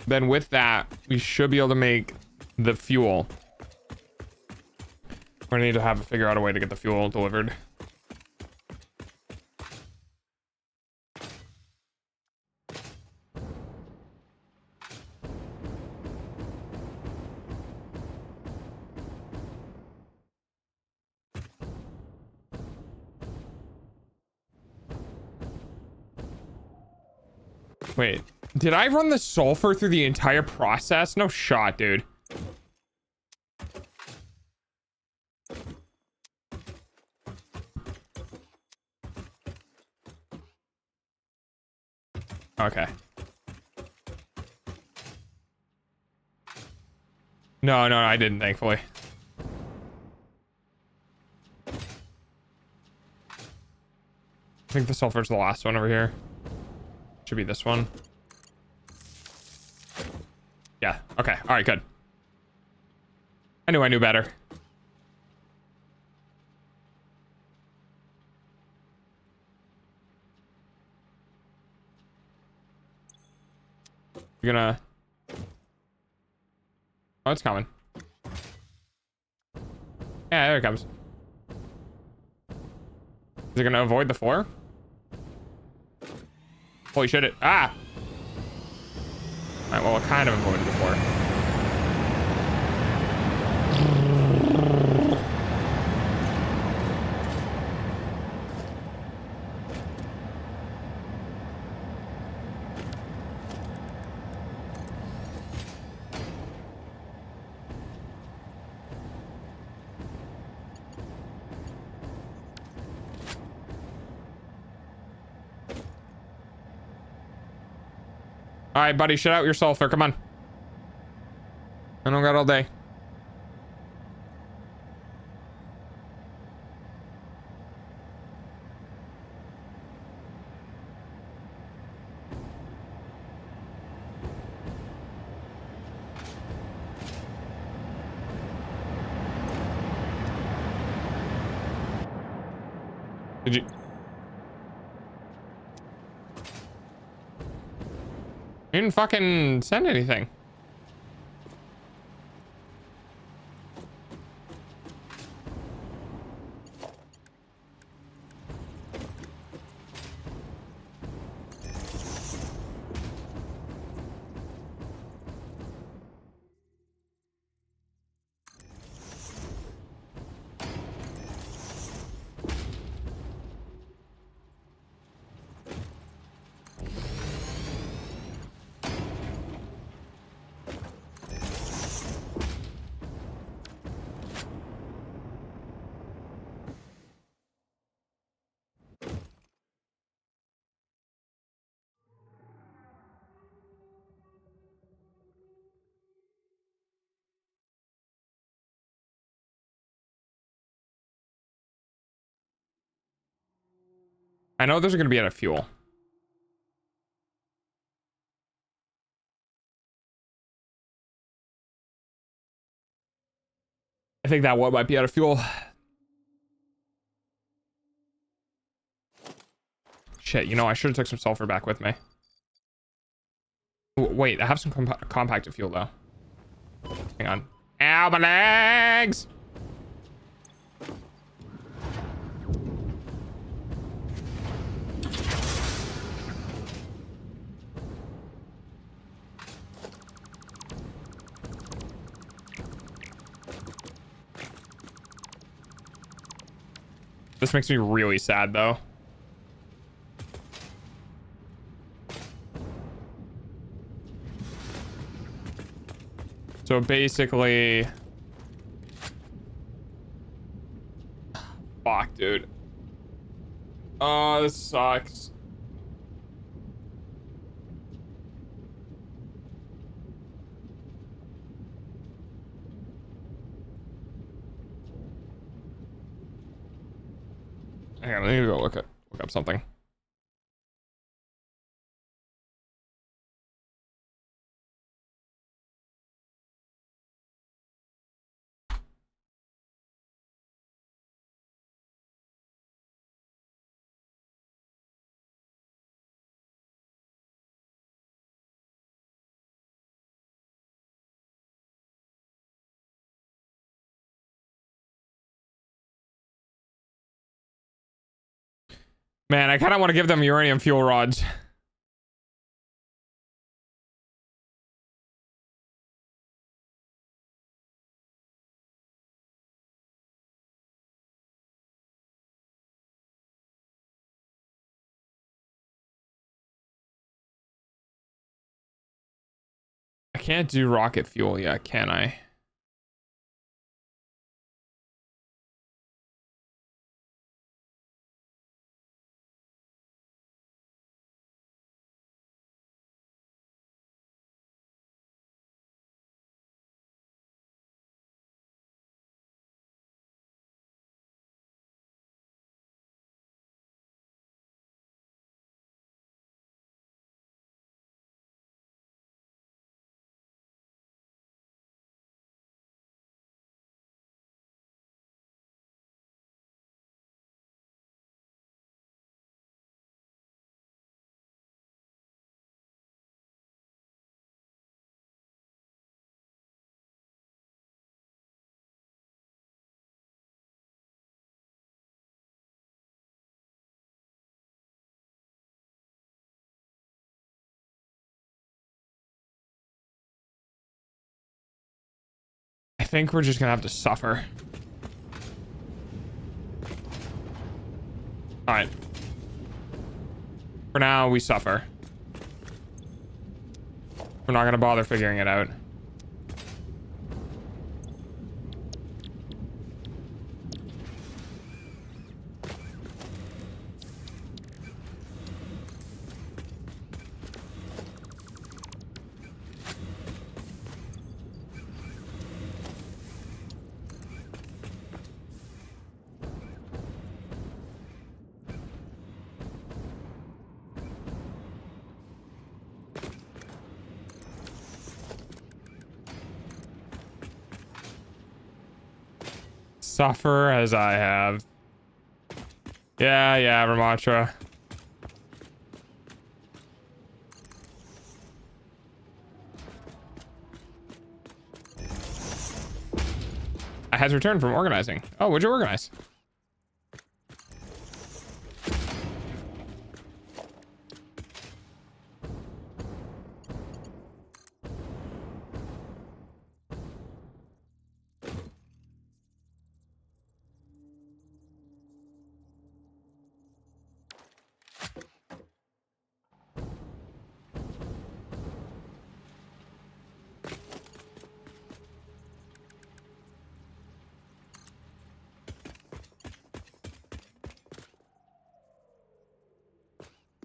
Then with that, we should be able to make the fuel. We're gonna need to figure out a way to get the fuel delivered. Wait, did I run the sulfur through the entire process? No shot, dude. Okay. No, I didn't, thankfully. I think the sulfur's the last one over here. Should be this one. Yeah, okay. All right, good. I knew better. You're gonna... Oh, it's coming. Yeah, there it comes. Is it gonna avoid the floor? Holy shit, it... Ah! Alright, well, it kind of avoided the floor. All right, buddy, shut out your sulfur. Come on. I don't got all day. Did you... You didn't fucking send anything. I know there's gonna be out of fuel. I think that one might be out of fuel. Shit, you know, I should have took some sulfur back with me. Wait, I have some compacted fuel though. Hang on. Ow, my legs! This makes me really sad though. So basically, fuck, dude. Oh, this sucks. Hang on, I need to go look up something. Man, I kind of want to give them uranium fuel rods. I can't do rocket fuel yet, can I? I think we're just gonna have to suffer. All right. For now, we suffer. We're not gonna bother figuring it out. Suffer as I have. Yeah, Ramatra. I had to return from organizing. Oh, what'd you organize?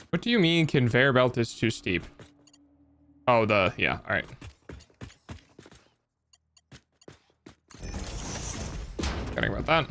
What do you mean conveyor belt is too steep? Oh, yeah, all right. Forgetting about that.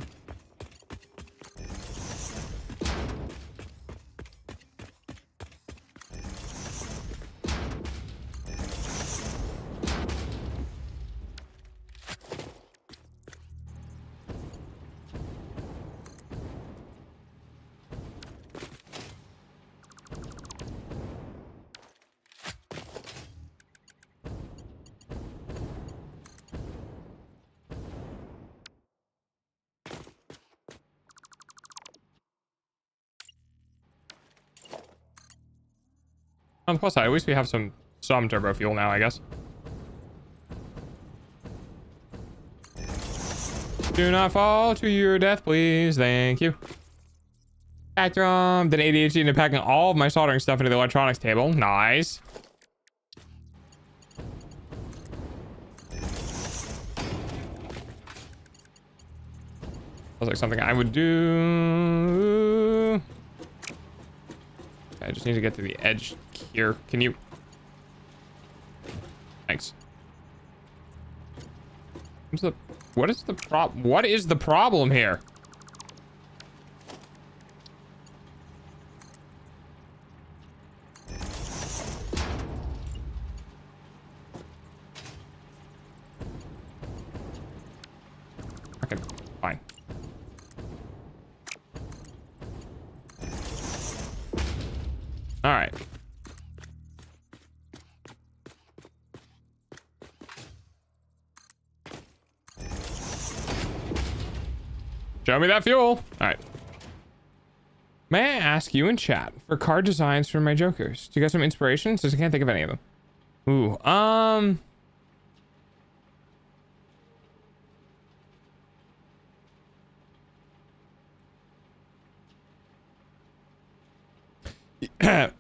On the plus side, at least we have some turbo fuel now, I guess. Do not fall to your death, please. Thank you. Spectrum. Did ADHD into packing all of my soldering stuff into the electronics table. Nice. Sounds like something I would do. I just need to get to the edge here. Can you? Thanks. What is the problem here? Okay, fine. All right. Show me that fuel. All right. May I ask you in chat for card designs for my Jokers? Do you got some inspiration? Since I can't think of any of them. Ooh, a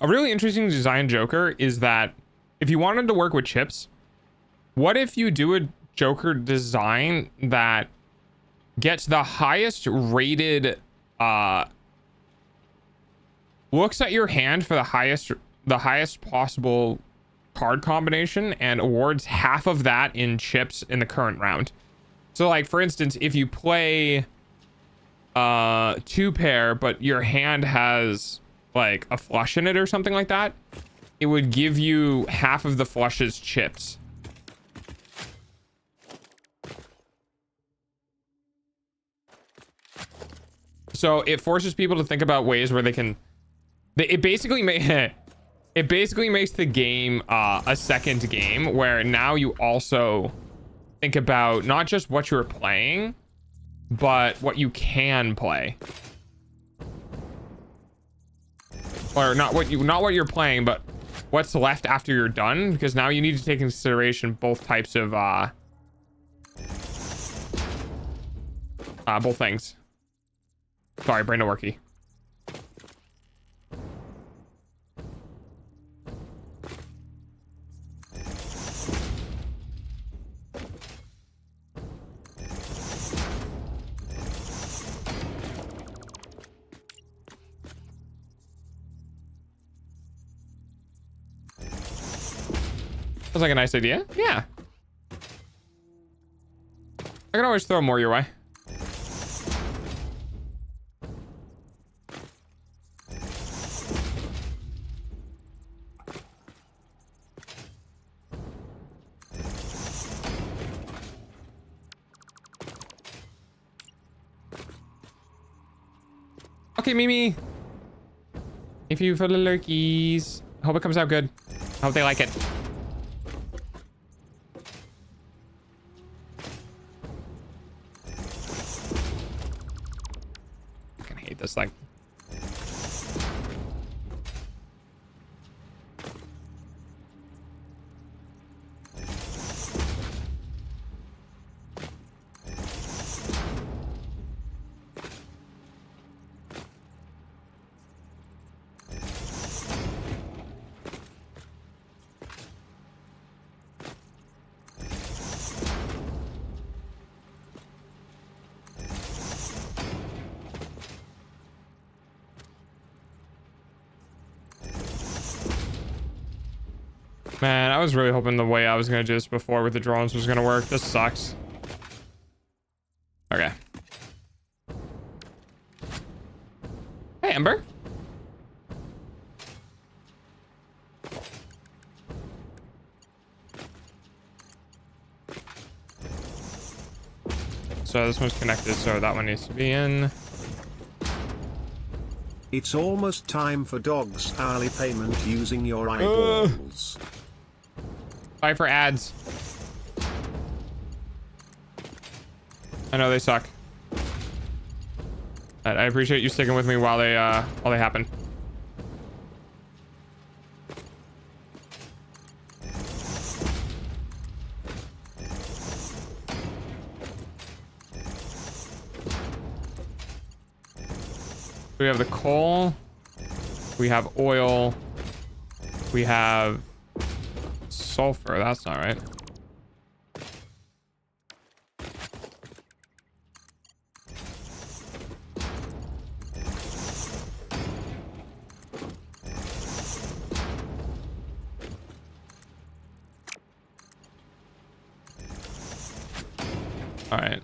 really interesting design Joker is that if you wanted to work with chips, what if you do a Joker design that gets the highest rated, looks at your hand for the highest possible card combination and awards half of that in chips in the current round. So like, for instance, if you play 2 pair, but your hand has like a flush in it or something like that, it would give you half of the flushes chips. So it forces people to think about ways where they can, it basically makes the game a second game where now you also think about not just what you're playing, but what you can play. Or not what you're playing, but what's left after you're done, because now you need to take into consideration both types of both things. Sorry, brain don't worky. Sounds like a nice idea. Yeah. I can always throw more your way. Okay, Mimi. If you for the lurkies. Hope it comes out good. Hope they like it. I fucking hate this thing. Man, I was really hoping the way I was gonna do this before with the drones was gonna work. This sucks. Okay. Hey, Ember. So this one's connected, so that one needs to be in. It's almost time for dogs hourly payment using your eyeballs. Bye for ads. I know they suck. I appreciate you sticking with me while they happen. We have the coal. We have oil. We have sulfur. That's not right. All right.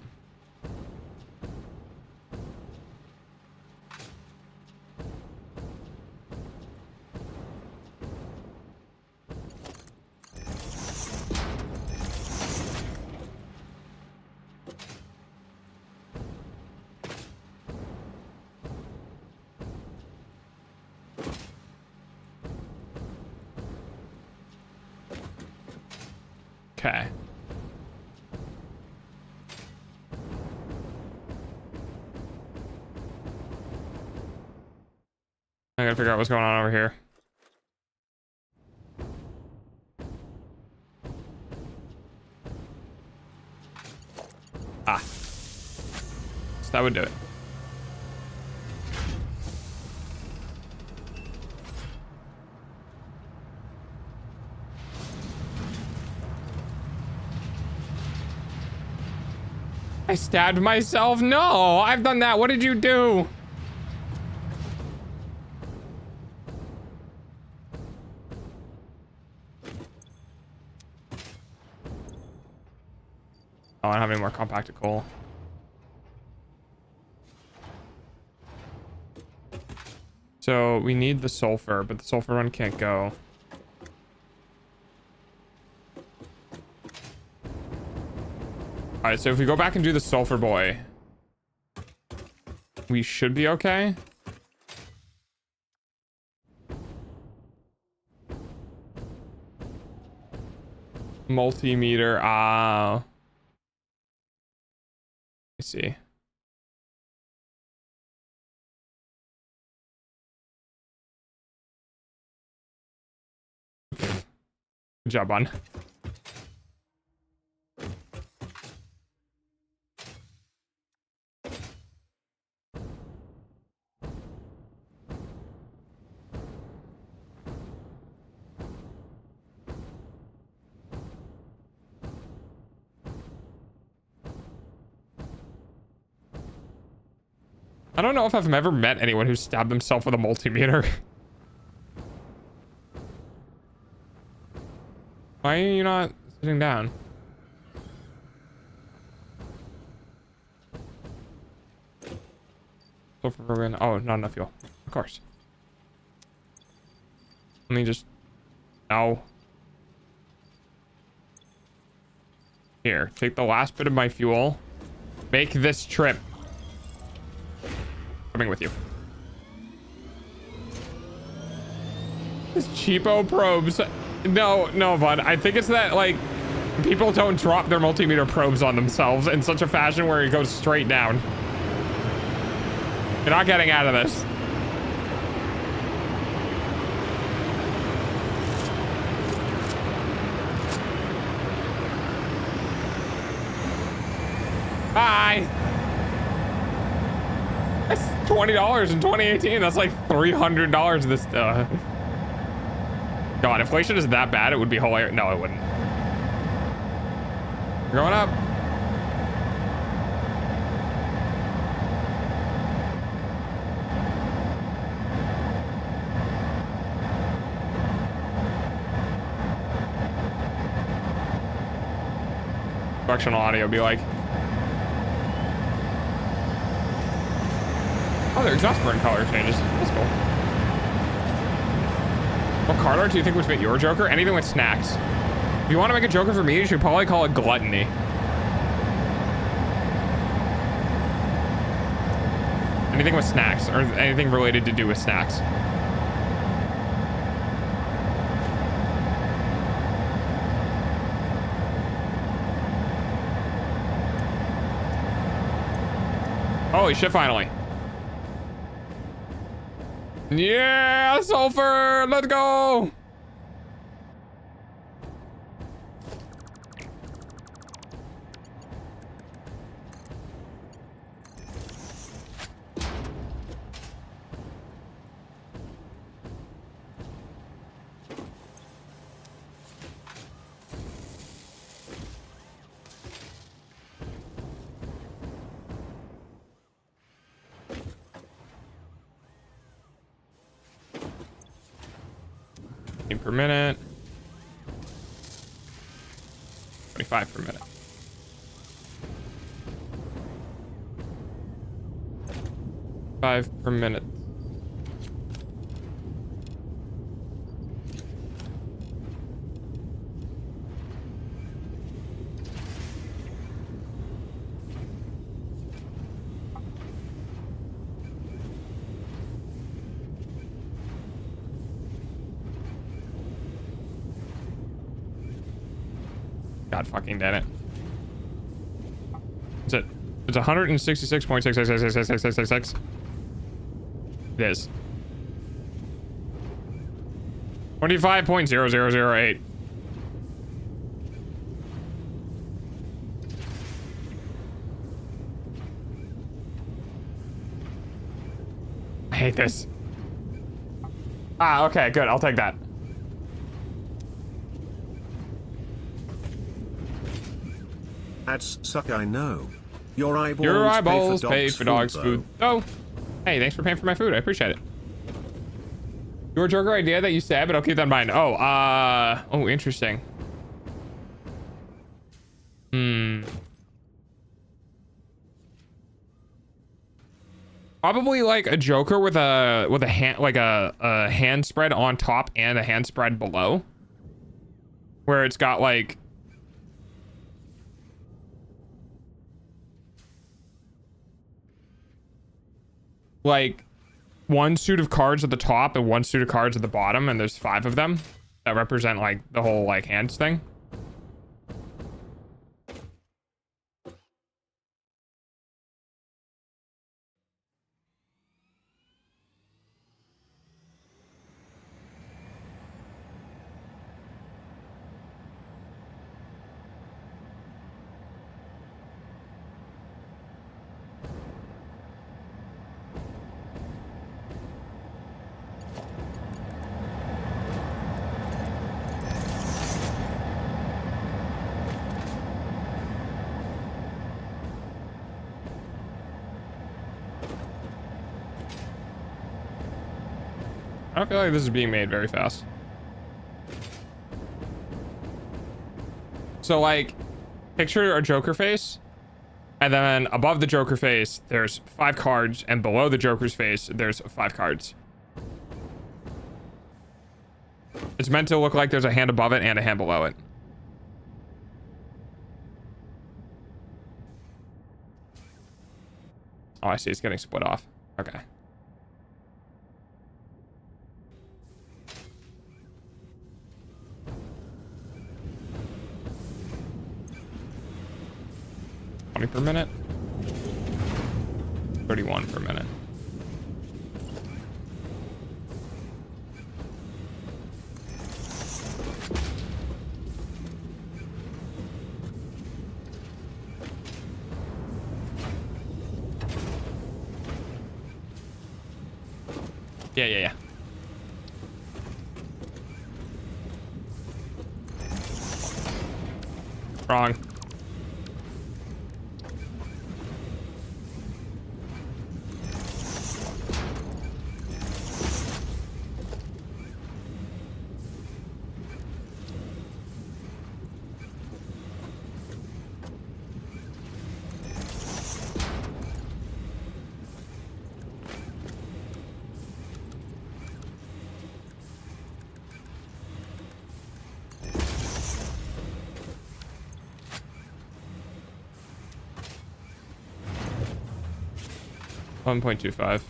Okay. I gotta figure out what's going on over here. Ah. So that would do it. I stabbed myself? No, I've done that. What did you do? Oh, I don't have any more compacted coal. So we need the sulfur, but the sulfur one can't go. All right, so if we go back and do the sulfur boy, we should be okay. Multimeter, I see. Good job, on. I don't know if I've ever met anyone who stabbed themselves with a multimeter. Why are you not sitting down? Sulfur program. Oh, not enough fuel. Of course. Let me just... No. Here, take the last bit of my fuel. Make this trip. Coming with you. This cheapo probes. No, bud. I think it's that, like, people don't drop their multimeter probes on themselves in such a fashion where it goes straight down. You're not getting out of this. Bye. That's $20 in 2018. That's like $300 this. God, inflation is that bad, it would be hilarious. No, it wouldn't. We're going up. Directional audio be like. Oh, their exhaust burn color changes. That's cool. What card art do you think would fit your Joker? Anything with snacks. If you want to make a Joker for me, you should probably call it Gluttony. Anything with snacks, or anything related to do with snacks. Holy shit, finally. Yeah, sulfur, let's go. per minute. 25 per minute. Five per minute. God fucking damn it. Is it? It's 166.6666666. It is. 25.0008. I hate this. Ah, okay, good. I'll take that. Ads suck, I know. Your Eyeballs pay pay for dogs' food. Oh, hey, thanks for paying for my food. I appreciate it. Your Joker idea that you said, but I'll keep that in mind. Oh, oh, interesting. Probably like a Joker with a hand, like a hand spread on top and a hand spread below, where it's got like one suit of cards at the top and one suit of cards at the bottom, and there's 5 of them that represent like the whole like hands thing. I don't feel like this is being made very fast. So like, picture a Joker face, and then above the Joker face, there's 5 cards, and below the Joker's face, there's 5 cards. It's meant to look like there's a hand above it and a hand below it. Oh, I see. It's getting split off. Okay. Per minute, 31 per minute. Yeah. Wrong. $1.25.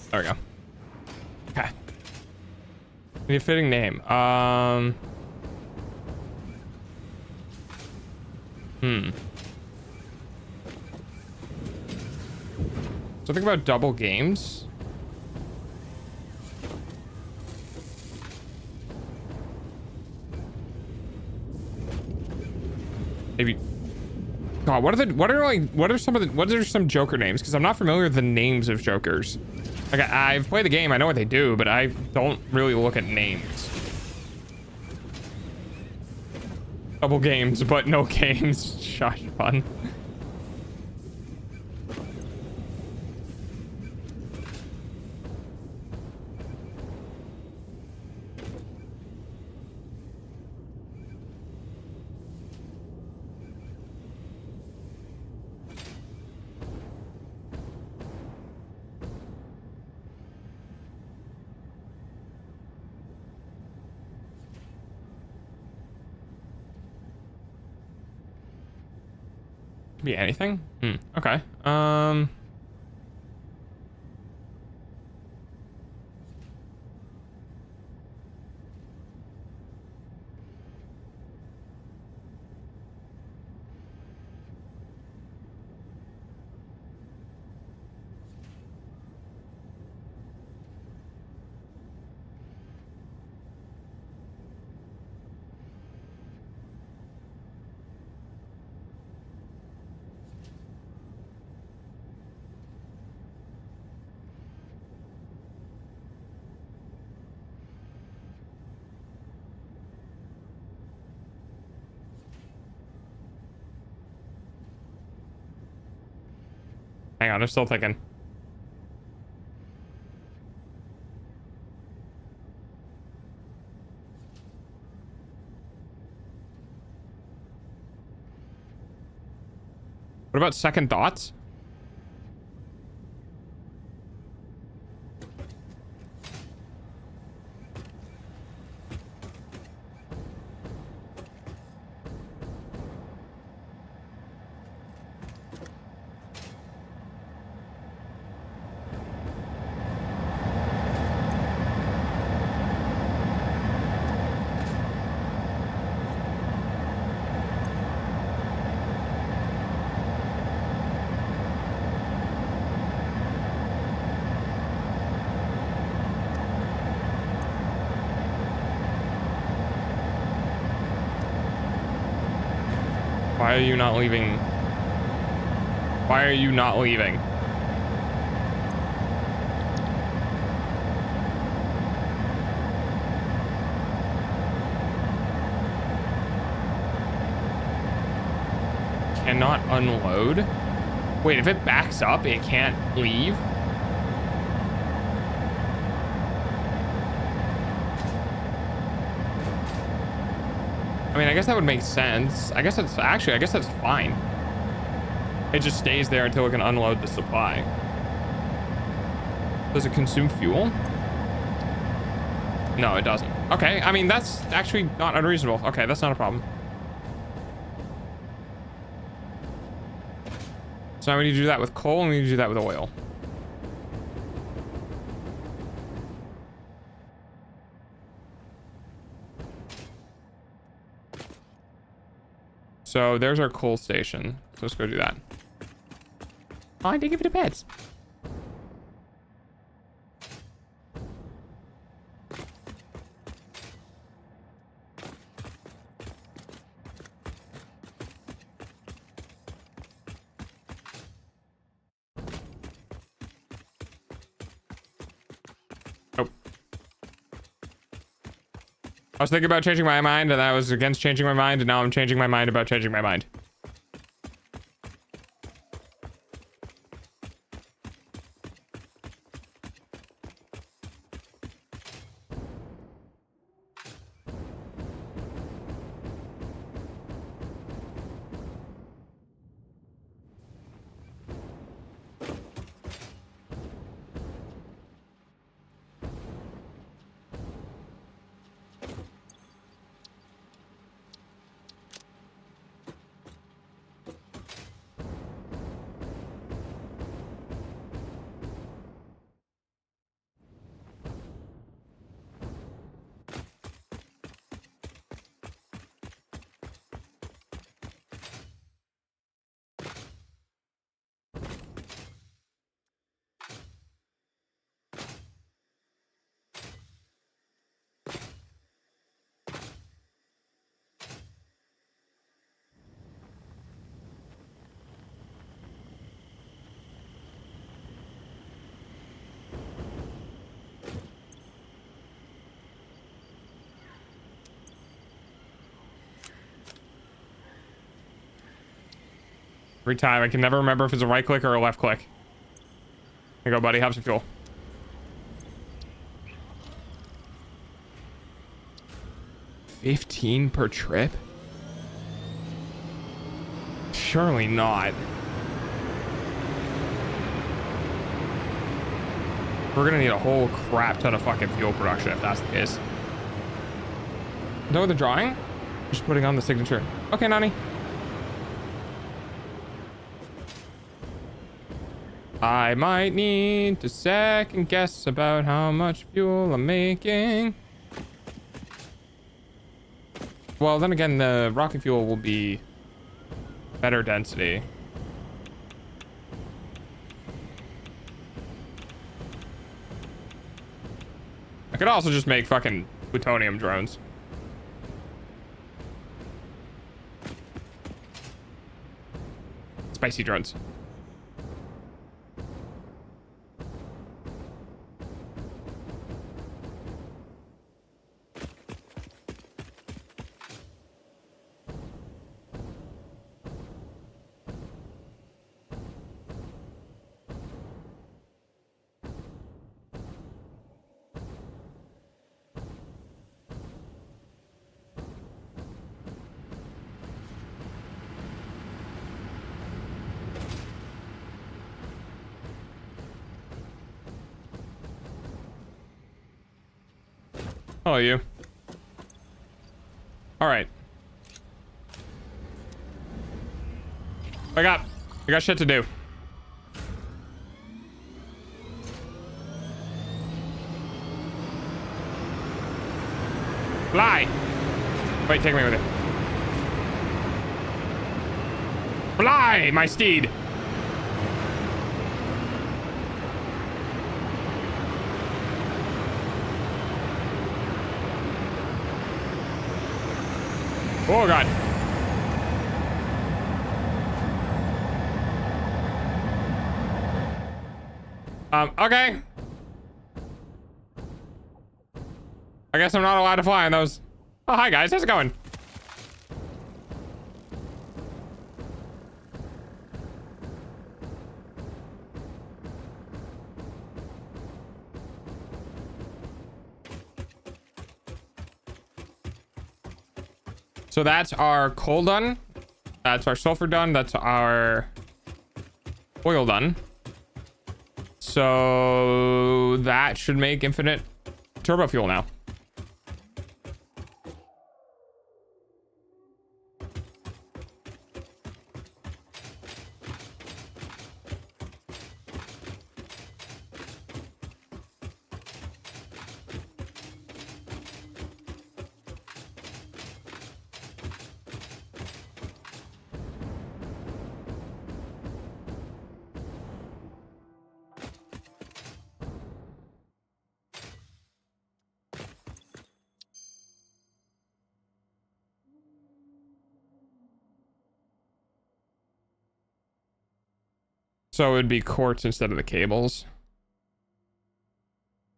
There we go. Okay. Need a fitting name. Something about double games. Maybe. God, what are some Joker names? Because I'm not familiar with the names of Jokers. Like I've played the game, I know what they do, but I don't really look at names. Double games, but no games. Shush, fun. Be anything? Okay. Hang on, I'm still thinking. What about second thoughts? Why are you not leaving? Why are you not leaving? Cannot unload? Wait, if it backs up, it can't leave? I mean, I guess that would make sense. I guess that's fine. It just stays there until it can unload the supply. Does it consume fuel? No, it doesn't. Okay, I mean, that's actually not unreasonable. Okay, that's not a problem. So now we need to do that with coal and we need to do that with oil. So there's our coal station. So let's go do that. Oh, I did give it a pet. Oh. I was thinking about changing my mind, and I was against changing my mind, and now I'm changing my mind about changing my mind. Every time. I can never remember if it's a right click or a left click. Here you go, buddy. Have some fuel. $15 per trip? Surely not. We're gonna need a whole crap ton of fucking fuel production if that's the case. Done with the drawing? Just putting on the signature. Okay, Nani. I might need to second guess about how much fuel I'm making. Well, then again, the rocket fuel will be better density. I could also just make fucking plutonium drones. Spicy drones. Hello, you. All right. I got shit to do. Fly. Wait, take me with it. Fly, my steed. Oh, God. Okay. I guess I'm not allowed to fly on those. Oh, hi, guys. How's it going? So that's our coal done. That's our sulfur done. That's our oil done. So that should make infinite turbo fuel now. So it would be quartz instead of the cables.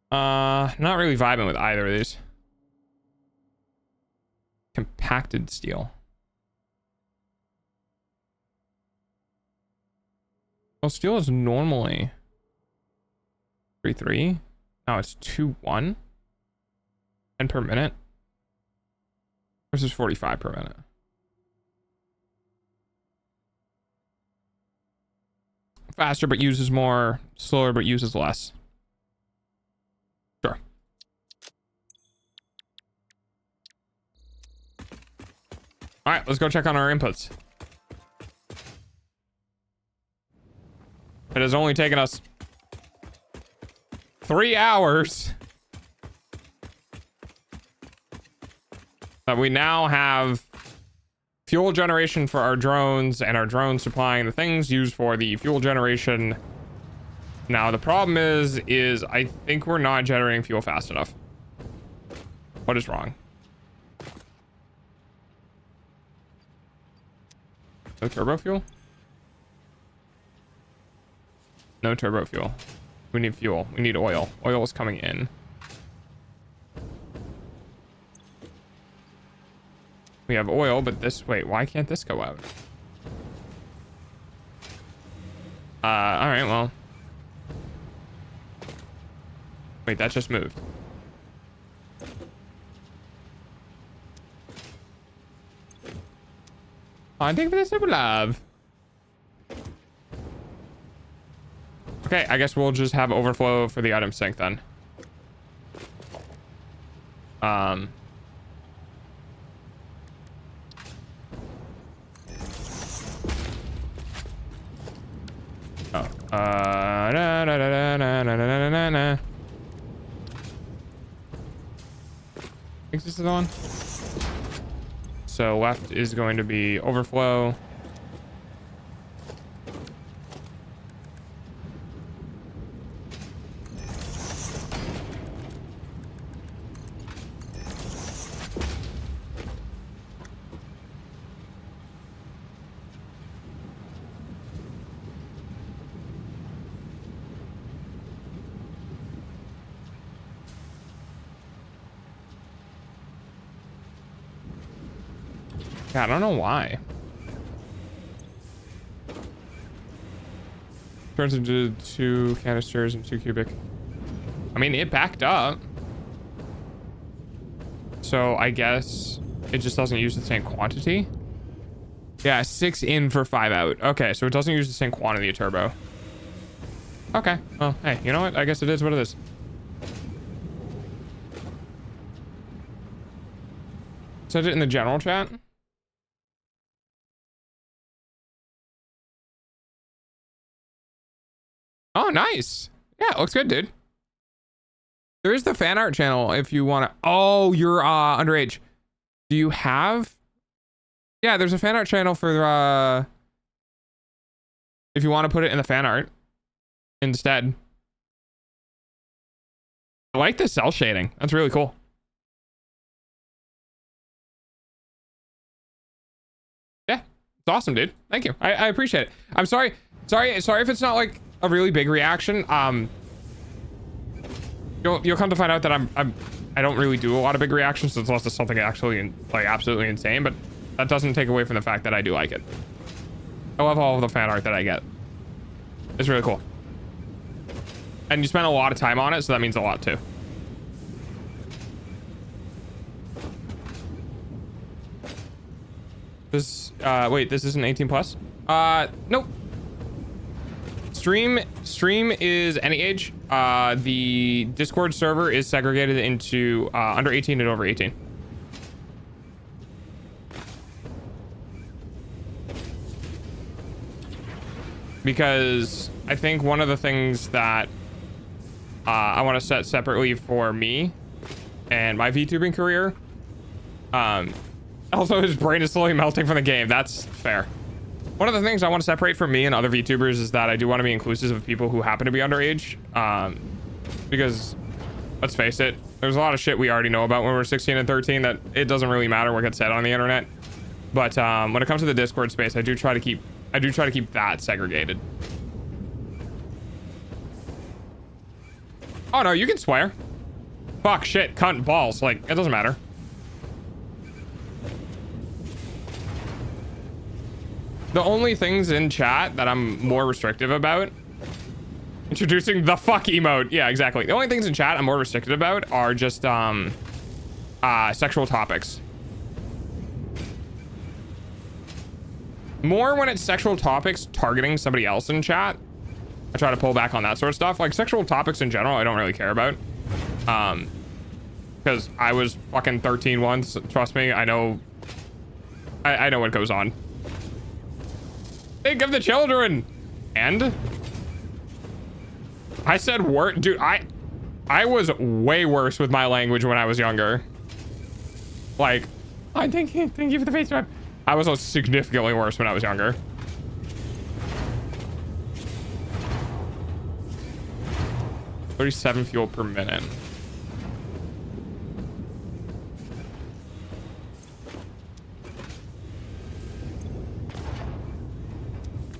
Not really vibing with either of these. Compacted steel. Well, steel is normally 3.3. Now it's 2.1. 10 per minute. Versus 45 per minute. Faster but uses more, slower but uses less. Sure. All right, let's go check on our inputs. It has only taken us 3 hours. But we now have fuel generation for our drones, and our drones supplying the things used for the fuel generation. Now the problem is I think we're not generating fuel fast enough. What is wrong? No turbo fuel? No turbo fuel. We need fuel. We need oil. Oil is coming in. We have oil, but this... Wait, why can't this go out? All right, well. Wait, that just moved. I think for the super love. Okay, I guess we'll just have overflow for the item sink then. Oh, na, na, na, na, na, na, na, na, na. I think this is the one. So left is going to be overflow. Yeah, I don't know why. Turns into 2 canisters and 2 cubic. I mean, it backed up. So I guess it just doesn't use the same quantity. Yeah, 6 in for 5 out. Okay, so it doesn't use the same quantity of turbo. Okay, well, hey, you know what? I guess it is what it is. Said it in the general chat. Oh, nice. Yeah, it looks good, dude. There is the fan art channel if you want to. Oh, you're underage. Do you have? Yeah, there's a fan art channel for if you want to put it in the fan art instead. I like the cell shading. That's really cool. Yeah, it's awesome, dude. Thank you. I appreciate it. I'm sorry if it's not like a really big reaction. You'll come to find out that I don't really do a lot of big reactions unless it's something actually like absolutely insane, but that doesn't take away from the fact that I do like it. I love all of the fan art that I get. It's really cool. And you spend a lot of time on it, so that means a lot too. This wait, this isn't 18 plus? Nope. Stream is any age. The Discord server is segregated into under 18 and over 18. Because I think one of the things that I want to set separately for me and my VTubing career. Also, his brain is slowly melting from the game. That's fair. One of the things I want to separate from me and other VTubers is that I do want to be inclusive of people who happen to be underage. Because, let's face it, there's a lot of shit we already know about when we're 16 and 13 that it doesn't really matter what gets said on the internet. But when it comes to the Discord space, I do try to keep that segregated. Oh no, you can swear. Fuck, shit, cunt, balls. Like, it doesn't matter. The only things in chat that I'm more restrictive about, introducing the fuck emote. Yeah, exactly. The only things in chat I'm more restricted about are just sexual topics. More when it's sexual topics targeting somebody else in chat. I try to pull back on that sort of stuff. Like sexual topics in general, I don't really care about. Because I was fucking 13 once. Trust me, I know. I know what goes on. Think of the children. And I said word, dude. I was way worse with my language when I was younger. Like, thank you for the face drive. I was significantly worse when I was younger. $37 fuel per minute.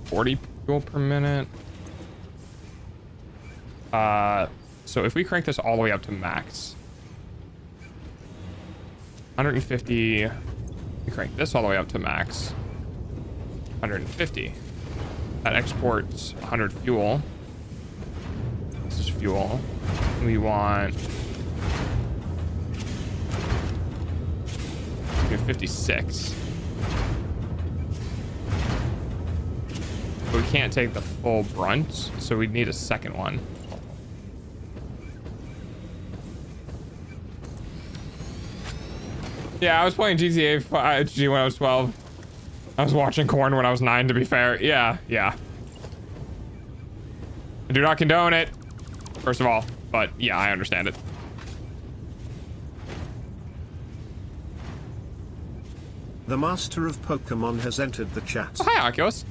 $40 fuel per minute. So if we crank this all the way up to max, 150. We crank this all the way up to max, 150. That exports 100 fuel. This is fuel. We want 56. But we can't take the full brunt, so we need a second one. Yeah, I was playing GTA 5 when I was 12. I was watching Corn when I was 9, to be fair. Yeah. I do not condone it, first of all, but yeah, I understand it. The master of Pokemon has entered the chat. Oh, hi, Oculus.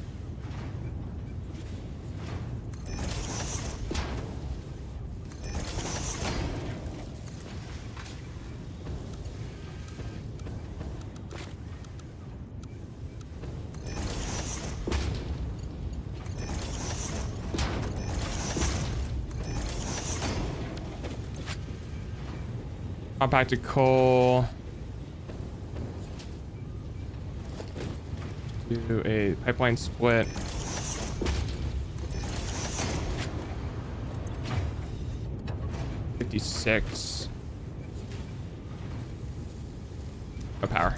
Compacted coal. Do a pipeline split. $56. No power.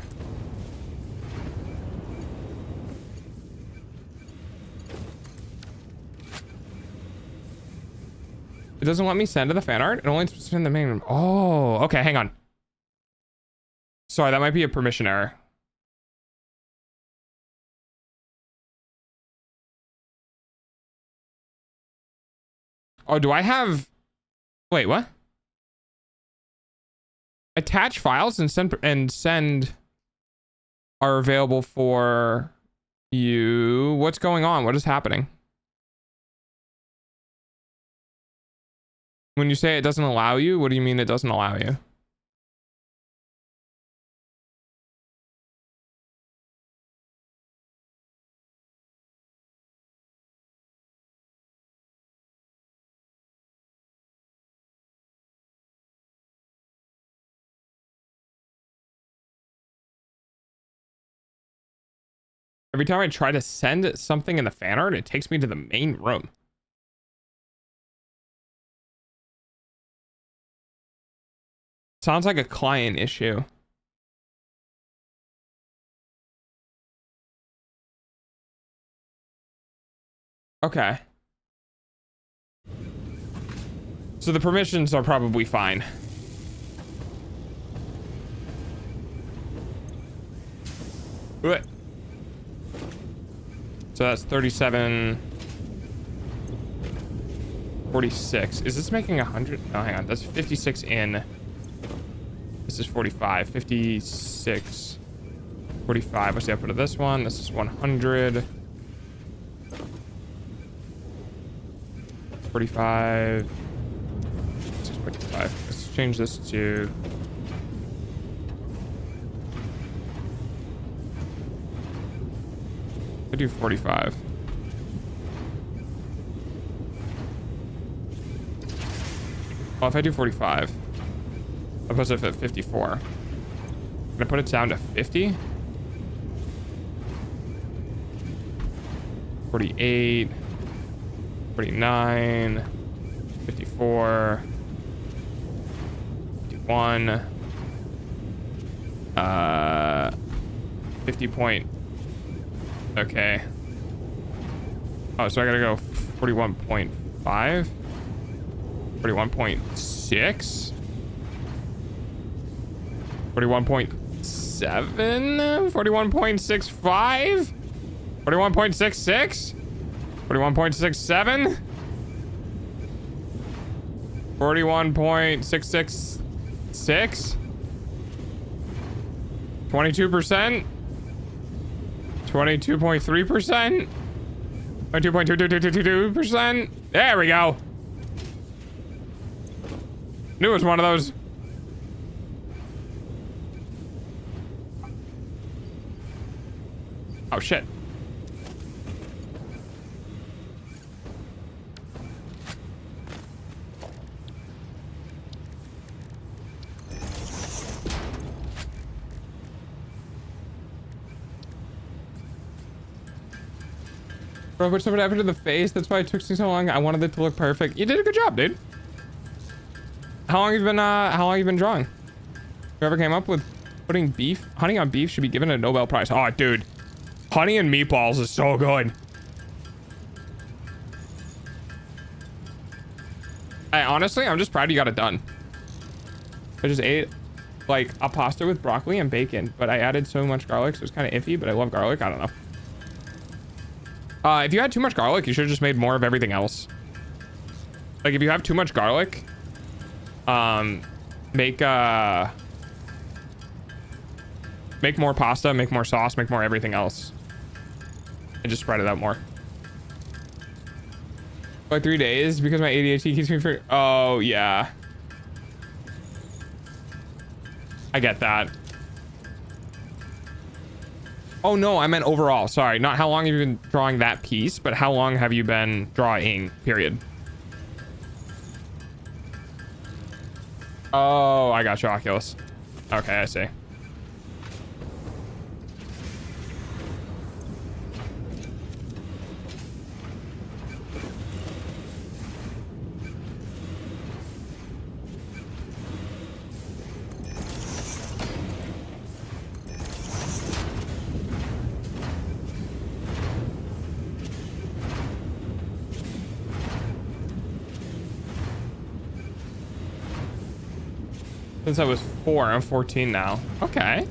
It doesn't let me send to the fan art. It only send the main room. Oh, okay. Hang on. Sorry, that might be a permission error. Oh, do I have... Wait, what? Attach files and send are available for you. What's going on? What is happening? When you say it doesn't allow you, what do you mean it doesn't allow you? Every time I try to send something in the fan art, it takes me to the main room. Sounds like a client issue. Okay. So the permissions are probably fine. What? So that's 37.46. Is this making 100? Oh, hang on. That's 56 in. This is 45. 56. 45. What's the output of this one? This is 100. 45. 6.5. Let's change this to. I do 45. Well, if I do 45, I'll put it at 54. Can I put it down to 50? 48, 49, 54, 51, 50 point. Okay. Oh, so I gotta go 41.5, 41.6, 41.7, 41.65, 41.66, 41.67, 41.666, 22%, 22.3%, 22.2222%. There we go. Knew it was one of those. Oh shit. Bro, I put so much effort in the face. That's why it took me so long. I wanted it to look perfect. You did a good job, dude. How long have you been drawing? Whoever came up with putting beef, honey on beef should be given a Nobel Prize. Oh, dude. Honey and meatballs is so good. Honestly, I'm just proud you got it done. I just ate like a pasta with broccoli and bacon, but I added so much garlic, so it's kind of iffy, but I love garlic. I don't know. If you had too much garlic, you should have just made more of everything else. Like if you have too much garlic, make more pasta, make more sauce, make more everything else. And just spread it out more. Like 3 days because my ADHD keeps me for. Oh yeah, I get that. Oh no, I meant overall. Sorry, not how long have you been drawing that piece, but how long have you been drawing, period. Oh, I got you, Oculus. Okay, I see. Since I was 4, I'm 14 now. Okay.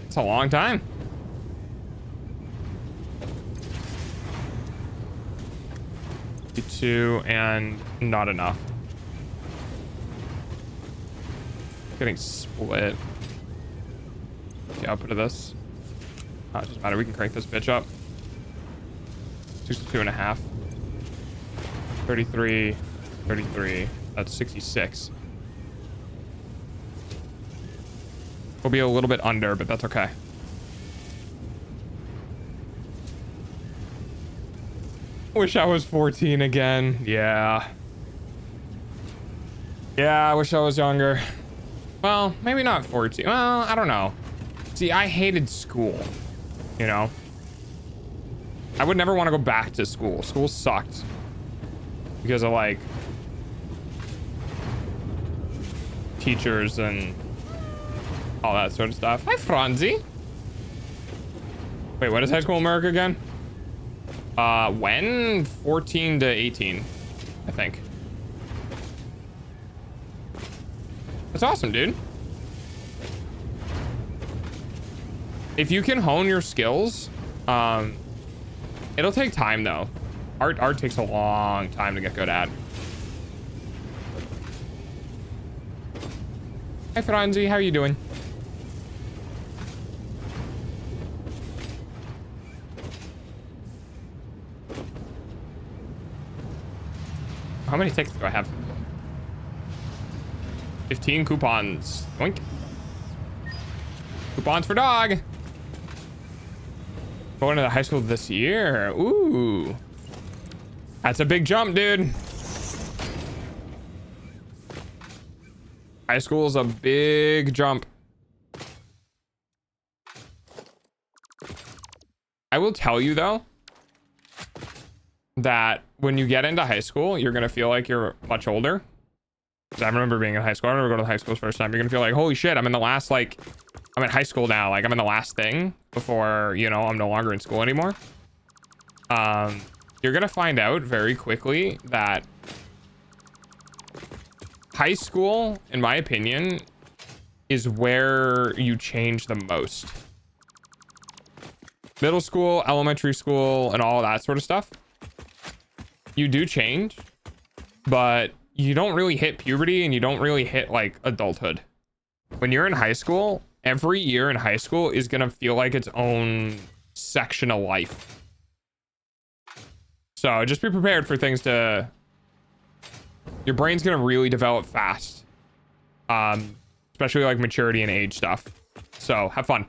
It's a long time. Two and not enough. Getting split. The output of this. It doesn't matter. We can crank this bitch up. 62.5. 33. 33. That's 66. We'll be a little bit under, but that's okay. Wish I was 14 again. Yeah. Yeah, I wish I was younger. Well, maybe not 14. Well, I don't know. See, I hated school. You know? I would never want to go back to school. School sucked. Because of, like, teachers and all that sort of stuff. Hi, Franzi. Wait, what is high school in America again? When? 14 to 18, I think. That's awesome, dude. If you can hone your skills, it'll take time though. Art takes a long time to get good at. Hi, Franzi, how are you doing? How many tickets do I have? 15 coupons. Oink. Coupons for dog. Going to the high school this year. Ooh. That's a big jump, dude. High school is a big jump. I will tell you though, that when you get into high school, you're going to feel like you're much older. I remember being in high school. I remember going to high school the first time. You're going to feel like, holy shit, I'm in the last, like, I'm in high school now. Like, I'm in the last thing before, you know, I'm no longer in school anymore. You're going to find out very quickly that high school, in my opinion, is where you change the most. Middle school, elementary school, and all that sort of stuff. You do change, but you don't really hit puberty and you don't really hit like adulthood. When you're in high school, every year in high school is going to feel like its own section of life. So just be prepared for things to, your brain's going to really develop fast. Especially like maturity and age stuff. So have fun.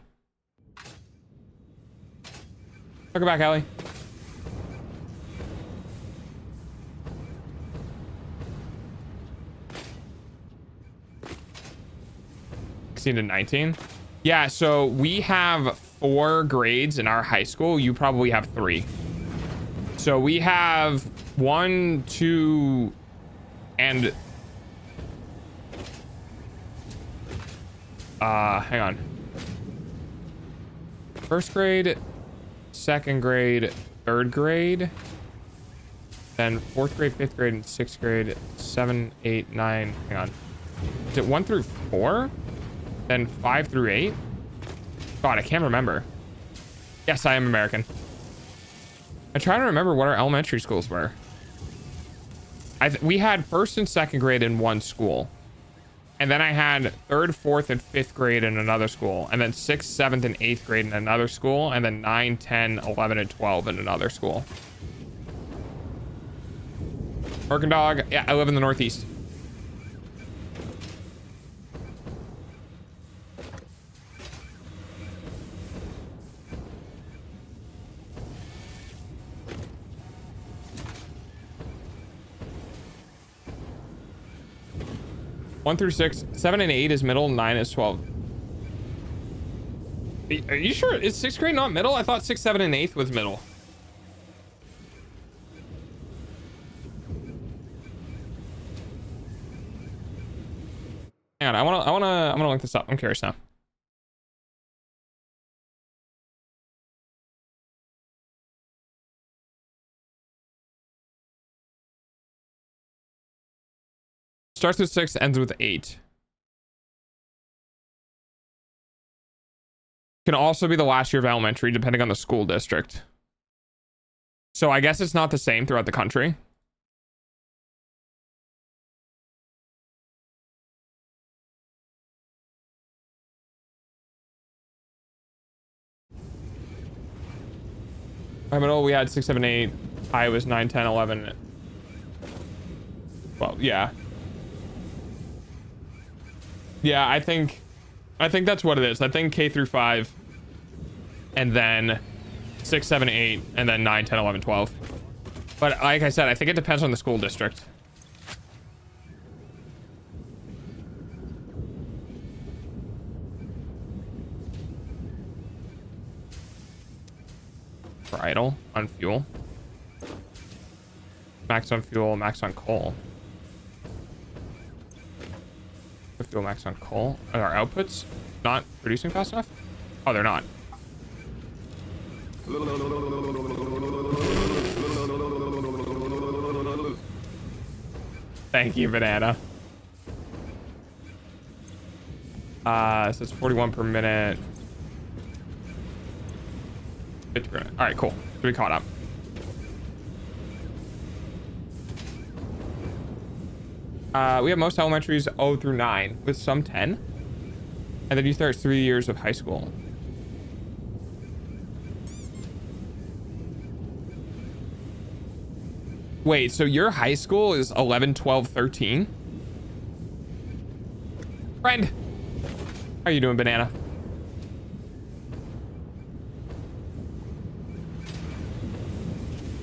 Welcome back, Allie. To 19. Yeah, so we have 4 grades in our high school, you probably have 3. So we have 1, 2, and hang on. 1st grade, 2nd grade, 3rd grade, then 4th grade, 5th grade, and 6th grade, 7, 8, 9. Hang on. Is it 1 through 4? Then 5 through 8? God, I can't remember. Yes, I am American. I'm trying to remember what our elementary schools were. We had 1st and 2nd grade in one school. And then I had 3rd, 4th, and 5th grade in another school. And then 6th, 7th, and 8th grade in another school. And then 9, 10, 11, and 12 in another school. American dog. Yeah, I live in the Northeast. One through 6, 7 and 8 is middle, 9 is 12. Are you sure? Is 6th grade not middle? I thought 6th, 7, and 8th was middle. Hang on, I wanna look this up. I'm curious now. Starts with 6, ends with 8. Can also be the last year of elementary, depending on the school district. So I guess it's not the same throughout the country. My middle, we had 6, 7, 8. High was 9, 10, 11. Well, yeah. Yeah, I think that's what it is. I think K through 5, and then 6, 7, 8, and then 9, 10, 11, 12. But like I said, I think it depends on the school district. For idle on fuel. Max on fuel, max on coal. Fuel max on coal. Are our outputs not producing fast enough? Oh, they're not. Thank you, banana. So it's 41 per minute. 50 per minute. All right, cool. We caught up. We have most elementaries 0 through 9, with some 10. And then you start 3 years of high school. Wait, so your high school is 11, 12, 13? Friend! How are you doing, banana?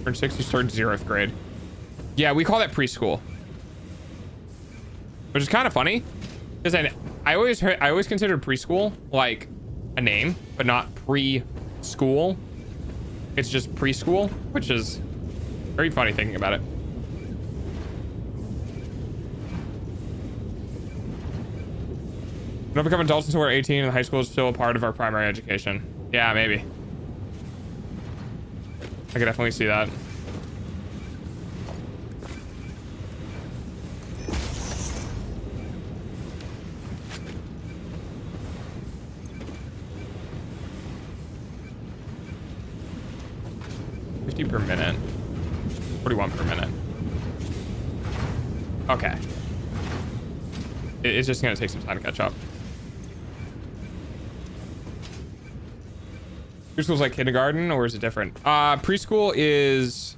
Turn 6, you start 0th grade. Yeah, we call that preschool. Which is kind of funny, because I always considered preschool like a name, but not pre-school. It's just preschool, which is very funny thinking about it. We don't become adults until we're 18, and high school is still a part of our primary education. Yeah, maybe. I could definitely see that. Per minute, 41 per minute. Okay, it's just gonna take some time to catch up. Preschool's like kindergarten, or is it different? Preschool is,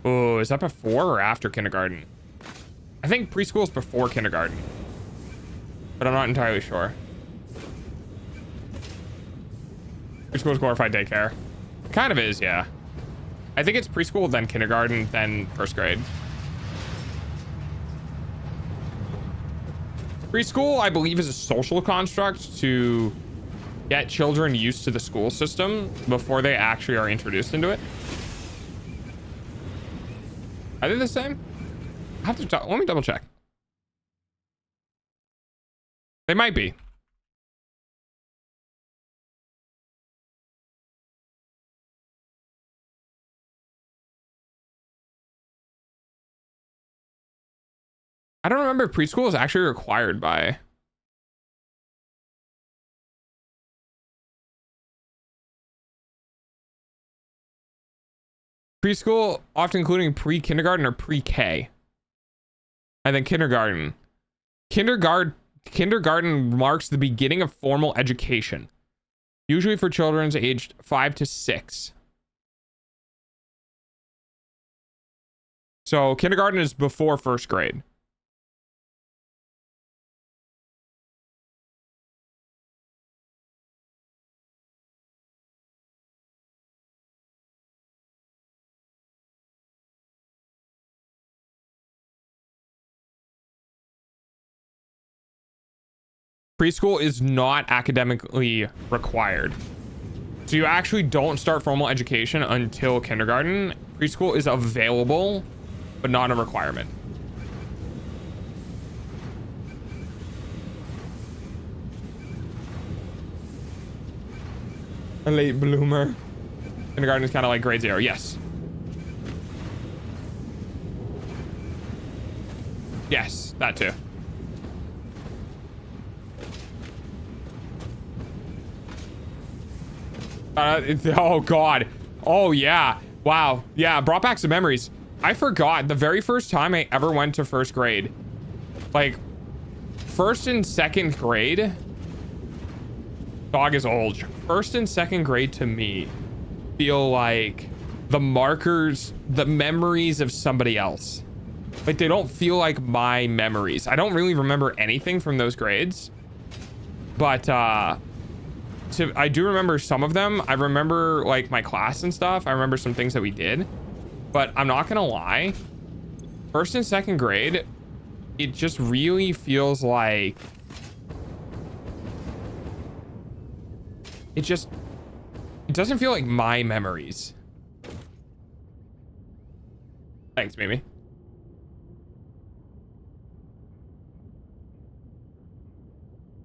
oh, is that before or after kindergarten? I think preschool is before kindergarten, but I'm not entirely sure. Preschool is glorified daycare. Kind of is, yeah. I think it's preschool, then kindergarten, then 1st grade. Preschool, I believe, is a social construct to get children used to the school system before they actually are introduced into it. Are they the same? I have to let me double check. They might be. I don't remember if preschool is actually required by. Preschool, often including pre-kindergarten or pre-K. And then kindergarten. Kindergarten marks the beginning of formal education, usually for children aged 5 to 6. So kindergarten is before first grade. Preschool is not academically required. So you actually don't start formal education until kindergarten. Preschool is available, but not a requirement. A late bloomer. Kindergarten is kind of like grade 0. Yes. Yes, that too. Oh god. Oh yeah. Wow. Yeah, brought back some memories. I forgot the very first time I ever went to first grade. Like, first and second grade. Dog is old. First and second grade to me feel like the markers, the memories of somebody else. Like, they don't feel like my memories. I don't really remember anything from those grades. But, I do remember some of them. I remember like my class and stuff. I remember some things that we did, but I'm not gonna lie. First and second grade, it just really feels like it doesn't feel like my memories. Thanks, Mimi.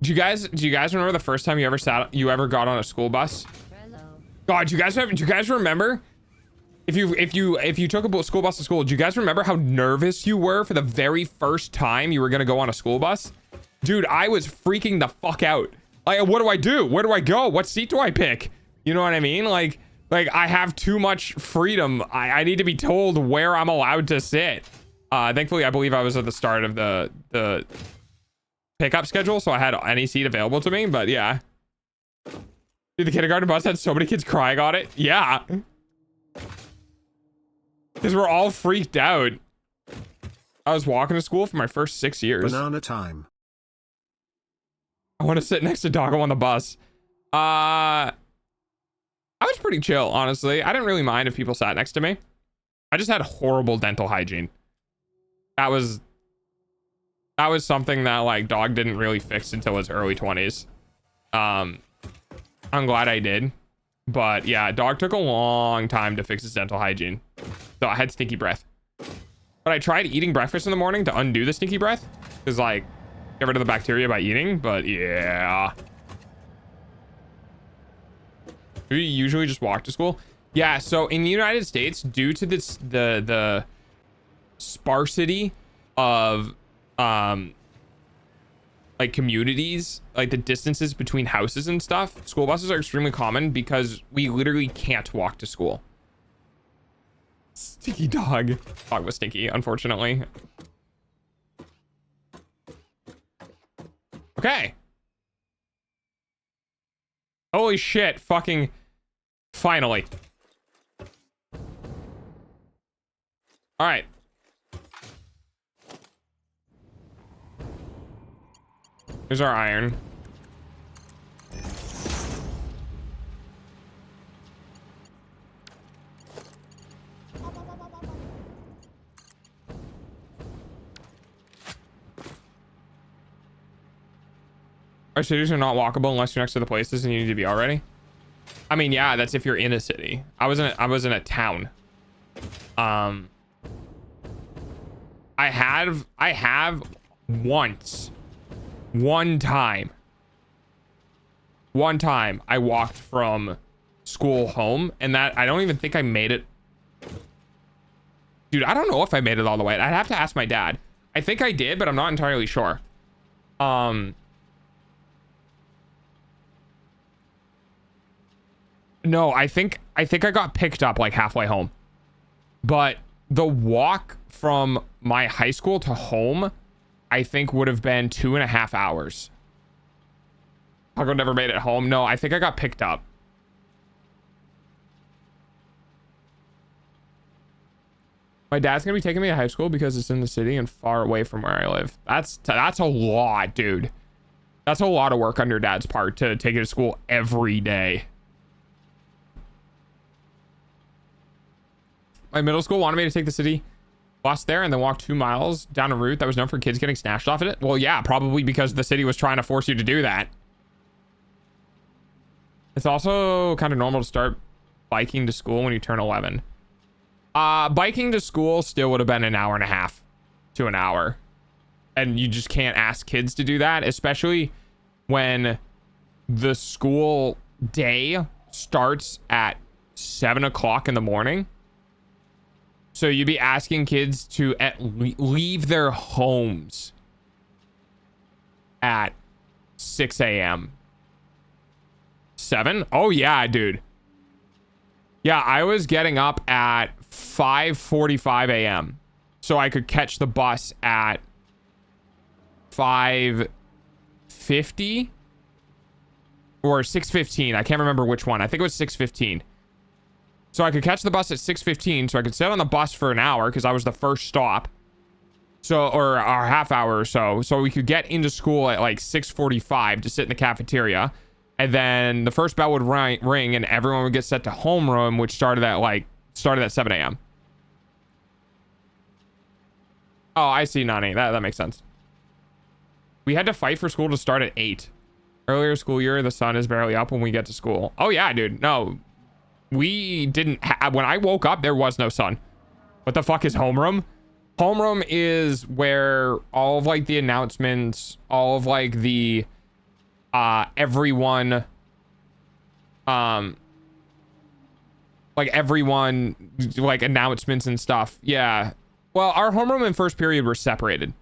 Do you guys remember the first time you ever got on a school bus? Hello. God, do you guys remember? If you took a school bus to school, do you guys remember how nervous you were for the very first time you were gonna go on a school bus? Dude, I was freaking the fuck out. Like, what do I do? Where do I go? What seat do I pick? You know what I mean? Like I have too much freedom. I need to be told where I'm allowed to sit. Thankfully, I believe I was at the start of the pickup schedule, so I had any seat available to me. But yeah, dude, the kindergarten bus had so many kids crying on it. Yeah, because we're all freaked out. I was walking to school for my first 6 years. Banana time. I want to sit next to Doggo on the bus. I was pretty chill, honestly. I didn't really mind if people sat next to me. I just had horrible dental hygiene. That was something that like Dog didn't really fix until his early 20s. I'm glad I did, but yeah, Dog took a long time to fix his dental hygiene. So I had stinky breath, but I tried eating breakfast in the morning to undo the stinky breath, because like get rid of the bacteria by eating. But yeah, do you usually just walk to school? Yeah, so in the United States, due to this the sparsity of like communities, like the distances between houses and stuff, school buses are extremely common because we literally can't walk to school. Stinky dog. Dog was stinky, unfortunately. Okay. Holy shit, fucking finally. All right. Here's our iron. Our cities are not walkable unless you're next to the places and you need to be already. I mean, yeah, that's if you're in a city. I was in a town. I have once, one time I walked from school home, and that I don't even think I made it. Dude, I don't know if I made it all the way. I'd have to ask my dad. I think I did, but I'm not entirely sure. No, I think I got picked up like halfway home. But the walk from my high school to home, I think would have been 2.5 hours. Paco never made it home. No, I think I got picked up. My dad's gonna be taking me to high school because it's in the city and far away from where I live. That's a lot, dude. That's a lot of work on your dad's part to take you to school every day. My middle school wanted me to take the city bus there and then walk 2 miles down a route that was known for kids getting snatched off of it. Well, yeah, probably because the city was trying to force you to do that. It's also kind of normal to start biking to school when you turn 11. Biking to school still would have been an hour and a half to an hour. And you just can't ask kids to do that, especially when the school day starts at 7 o'clock in the morning. So you'd be asking kids to leave their homes at 6 a.m. 7? Oh, yeah, dude. Yeah, I was getting up at 5:45 a.m. so I could catch the bus at 5:50 or 6:15. I can't remember which one. I think it was 6:15. So I could catch the bus at 6:15, so I could sit on the bus for an hour because I was the first stop. So, or a half hour or so. So we could get into school at like 6:45 to sit in the cafeteria. And then the first bell would ring and everyone would get set to homeroom, which started at 7 a.m. Oh, I see, Nani. That makes sense. We had to fight for school to start at 8. Earlier school year, the sun is barely up when we get to school. Oh, yeah, dude. No. We didn't when I woke up, there was no sun. What the fuck is homeroom? Homeroom is where all of like the announcements, all of like the everyone like announcements and stuff. Yeah. Well, our homeroom and first period were separated.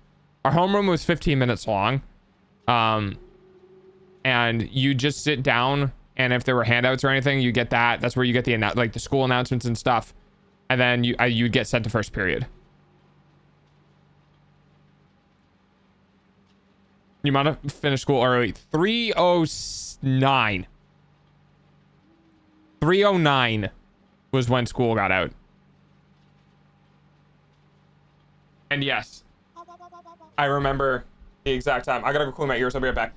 Our homeroom was 15 minutes long. And you just sit down, and if there were handouts or anything, you get that. That's where you get the like the school announcements and stuff. And then you'd get sent to first period. You might have finished school early. 3:09. 3:09 was when school got out. And yes, I remember the exact time. I gotta go clean my ears. I'll be right back.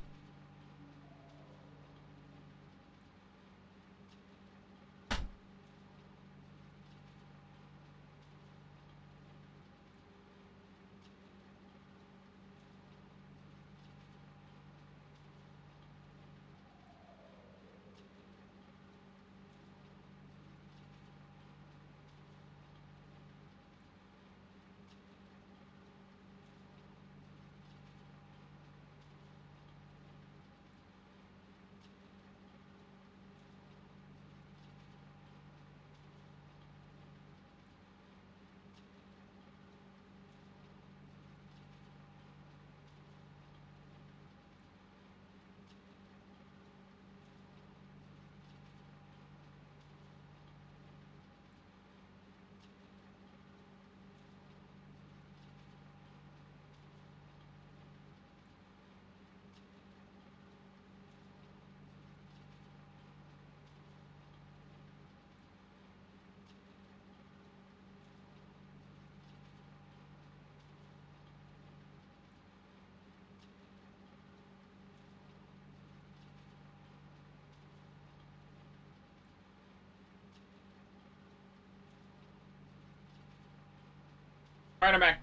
All right, I'm back.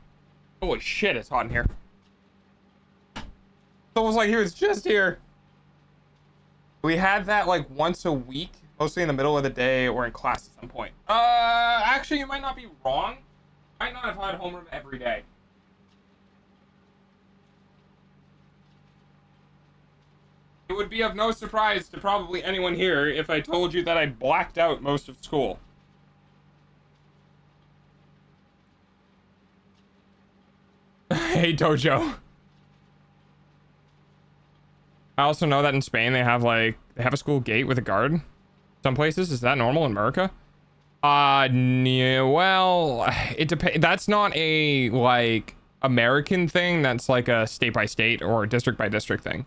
Holy shit, it's hot in here. It's almost like he was just here. We had that like once a week, mostly in the middle of the day or in class at some point. Actually, you might not be wrong. Might not have had homeroom every day. It would be of no surprise to probably anyone here if I told you that I blacked out most of school. Hey, Dojo. I also know that in Spain they have a school gate with a guard. Some places, is that normal in America? Yeah, well, it depends. That's not a like American thing. That's like a state by state or district by district thing.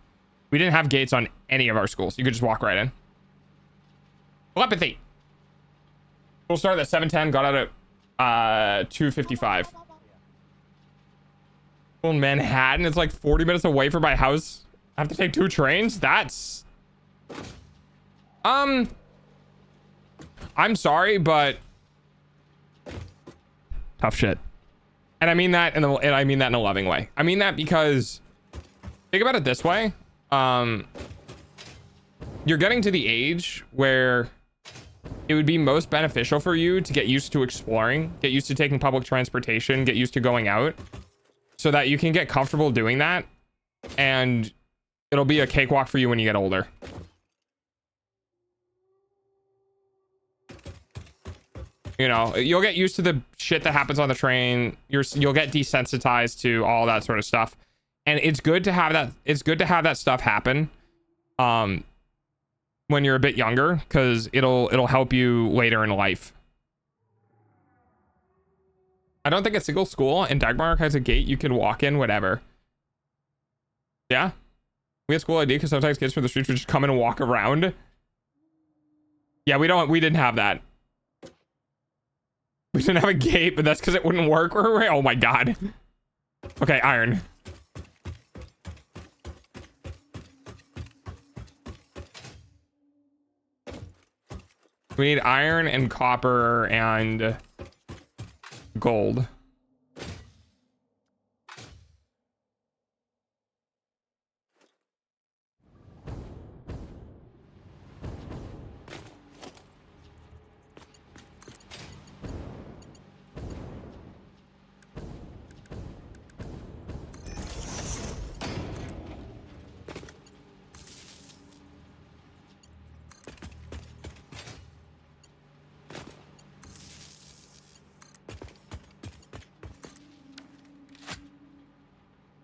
We didn't have gates on any of our schools. You could just walk right in. Telepathy. School started at 7:10. Got out at 2:55. Well, Manhattan. It's like 40 minutes away from my house. I have to take 2 trains. That's I'm sorry, but tough shit. And I mean that in a loving way. I mean that because think about it this way. You're getting to the age where it would be most beneficial for you to get used to exploring, get used to taking public transportation, get used to going out, so that you can get comfortable doing that, and it'll be a cakewalk for you when you get older. You know, you'll get used to the shit that happens on the train. You'll get desensitized to all that sort of stuff. And it's good to have that. It's good to have that stuff happen when you're a bit younger, because it'll help you later in life. I don't think a single school in Denmark has a gate you can walk in, whatever. Yeah. We had school ID because sometimes kids from the streets would just come in and walk around. Yeah, we didn't have that. We didn't have a gate, but that's because it wouldn't work. Oh my god. Okay, iron. We need iron and copper and gold.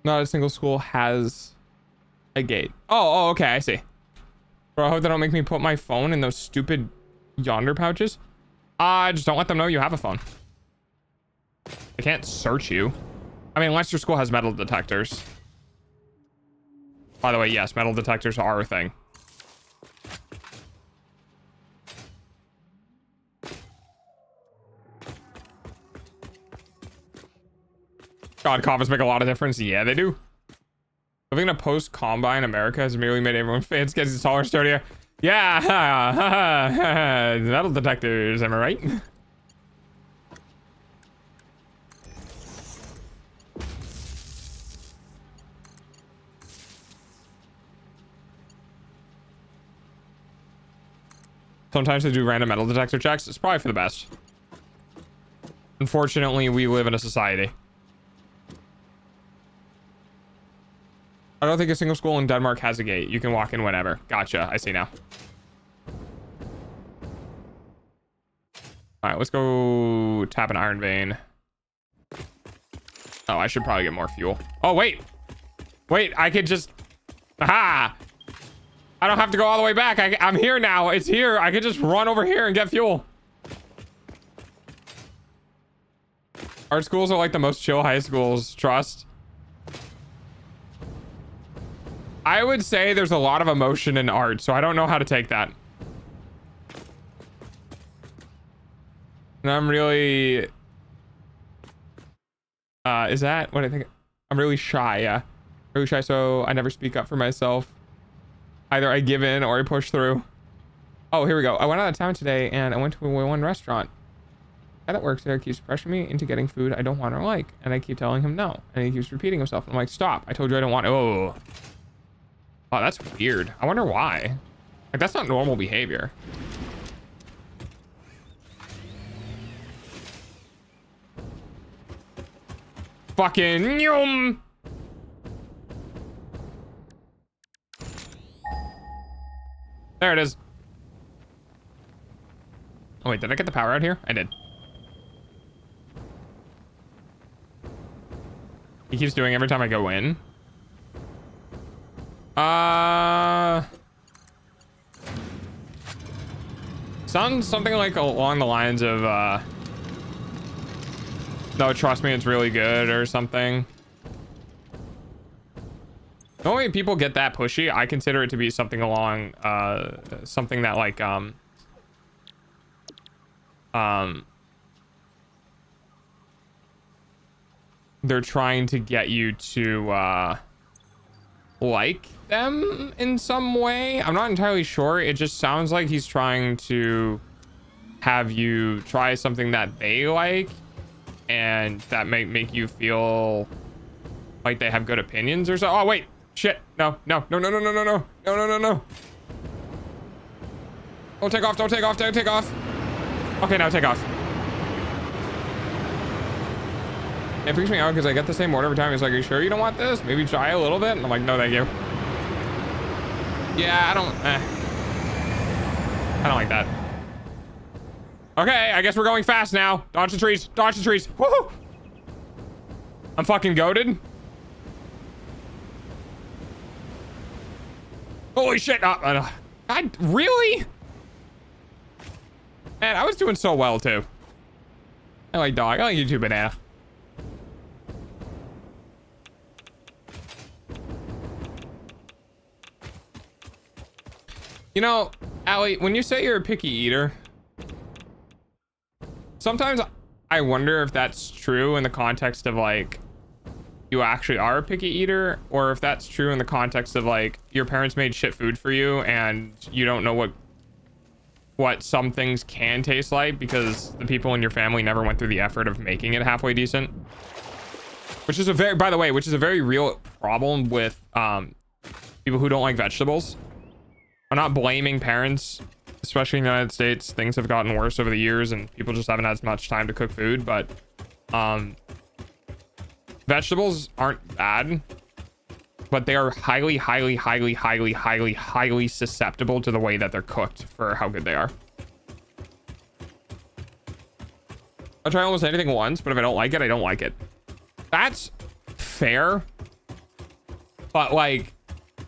Not a single school has a gate. Oh, okay, I see. Bro, I hope they don't make me put my phone in those stupid yonder pouches. Just don't let them know you have a phone. They can't search you. I mean, unless your school has metal detectors. By the way, yes, metal detectors are a thing. God, coffins make a lot of difference. Yeah, they do. Living in a post-Combine America has merely made everyone fans get taller and sturdier. Yeah, metal detectors, am I right? Sometimes they do random metal detector checks. It's probably for the best. Unfortunately, we live in a society. I don't think a single school in Denmark has a gate. You can walk in whenever. Gotcha. I see now. All right, let's go tap an iron vein. Oh, I should probably get more fuel. Oh, wait. Wait, I could just... Aha! I don't have to go all the way back. I'm here now. It's here. I could just run over here and get fuel. Our schools are like the most chill high schools. Trust. I would say there's a lot of emotion in art, so I don't know how to take that. And I'm really... is that what I think? I'm really shy, yeah. Really shy, so I never speak up for myself. Either I give in or I push through. Oh, here we go. I went out of town today and I went to one restaurant. The guy that works there keeps pressuring me into getting food I don't want or like. And I keep telling him no. And he keeps repeating himself. I'm like, stop. I told you I don't want... Oh. Oh, that's weird. I wonder why. Like, that's not normal behavior. Fucking yum. There it is. Oh wait, did I get the power out here? I did. He keeps doing every time I go in. Sounds something like along the lines of no, trust me, it's really good or something. The only way people get that pushy, I consider it to be something along something that like they're trying to get you to like them in some way. I'm not entirely sure. It just sounds like he's trying to have you try something that they like, and that might make you feel like they have good opinions or so. Oh wait, shit. No. Don't take off, don't take off, don't take off. Okay, now take off. It freaks me out because I get the same order every time. It's like, are you sure you don't want this? Maybe try a little bit. And I'm like, no, thank you. Yeah, I don't like that. Okay, I guess we're going fast now. Dodge the trees, dodge the trees. Woohoo! I'm fucking goated. Holy shit. God, really? Man, I was doing so well too. I like dog. I like you too, banana. You know, Allie, when you say you're a picky eater, sometimes I wonder if that's true in the context of like you actually are a picky eater, or if that's true in the context of like your parents made shit food for you and you don't know what some things can taste like because the people in your family never went through the effort of making it halfway decent. Which is a very, by the way, which is a very real problem with people who don't like vegetables. I'm not blaming parents, especially in the United States. Things have gotten worse over the years and people just haven't had as much time to cook food, but vegetables aren't bad, but they are highly susceptible to the way that they're cooked for how good they are. I'll try almost anything once, but if I don't like it, I don't like it. That's fair. But like,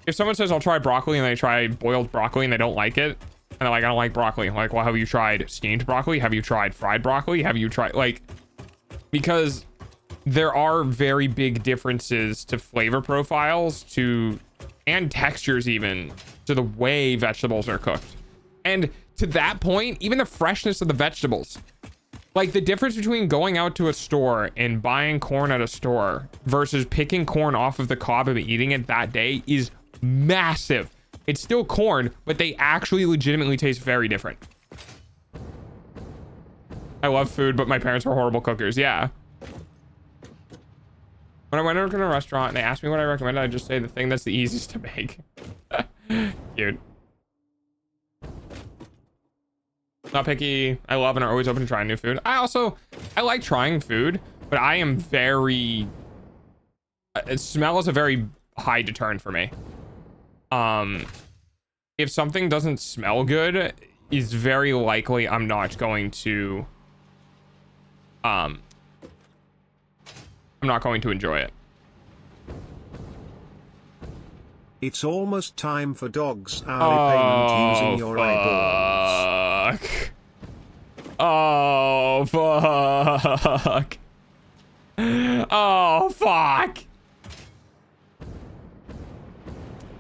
if someone says I'll try broccoli and they try boiled broccoli and they don't like it, and they're like, I don't like broccoli. I'm like, well, have you tried steamed broccoli? Have you tried fried broccoli? Have you tried, like, because there are very big differences to flavor profiles and textures even to the way vegetables are cooked. And to that point, even the freshness of the vegetables, like the difference between going out to a store and buying corn at a store versus picking corn off of the cob and eating it that day is massive. It's still corn, but they actually legitimately taste very different. I love food, but my parents were horrible cookers. Yeah. When I went to a restaurant and they asked me what I recommended, I just say the thing that's the easiest to make. Cute. Not picky. I love and are always open to trying new food. I like trying food, but I am very... smell is a very high deterrent for me. If something doesn't smell good, is very likely I'm not going to... I'm not going to enjoy it. It's almost time for dogs hourly payment using your eyeballs. Oh, fuck. Oh, fuck.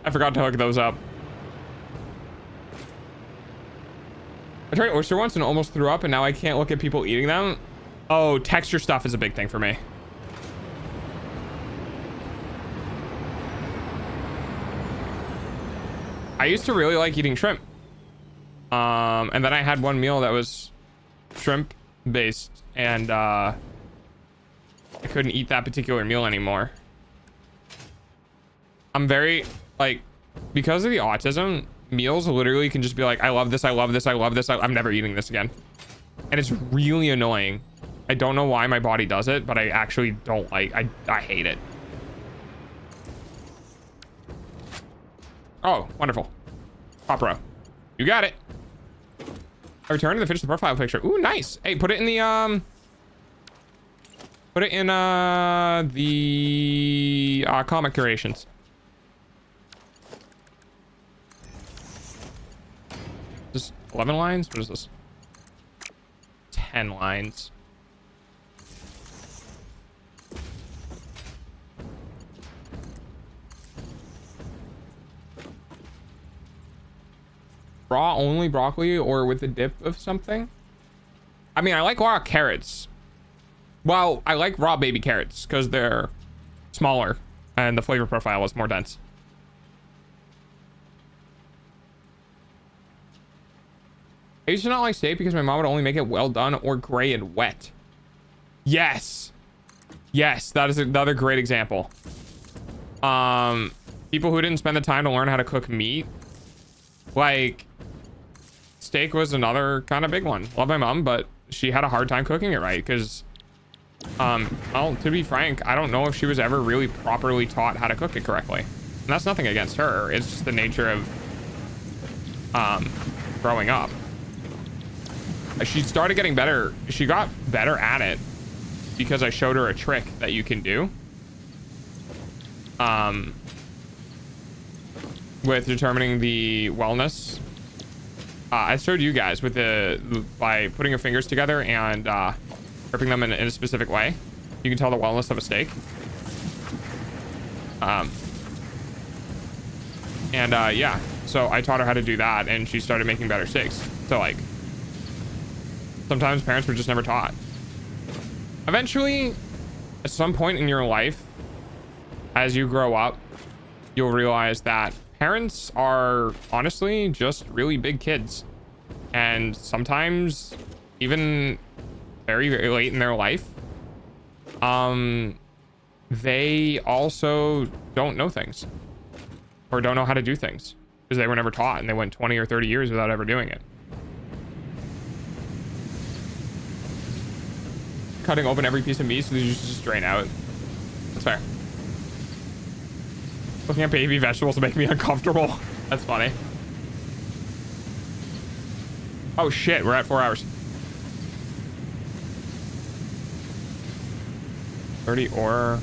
I forgot to hook those up. I tried oyster once and almost threw up, and now I can't look at people eating them. Oh, texture stuff is a big thing for me. I used to really like eating shrimp. And then I had one meal that was shrimp based, and I couldn't eat that particular meal anymore. I'm very, like, because of the autism, meals literally can just be like, I love this, I love this, I love this, I'm never eating this again. And it's really annoying. I don't know why my body does it, but I actually don't like, I hate it. Oh, wonderful. Top row. You got it. I return to the finish the profile picture. Ooh, nice. Hey, put it in the comic curations. Just 11 lines? What is this? 10 lines. Raw only broccoli or with a dip of something? I mean, I like raw carrots. Well, I like raw baby carrots because they're smaller and the flavor profile is more dense. I used to not like steak because my mom would only make it well done or gray and wet. Yes. Yes, that is another great example. People who didn't spend the time to learn how to cook meat. Like, steak was another kind of big one. Love my mom, but she had a hard time cooking it right because, well, to be frank, I don't know if she was ever really properly taught how to cook it correctly. And that's nothing against her. It's just the nature of, growing up. She started getting better. She got better at it because I showed her a trick that you can do. With determining the wellness. I showed you guys with by putting your fingers together and gripping them in a specific way. You can tell the wellness of a steak. Yeah, so I taught her how to do that and she started making better steaks. So like, sometimes parents were just never taught. Eventually, at some point in your life, as you grow up, you'll realize that parents are honestly just really big kids. And sometimes, even very, very late in their life, they also don't know things. Or don't know how to do things. Because they were never taught and they went 20 or 30 years without ever doing it. Cutting open every piece of meat so the juices just drain out. That's fair. Looking at baby vegetables to make me uncomfortable. That's funny. Oh shit, we're at 4 hours. 30 or...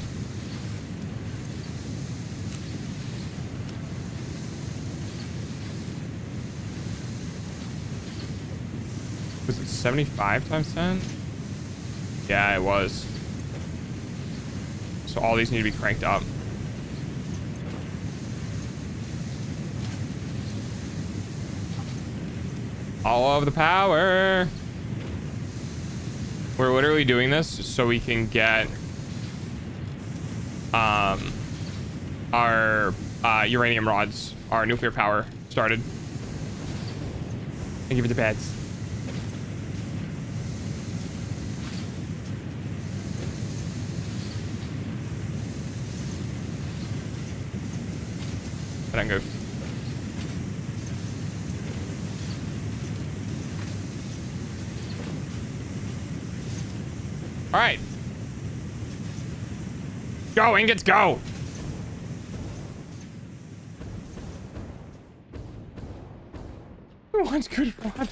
Was it 75 times 10? Yeah, it was. So all these need to be cranked up. All of the power. We're literally doing this so we can get our uranium rods, our nuclear power started. Thank you for the beds. I don't go. All right. Go, ingots, go. Who wants good rod?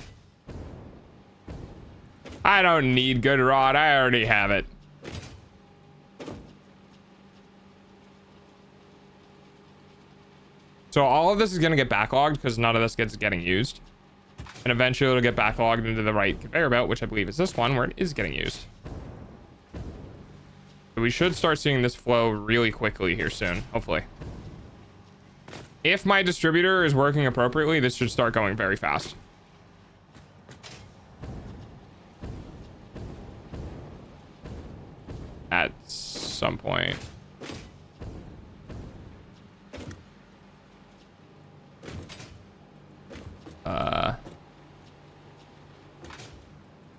I don't need good rod. I already have it. So all of this is going to get backlogged because none of this gets getting used. And eventually it'll get backlogged into the right conveyor belt, which I believe is this one where it is getting used. So we should start seeing this flow really quickly here soon, hopefully. If my distributor is working appropriately, this should start going very fast. At some point.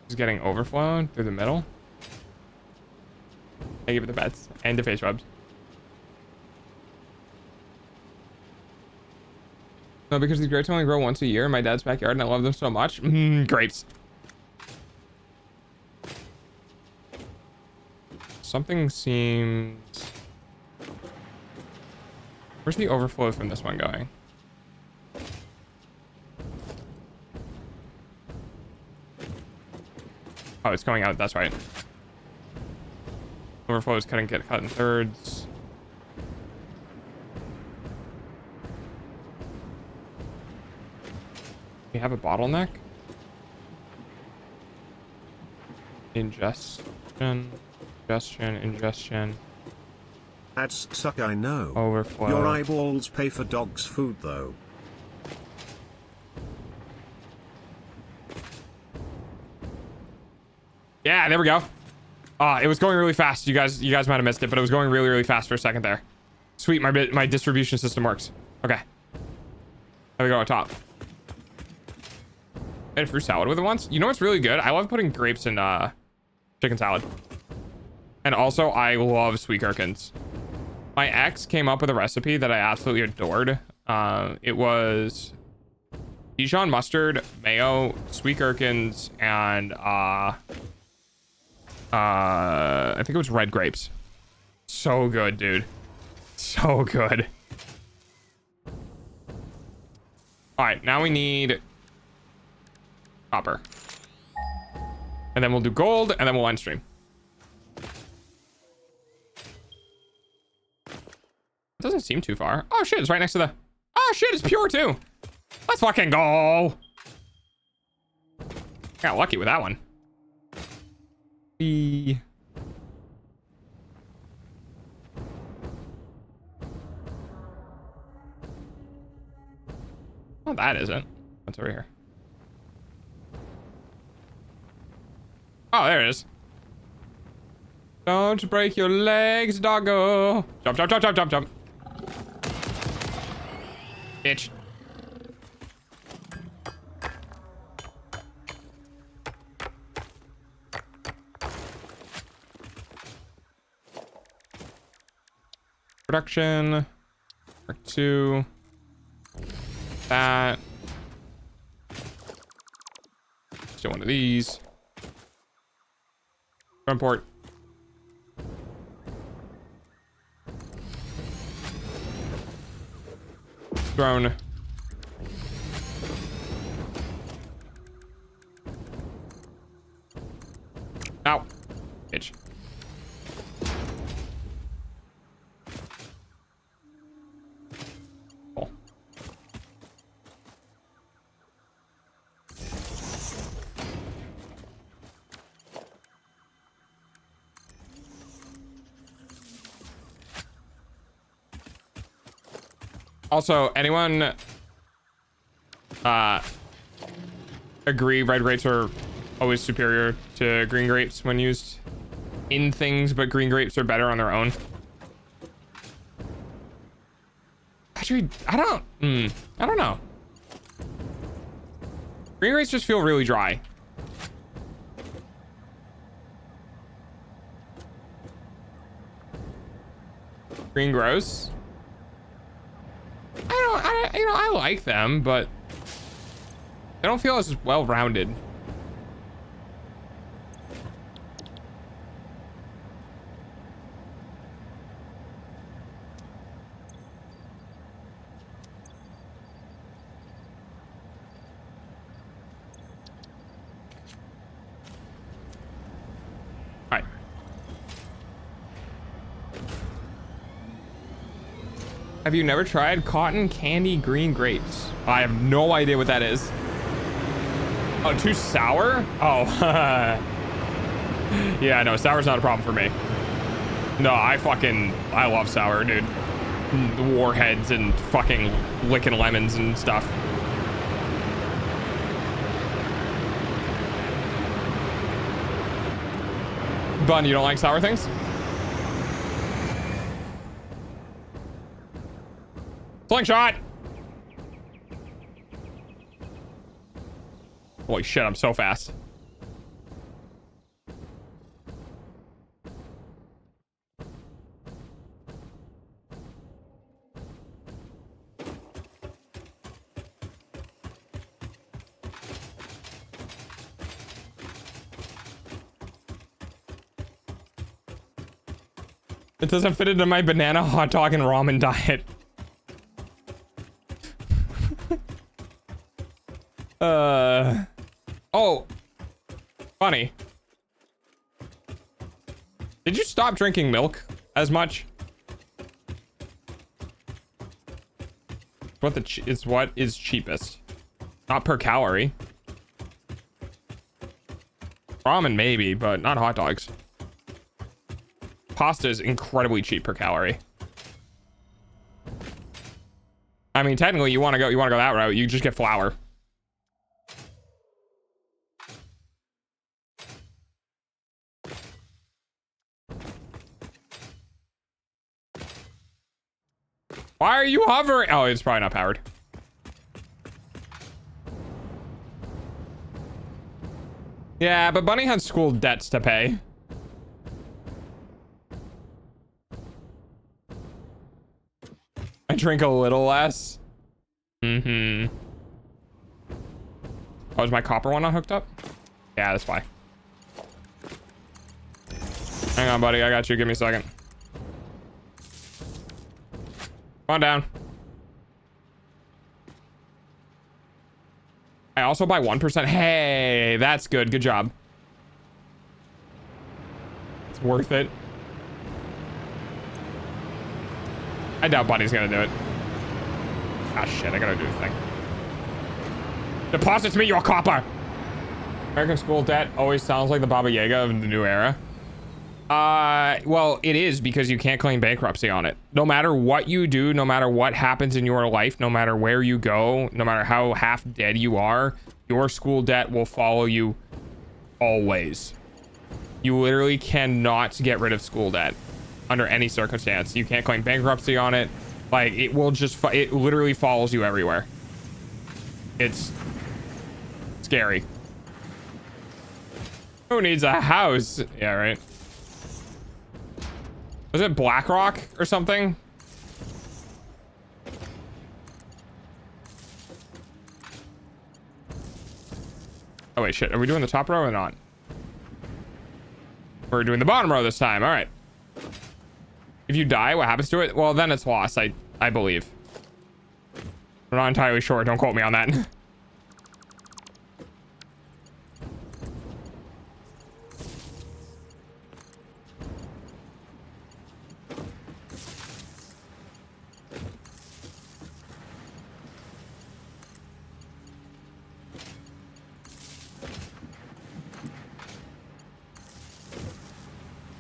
It's getting overflowed through the middle. Thank you for the bets and the face rubs. No, because these grapes only grow once a year in my dad's backyard and I love them so much. Grapes. Something seems... Where's the overflow from this one going? Oh, it's going out. That's right. Overflow is get cut in thirds. We have a bottleneck. Ingestion. Ingestion. Ads suck, I know. Overflow. Your eyeballs pay for dogs' food, though. Yeah, there we go. It was going really fast. You guys might have missed it, but it was going really, really fast for a second there. Sweet, my distribution system works. Okay. There we go, up top. I had a fruit salad with it once. You know what's really good? I love putting grapes in chicken salad. And also, I love sweet gherkins. My ex came up with a recipe that I absolutely adored. It was Dijon mustard, mayo, sweet gherkins, and I think it was red grapes. So good, dude. So good. All right, now we need copper. And then we'll do gold, and then we'll end stream. It doesn't seem too far. Oh shit, it's right next to the... Oh shit, it's pure too. Let's fucking go. Got lucky with that one. Oh, that isn't. What's over here? Oh, there it is. Don't break your legs, doggo. Jump, jump, jump, jump, jump, jump. Bitch. Production. Mark 2. That. Still one of these. Front port. Drone. Ow. Bitch. Cool. Also, anyone agree red grapes are always superior to green grapes when used in things, but green grapes are better on their own? Actually, I don't know. Green grapes just feel really dry. Green gross. I like them, but they don't feel as well-rounded. All right. Have you never tried cotton candy green grapes? I have no idea what that is. Oh, too sour? Oh, yeah, no, sour's not a problem for me. No, I love sour, dude. Warheads and fucking licking lemons and stuff. Bun, you don't like sour things? Slingshot! Holy shit, I'm so fast. It doesn't fit into my banana, hot dog, and ramen diet. Oh. Funny. Did you stop drinking milk as much? What is cheapest? Not per calorie. Ramen maybe, but not hot dogs. Pasta is incredibly cheap per calorie. I mean, technically, you want to go that route. You just get flour. Why are you hovering? Oh, it's probably not powered. Yeah, but Bunny has school debts to pay. I drink a little less. Oh, is my copper one not hooked up? Yeah, that's why. Hang on, buddy. I got you. Give me a second. Come on down. I also buy 1%. Hey, that's good. Good job. It's worth it. I doubt Buddy's gonna do it. Ah, shit. I gotta do the thing. Deposits me your copper. American school debt always sounds like the Baba Yaga of the new era. Well, it is because you can't claim bankruptcy on it. No matter what you do, no matter what happens in your life, no matter where you go, no matter how half dead you are, your school debt will follow you always. You literally cannot get rid of school debt under any circumstance. You can't claim bankruptcy on it. Like, it will just, it literally follows you everywhere. It's scary. Who needs a house? Yeah, right. Was it BlackRock or something? Oh wait, shit. Are we doing the top row or not? We're doing the bottom row this time. All right. If you die, what happens to it? Well, then it's lost, I believe. I'm not entirely sure. Don't quote me on that.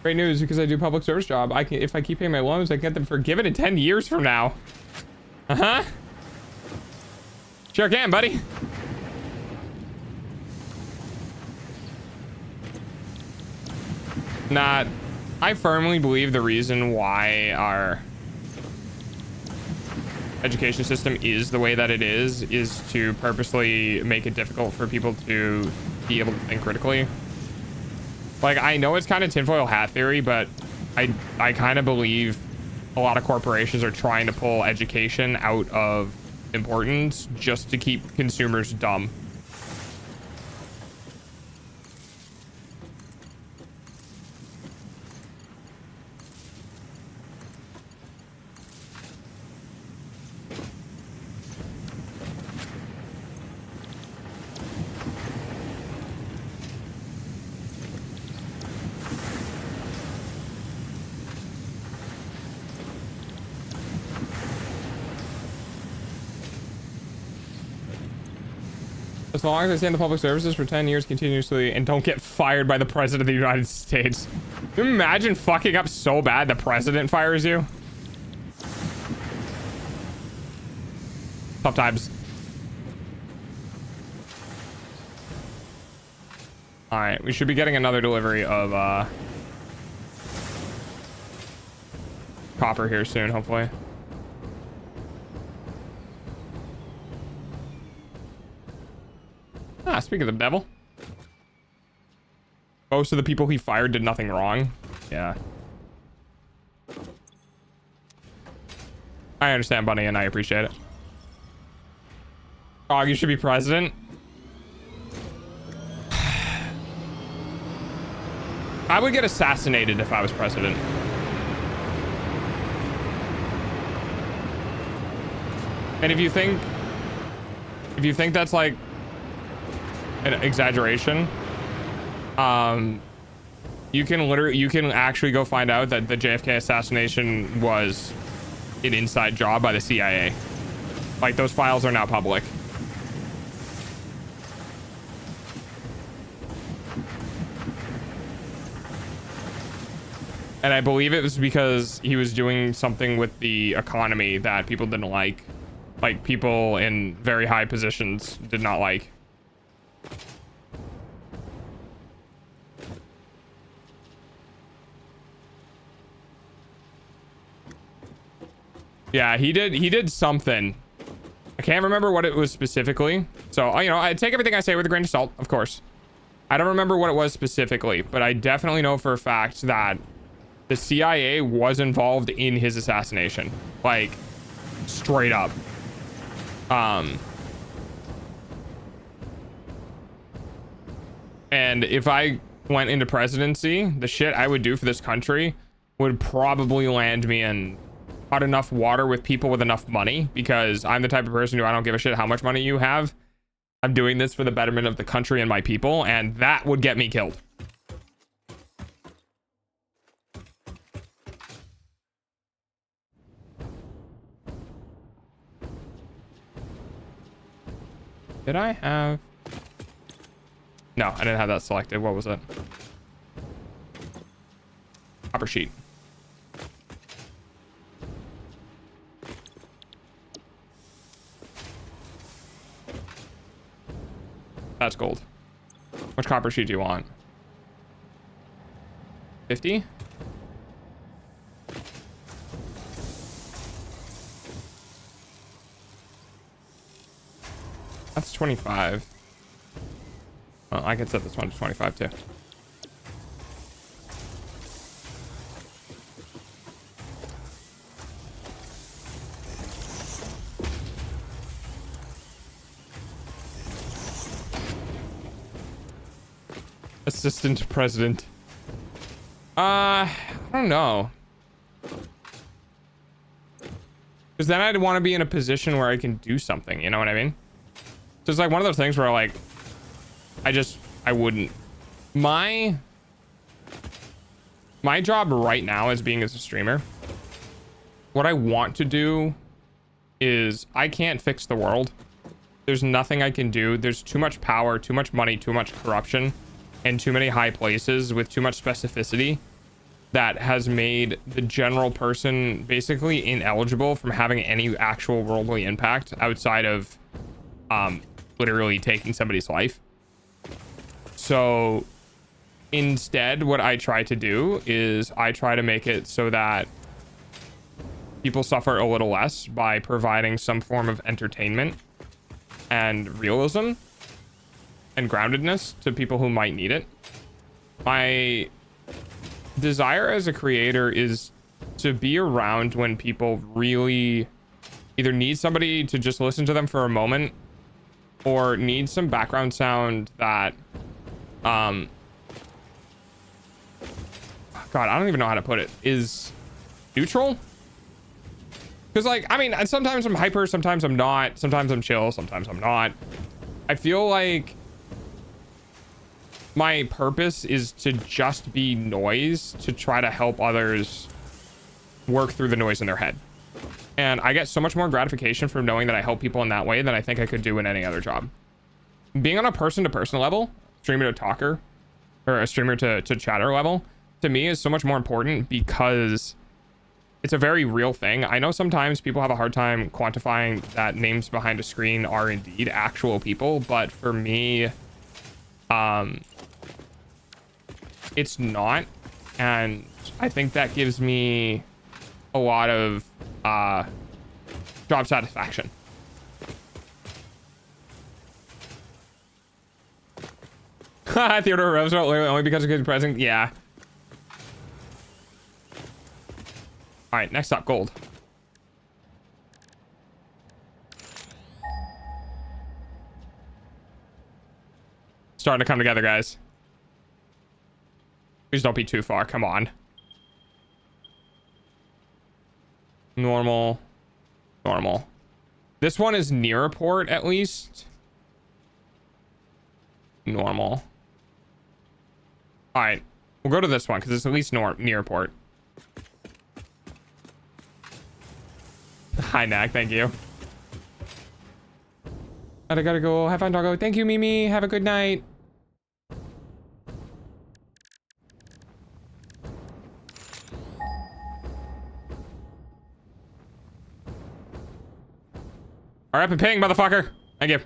Great news, because I do public service job. I can, if I keep paying my loans, I can get them forgiven in 10 years from now. Uh-huh. Sure can, buddy. Nah, I firmly believe the reason why our education system is the way that it is to purposely make it difficult for people to be able to think critically. Like, I know it's kind of tinfoil hat theory, but I kind of believe a lot of corporations are trying to pull education out of importance just to keep consumers dumb. As long as I stay in the public services for 10 years continuously and don't get fired by the president of the United States. Can you imagine fucking up so bad the president fires you? Tough times. All right, we should be getting another delivery of copper here soon, hopefully. Ah, speaking of the devil. Most of the people he fired did nothing wrong. Yeah. I understand, Bunny, and I appreciate it. Oh, you should be president. I would get assassinated if I was president. And if you think that's like an exaggeration, you can actually go find out that the JFK assassination was an inside job by the CIA. Like, those files are now public. And I believe it was because he was doing something with the economy that people didn't like. Like, people in very high positions did not like. Yeah, he did something. I can't remember what it was specifically. So, you know, I take everything I say with a grain of salt, of course. I don't remember what it was specifically, but I definitely know for a fact that the CIA was involved in his assassination. Like, straight up. And if I went into presidency, the shit I would do for this country would probably land me in hot enough water with people with enough money, because I'm the type of person who I don't give a shit how much money you have. I'm doing this for the betterment of the country and my people, and that would get me killed. Did I have... No, I didn't have that selected. What was it? Copper sheet. That's gold. Which copper sheet do you want? 50? That's 25. Well, I can set this one to 25 too. Assistant president. I don't know. Because then I'd want to be in a position where I can do something, you know what I mean? So it's like one of those things where like, I wouldn't. My job right now is being as a streamer. What I want to do is I can't fix the world. There's nothing I can do. There's too much power, too much money, too much corruption, and too many high places with too much specificity that has made the general person basically ineligible from having any actual worldly impact outside of literally taking somebody's life. So instead, what I try to do is I try to make it so that people suffer a little less by providing some form of entertainment and realism and groundedness to people who might need it. My desire as a creator is to be around when people really either need somebody to just listen to them for a moment or need some background sound that God, I don't even know how to put it, is neutral. Because like, I mean, sometimes I'm hyper, sometimes I'm not, sometimes I'm chill, sometimes I'm not. I feel like my purpose is to just be noise to try to help others work through the noise in their head. And I get so much more gratification from knowing that I help people in that way than I think I could do in any other job. Being on a person-to-person level, streamer to talker, or a streamer to chatter level, to me is so much more important because it's a very real thing. I know sometimes people have a hard time quantifying that names behind a screen are indeed actual people, but for me, it's not. And I think that gives me a lot of job satisfaction. Theodore Roosevelt only because of his president. Yeah. All right, next up, gold. Starting to come together, guys. Please don't be too far. Come on. Normal. Normal. This one is near a port, at least. Normal. All right, we'll go to this one because it's at least near a port. Hi, Knack. Thank you. I gotta go. Have fun, doggo. Thank you, Mimi. Have a good night. All right, and ping, motherfucker. Thank you.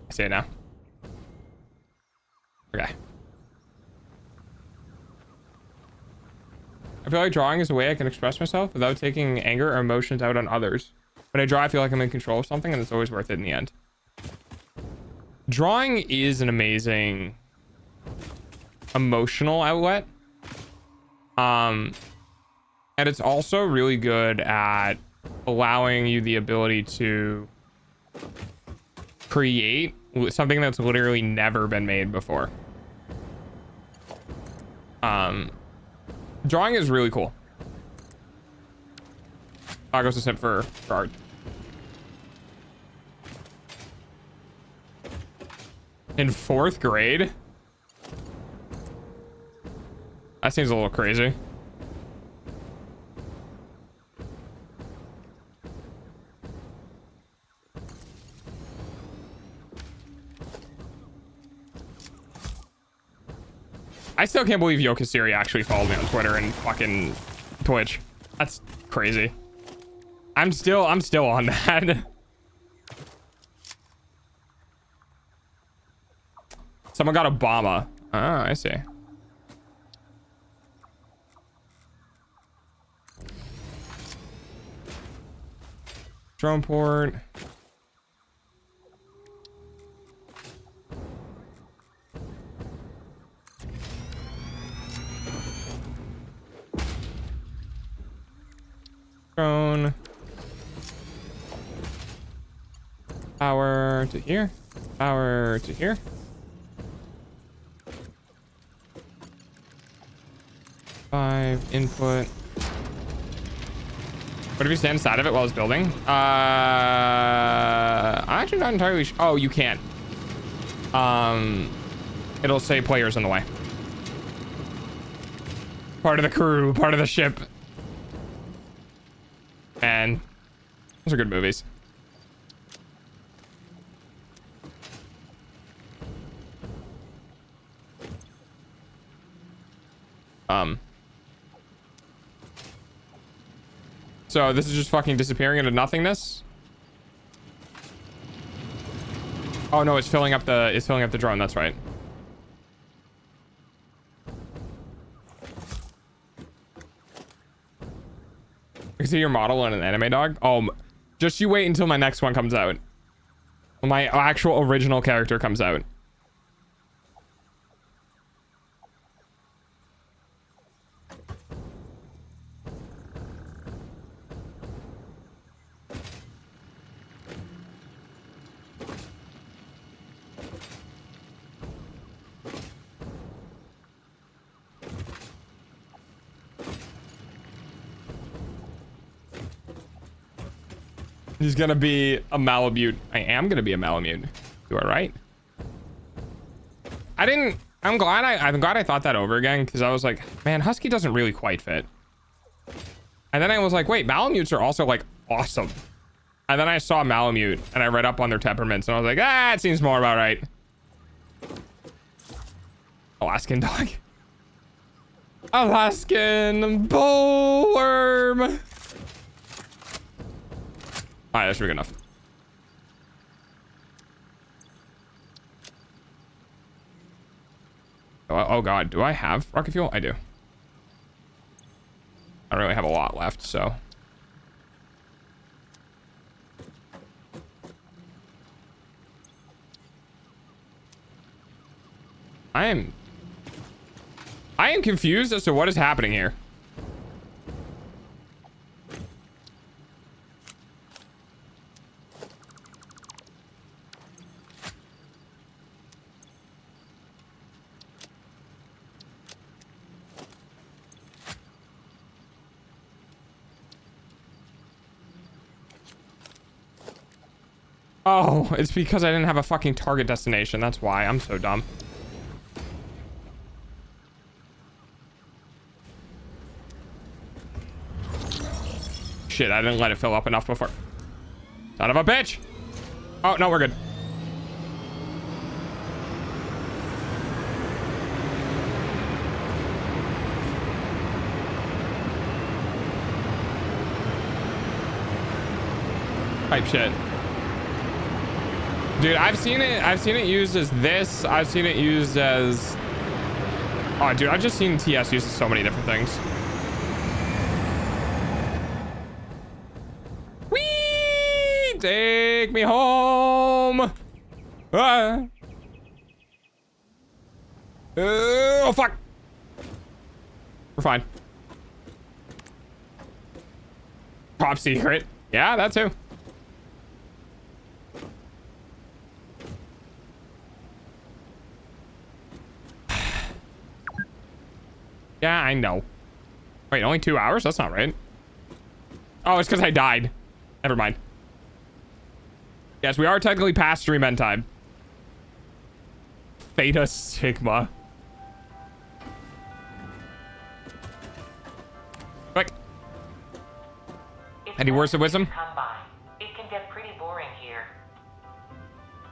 I see it now. Okay. I feel like drawing is a way I can express myself without taking anger or emotions out on others. When I draw, I feel like I'm in control of something, and it's always worth it in the end. Drawing is an amazing emotional outlet. And it's also really good at allowing you the ability to create something that's literally never been made before. Drawing is really cool. Goes to simp for art. In 4th grade? That seems a little crazy. I still can't believe Yokasiri actually followed me on Twitter and fucking Twitch. That's crazy. I'm still on that. Someone got Obama. Ah, I see. Drone port. Drone. Power to here. Power to here. Five input. What if you stand inside of it while it's building? I'm actually not entirely sure. Oh, you can't. It'll say players in the way. Part of the crew, part of the ship. And those are good movies. So this is just fucking disappearing into nothingness. Oh no, it's filling up the drone, that's right. I can see your model in an anime dog. Oh, just you wait until my next one comes out. When my actual original character comes out. He's gonna be a Malamute. I am gonna be a Malamute. You are right. I'm glad I thought that over again, because I was like, man, Husky doesn't really quite fit. And then I was like, wait, Malamutes are also like awesome. And then I saw Malamute and I read up on their temperaments and I was like, it seems more about right. Alaskan dog. Alaskan bullworm. Alright, that should be good enough. Oh god, do I have rocket fuel? I do. I don't really have a lot left, so. I am confused as to what is happening here. Oh, it's because I didn't have a fucking target destination. That's why. I'm so dumb. Shit, I didn't let it fill up enough before. Son of a bitch! Oh, no, we're good. Type shit. Dude, I've seen it used as this. I've seen it used as... Oh, dude, I've just seen TS used as so many different things. Whee! Take me home! Ah. Oh, fuck! We're fine. Top secret. Yeah, that too. Yeah, I know. Wait, only 2 hours? That's not right. Oh, it's because I died. Never mind. Yes, we are technically past stream end time. Theta Sigma. Quick. Any words of wisdom? It can get pretty boring here.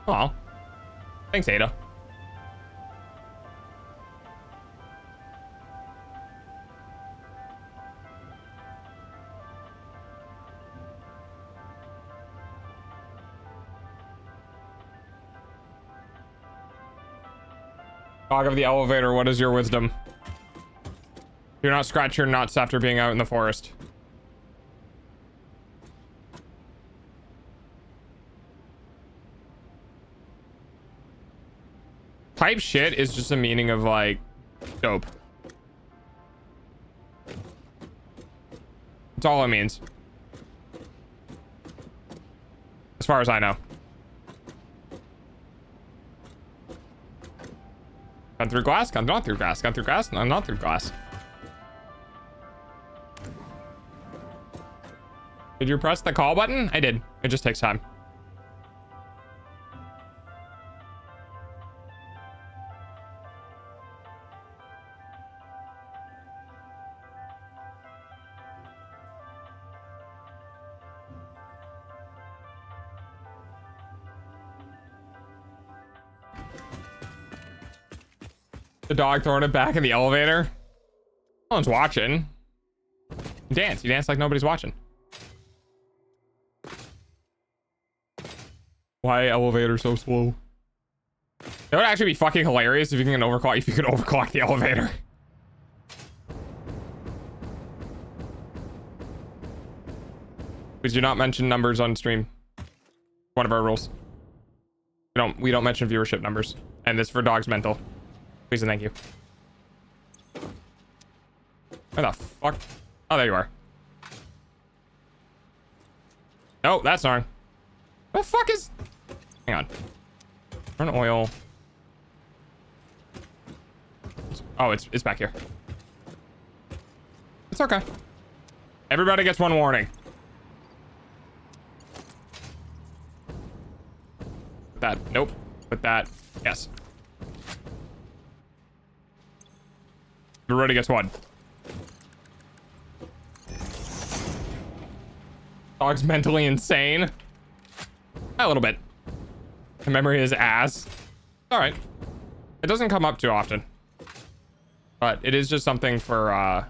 Oh. Thanks, Ada. Dog of the elevator, what is your wisdom? Do not scratch your nuts after being out in the forest. Type shit is just a meaning of like dope. That's all it means. As far as I know. Gone through glass, gone not through glass, gone through glass, no, not through glass. Did you press the call button? I did. It just takes time. The dog throwing it back in the elevator. No one's watching. Dance. You dance like nobody's watching. Why elevator so slow? That would actually be fucking hilarious if you can overclock. If you could overclock the elevator. Please do not mention numbers on stream. One of our rules. We don't mention viewership numbers, and this for dogs mental. Please and thank you. Where the fuck? Oh, there you are. No, that's not. What the fuck is... Hang on. Turn oil. Oh, it's back here. It's okay. Everybody gets one warning. Put that. Nope. Put that. Yes. Everybody gets one. Dog's mentally insane. A little bit. The memory is ass. All right. It doesn't come up too often, but it is just something for. I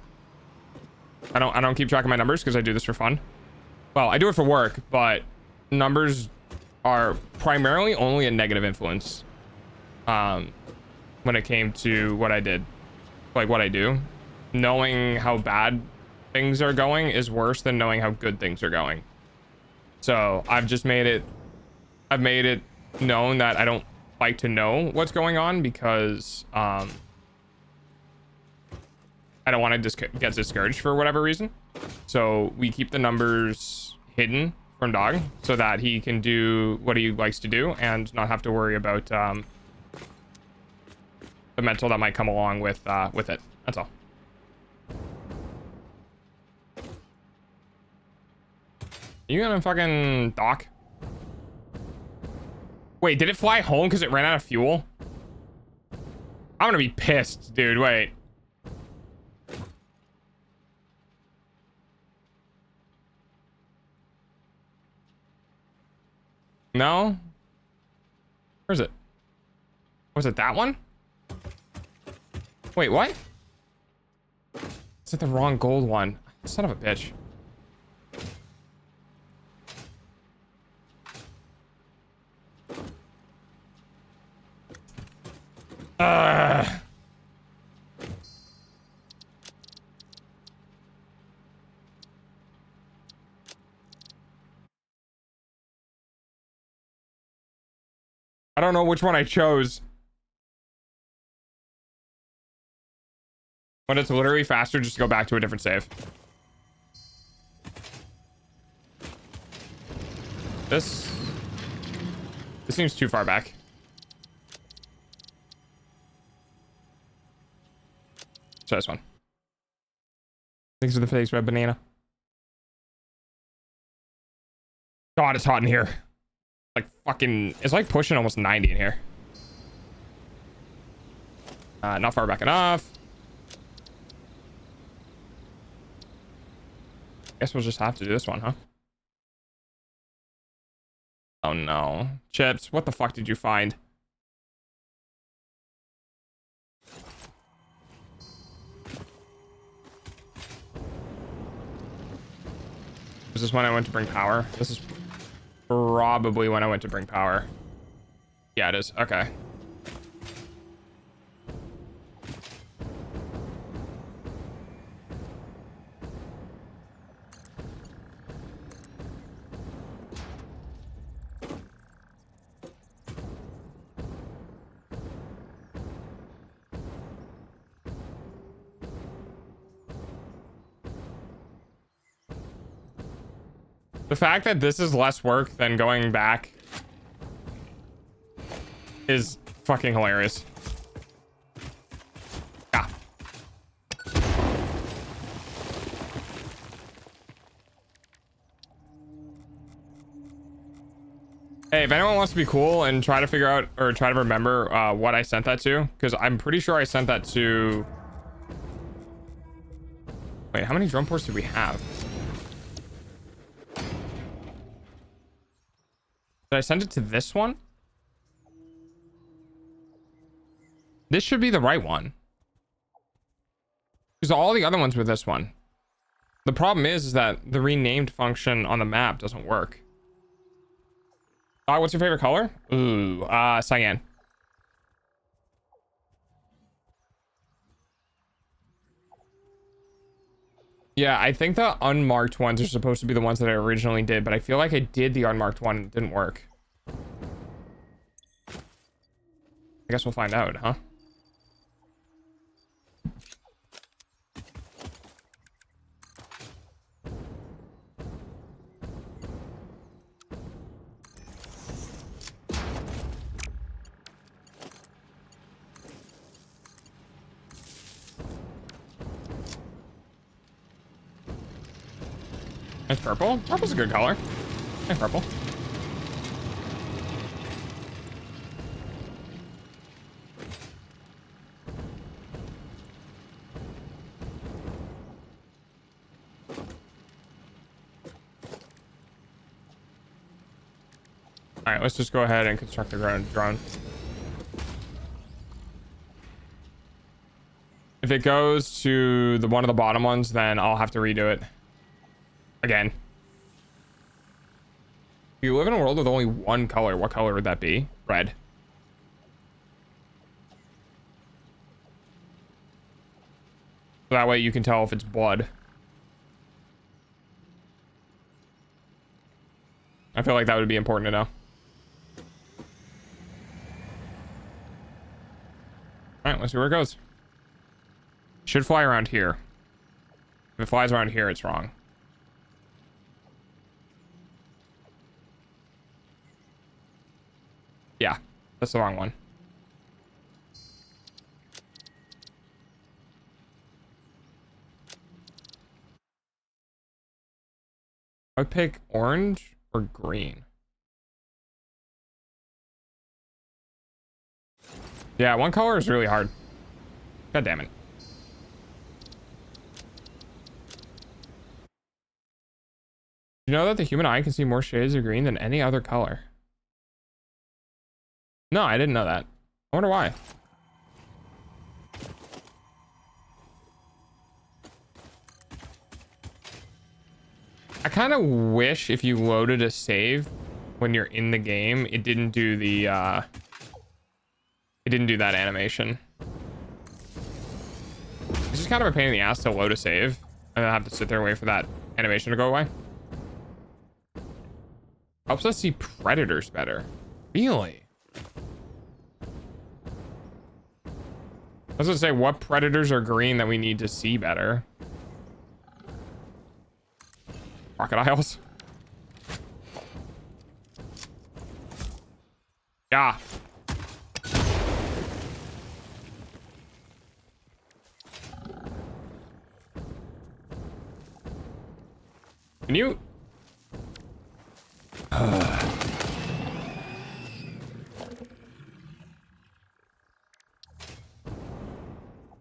don't keep track of my numbers because I do this for fun. Well, I do it for work, but numbers are primarily only a negative influence. When it came to what I did. Like what I do, knowing how bad things are going is worse than knowing how good things are going. So I've made it known that I don't like to know what's going on because I don't want to get discouraged for whatever reason. So we keep the numbers hidden from dog so that he can do what he likes to do and not have to worry about the mental that might come along with it. That's all. You gonna fucking dock? Wait, did it fly home because it ran out of fuel? I'm gonna be pissed, dude. Wait. No? Where's it? Was it that one? Wait, what? Is it the wrong gold one? Son of a bitch. I don't know which one I chose. But it's literally faster just to go back to a different save. This seems too far back. Try this one. Thanks for the face, red banana. God, it's hot in here. Like fucking, it's like pushing almost 90 in here. Not far back enough. Guess we'll just have to do this one, huh? Oh no. Chips, what the fuck did you find? Is this when I went to bring power? This is probably when I went to bring power. Yeah, it is. Okay. The fact that this is less work than going back is fucking hilarious. Yeah. Hey, if anyone wants to be cool and try to figure out or try to remember what I sent that to, because I'm pretty sure I sent that to... Wait, how many drum ports do we have? Did I send it to this one? This should be the right one. Because all the other ones were this one. The problem is that the renamed function on the map doesn't work. What's your favorite color? Ooh, cyan. Yeah, I think the unmarked ones are supposed to be the ones that I originally did, but I feel like I did the unmarked one and it didn't work. I guess we'll find out, huh? It's purple. Purple's a good color. I like purple. All right, let's just go ahead and construct the drone. If it goes to the one of the bottom ones, then I'll have to redo it again. If you live in a world with only one color, what color would that be? Red. So that way you can tell if it's blood. I feel like that would be important to know. All right, let's see where it goes. Should fly around here. If it flies around here, it's wrong. Yeah, that's the wrong one. I would pick orange or green. Yeah, one color is really hard. God damn it. You know that the human eye can see more shades of green than any other color? No, I didn't know that. I wonder why. I kind of wish if you loaded a save when you're in the game, it didn't do the, it didn't do that animation. It's just kind of a pain in the ass to load a save and then have to sit there and wait for that animation to go away. Helps us see predators better. Really? I was gonna say, what predators are green that we need to see better? Crocodiles? Yeah. Can you?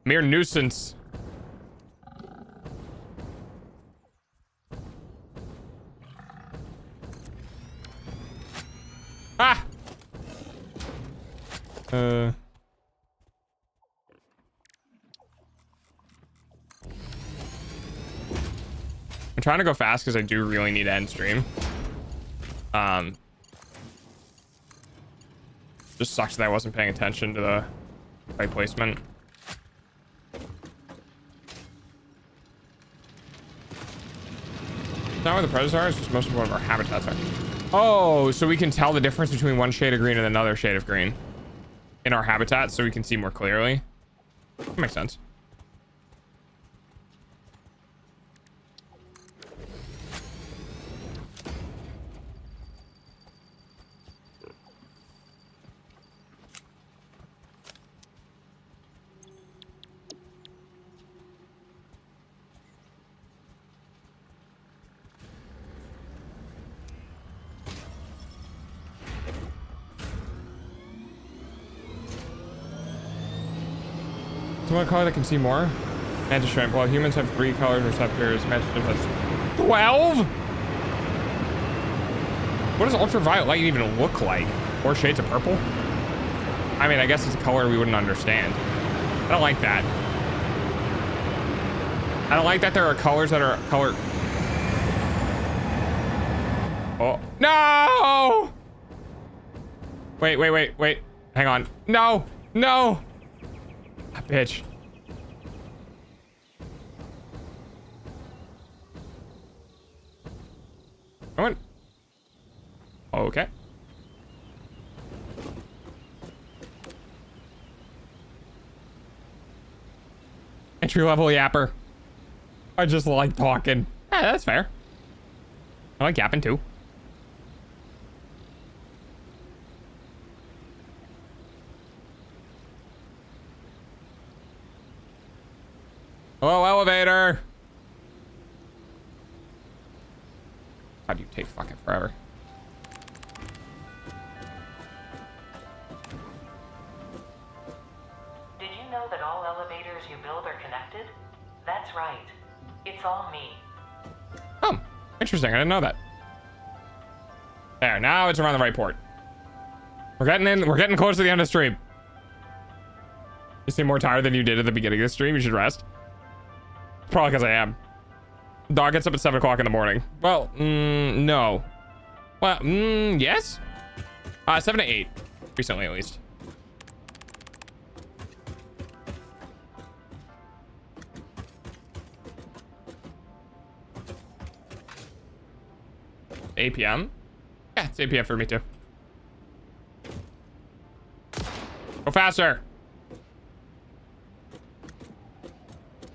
Mere nuisance. Ah! I'm trying to go fast because I do really need to end stream. Just sucks that I wasn't paying attention to the right placement. Not where the predators are, it's just most important of our habitats are. Oh, so we can tell the difference between one shade of green and another shade of green in our habitat, so we can see more clearly. That makes sense. Do you want a color that can see more? Mantis shrimp. Well, humans have 3 colored receptors. Mantis shrimp has 12? What does ultraviolet light even look like? 4 shades of purple? I mean, I guess it's a color we wouldn't understand. I don't like that. I don't like that there are colors that are color. Oh, no! Wait. Hang on. No! Bitch. Come on. Okay. Entry level yapper. I just like talking. Yeah, that's fair. I like yapping too. Hello, elevator. How do you take fucking forever? Did you know that all elevators you build are connected? That's right. It's all me. Oh, interesting. I didn't know that. There, now it's around the right port. We're getting close to the end of the stream. You seem more tired than you did at the beginning of the stream. You should rest. Probably because I am. Dog gets up at 7 o'clock in the morning. Well, no. Well, yes? 7 to 8. Recently, at least. $8 p.m.? Yeah, it's 8 p.m. for me too. Go faster! I'm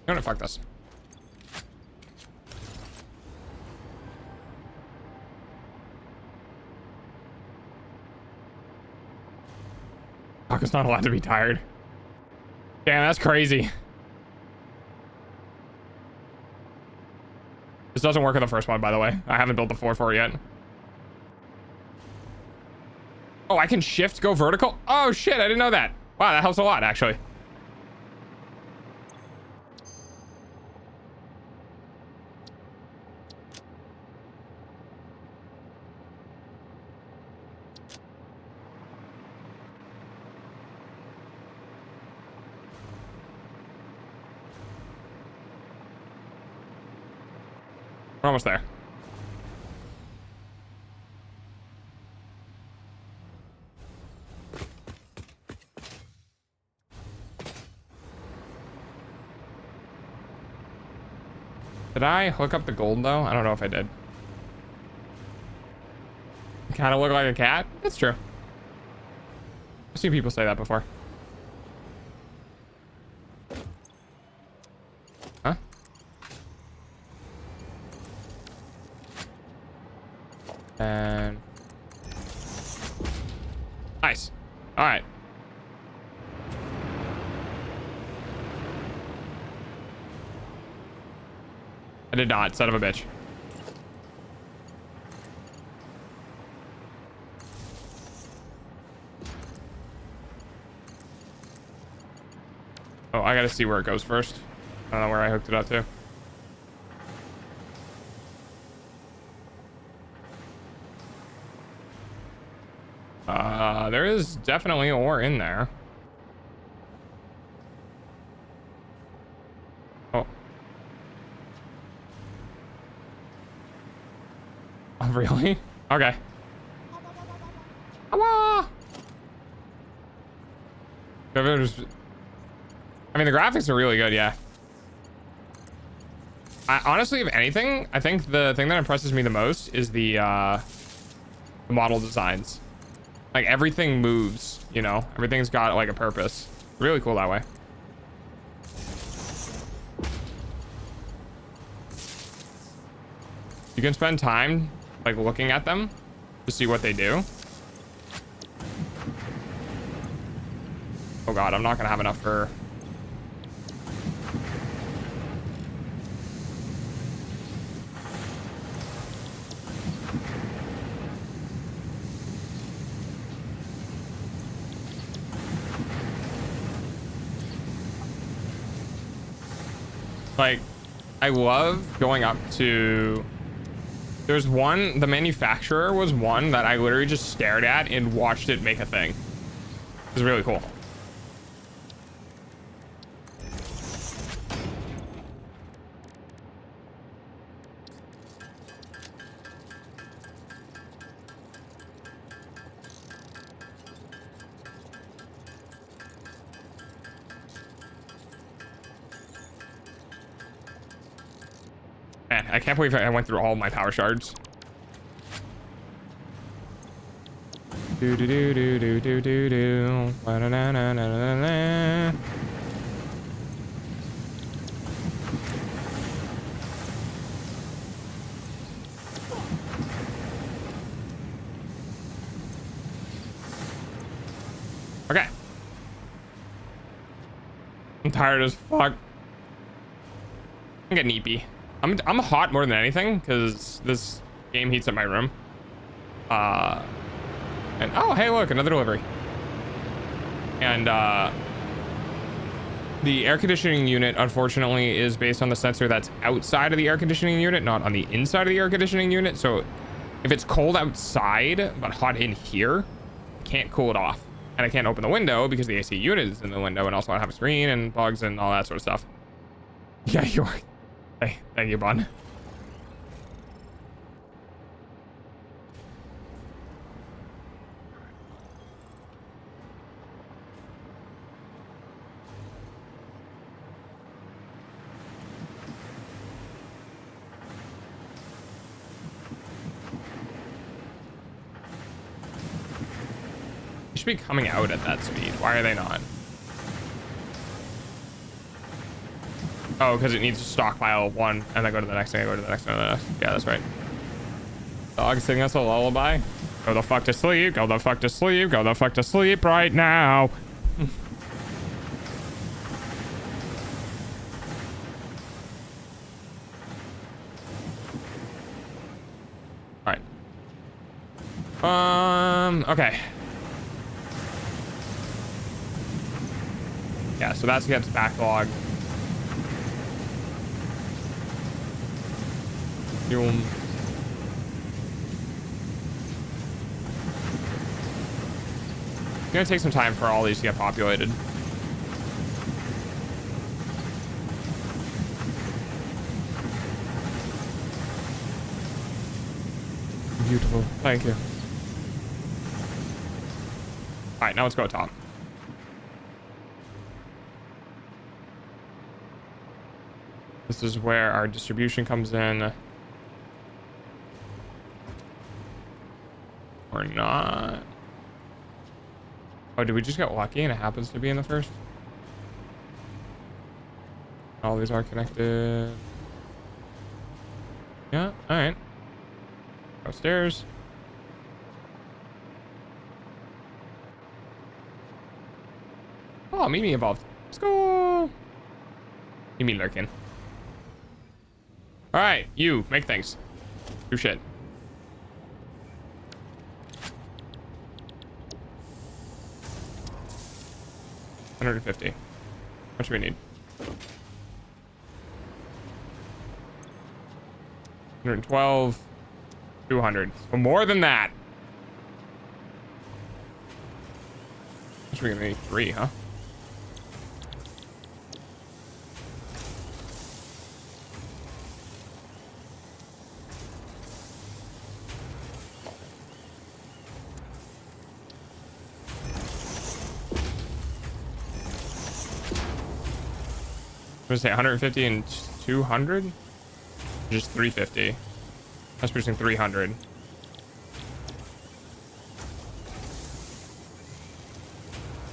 gonna fuck this. Fuck, it's not allowed to be tired. Damn, that's crazy. This doesn't work on the first one, by the way. I haven't built the floor for it yet. Oh, I can shift, go vertical? Oh, shit, I didn't know that. Wow, that helps a lot, actually. We're almost there. Did I hook up the gold though? I don't know if I did. Kind of look like a cat? That's true. I've seen people say that before. Huh? And nice. All right. I did not, son of a bitch. Oh, I gotta see where it goes first. I don't know where I hooked it up to. There is definitely ore in there. Oh. Oh, really? Okay. I mean, the graphics are really good, yeah. Honestly, if anything, I think the thing that impresses me the most is the model designs. Like, everything moves, you know? Everything's got, like, a purpose. Really cool that way. You can spend time, like, looking at them to see what they do. Oh god, I'm not gonna have enough for... Like, I love going up to... There's one, the manufacturer was one that I literally just stared at and watched it make a thing. It was really cool. Man, I can't believe I went through all my power shards. Do do do do do do do do. Na na na na na na. Okay. I'm tired as fuck. I'm getting eepy. I'm hot more than anything because this game heats up my room. And oh, hey, look, another delivery. And the air conditioning unit, unfortunately, is based on the sensor that's outside of the air conditioning unit, not on the inside of the air conditioning unit. So if it's cold outside but hot in here, I can't cool it off. And I can't open the window because the AC unit is in the window, and also I have a screen and bugs and all that sort of stuff. Yeah, you are. Hey, thank you, Bun. They should be coming out at that speed. Why are they not? Oh, because it needs to stockpile one and then go to the next thing, go to the next one, the next. Yeah, that's right. Dog sing us a lullaby. Go the fuck to sleep, go the fuck to sleep, go the fuck to sleep right now. All right. Okay. Yeah, so that's against backlog. Boom. It's gonna take some time for all these to get populated. Beautiful. Thank you. All right, now let's go top. This is where our distribution comes in. Or not. Oh, did we just get lucky and it happens to be in the first? All these are connected. Yeah, all right. Upstairs. Oh, Mimi evolved. Let's go. Mimi lurking. All right, you make things. Do shit. $150. How much do we need? 112. 200. So more than that. Which we're gonna need 3, huh? I'm gonna say 150 and 200? Just 350. That's producing 300.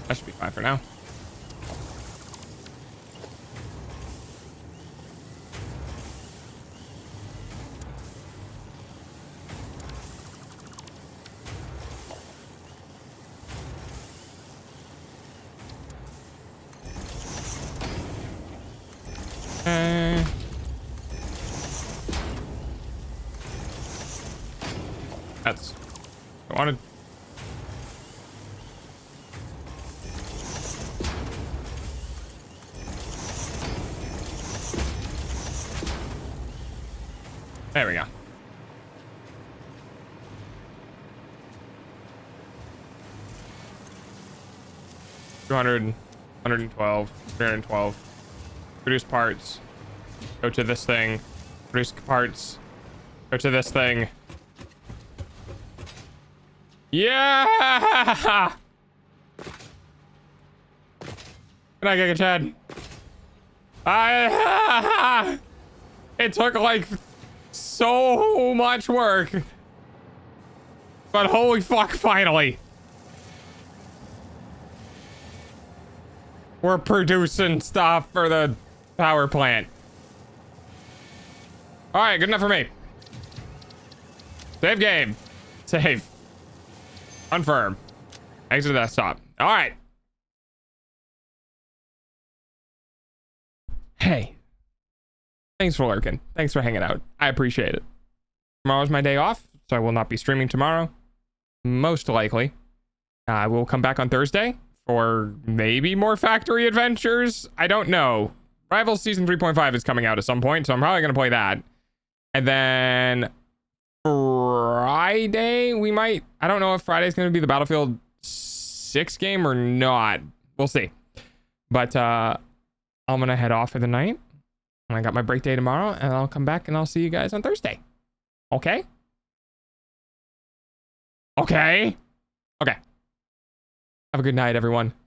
That should be fine for now. Okay. That's... I wanted... There we go. $200, 112, 312. Produce parts. Go to this thing. Produce parts. Go to this thing. Yeah! Good night, Giga Chad. It took like so much work. But holy fuck, finally. We're producing stuff for the power plant. All right, good enough for me. Save game. Save. Confirm. Exit the desktop. All right. Hey. Thanks for lurking. Thanks for hanging out. I appreciate it. Tomorrow's my day off, so I will not be streaming tomorrow. Most likely. I will come back on Thursday for maybe more factory adventures. I don't know. Rivals Season 3.5 is coming out at some point, so I'm probably going to play that. And then Friday, we might... I don't know if Friday's going to be the Battlefield 6 game or not. We'll see. But I'm going to head off for the night. And I got my break day tomorrow, and I'll come back and I'll see you guys on Thursday. Okay? Okay? Okay. Have a good night, everyone.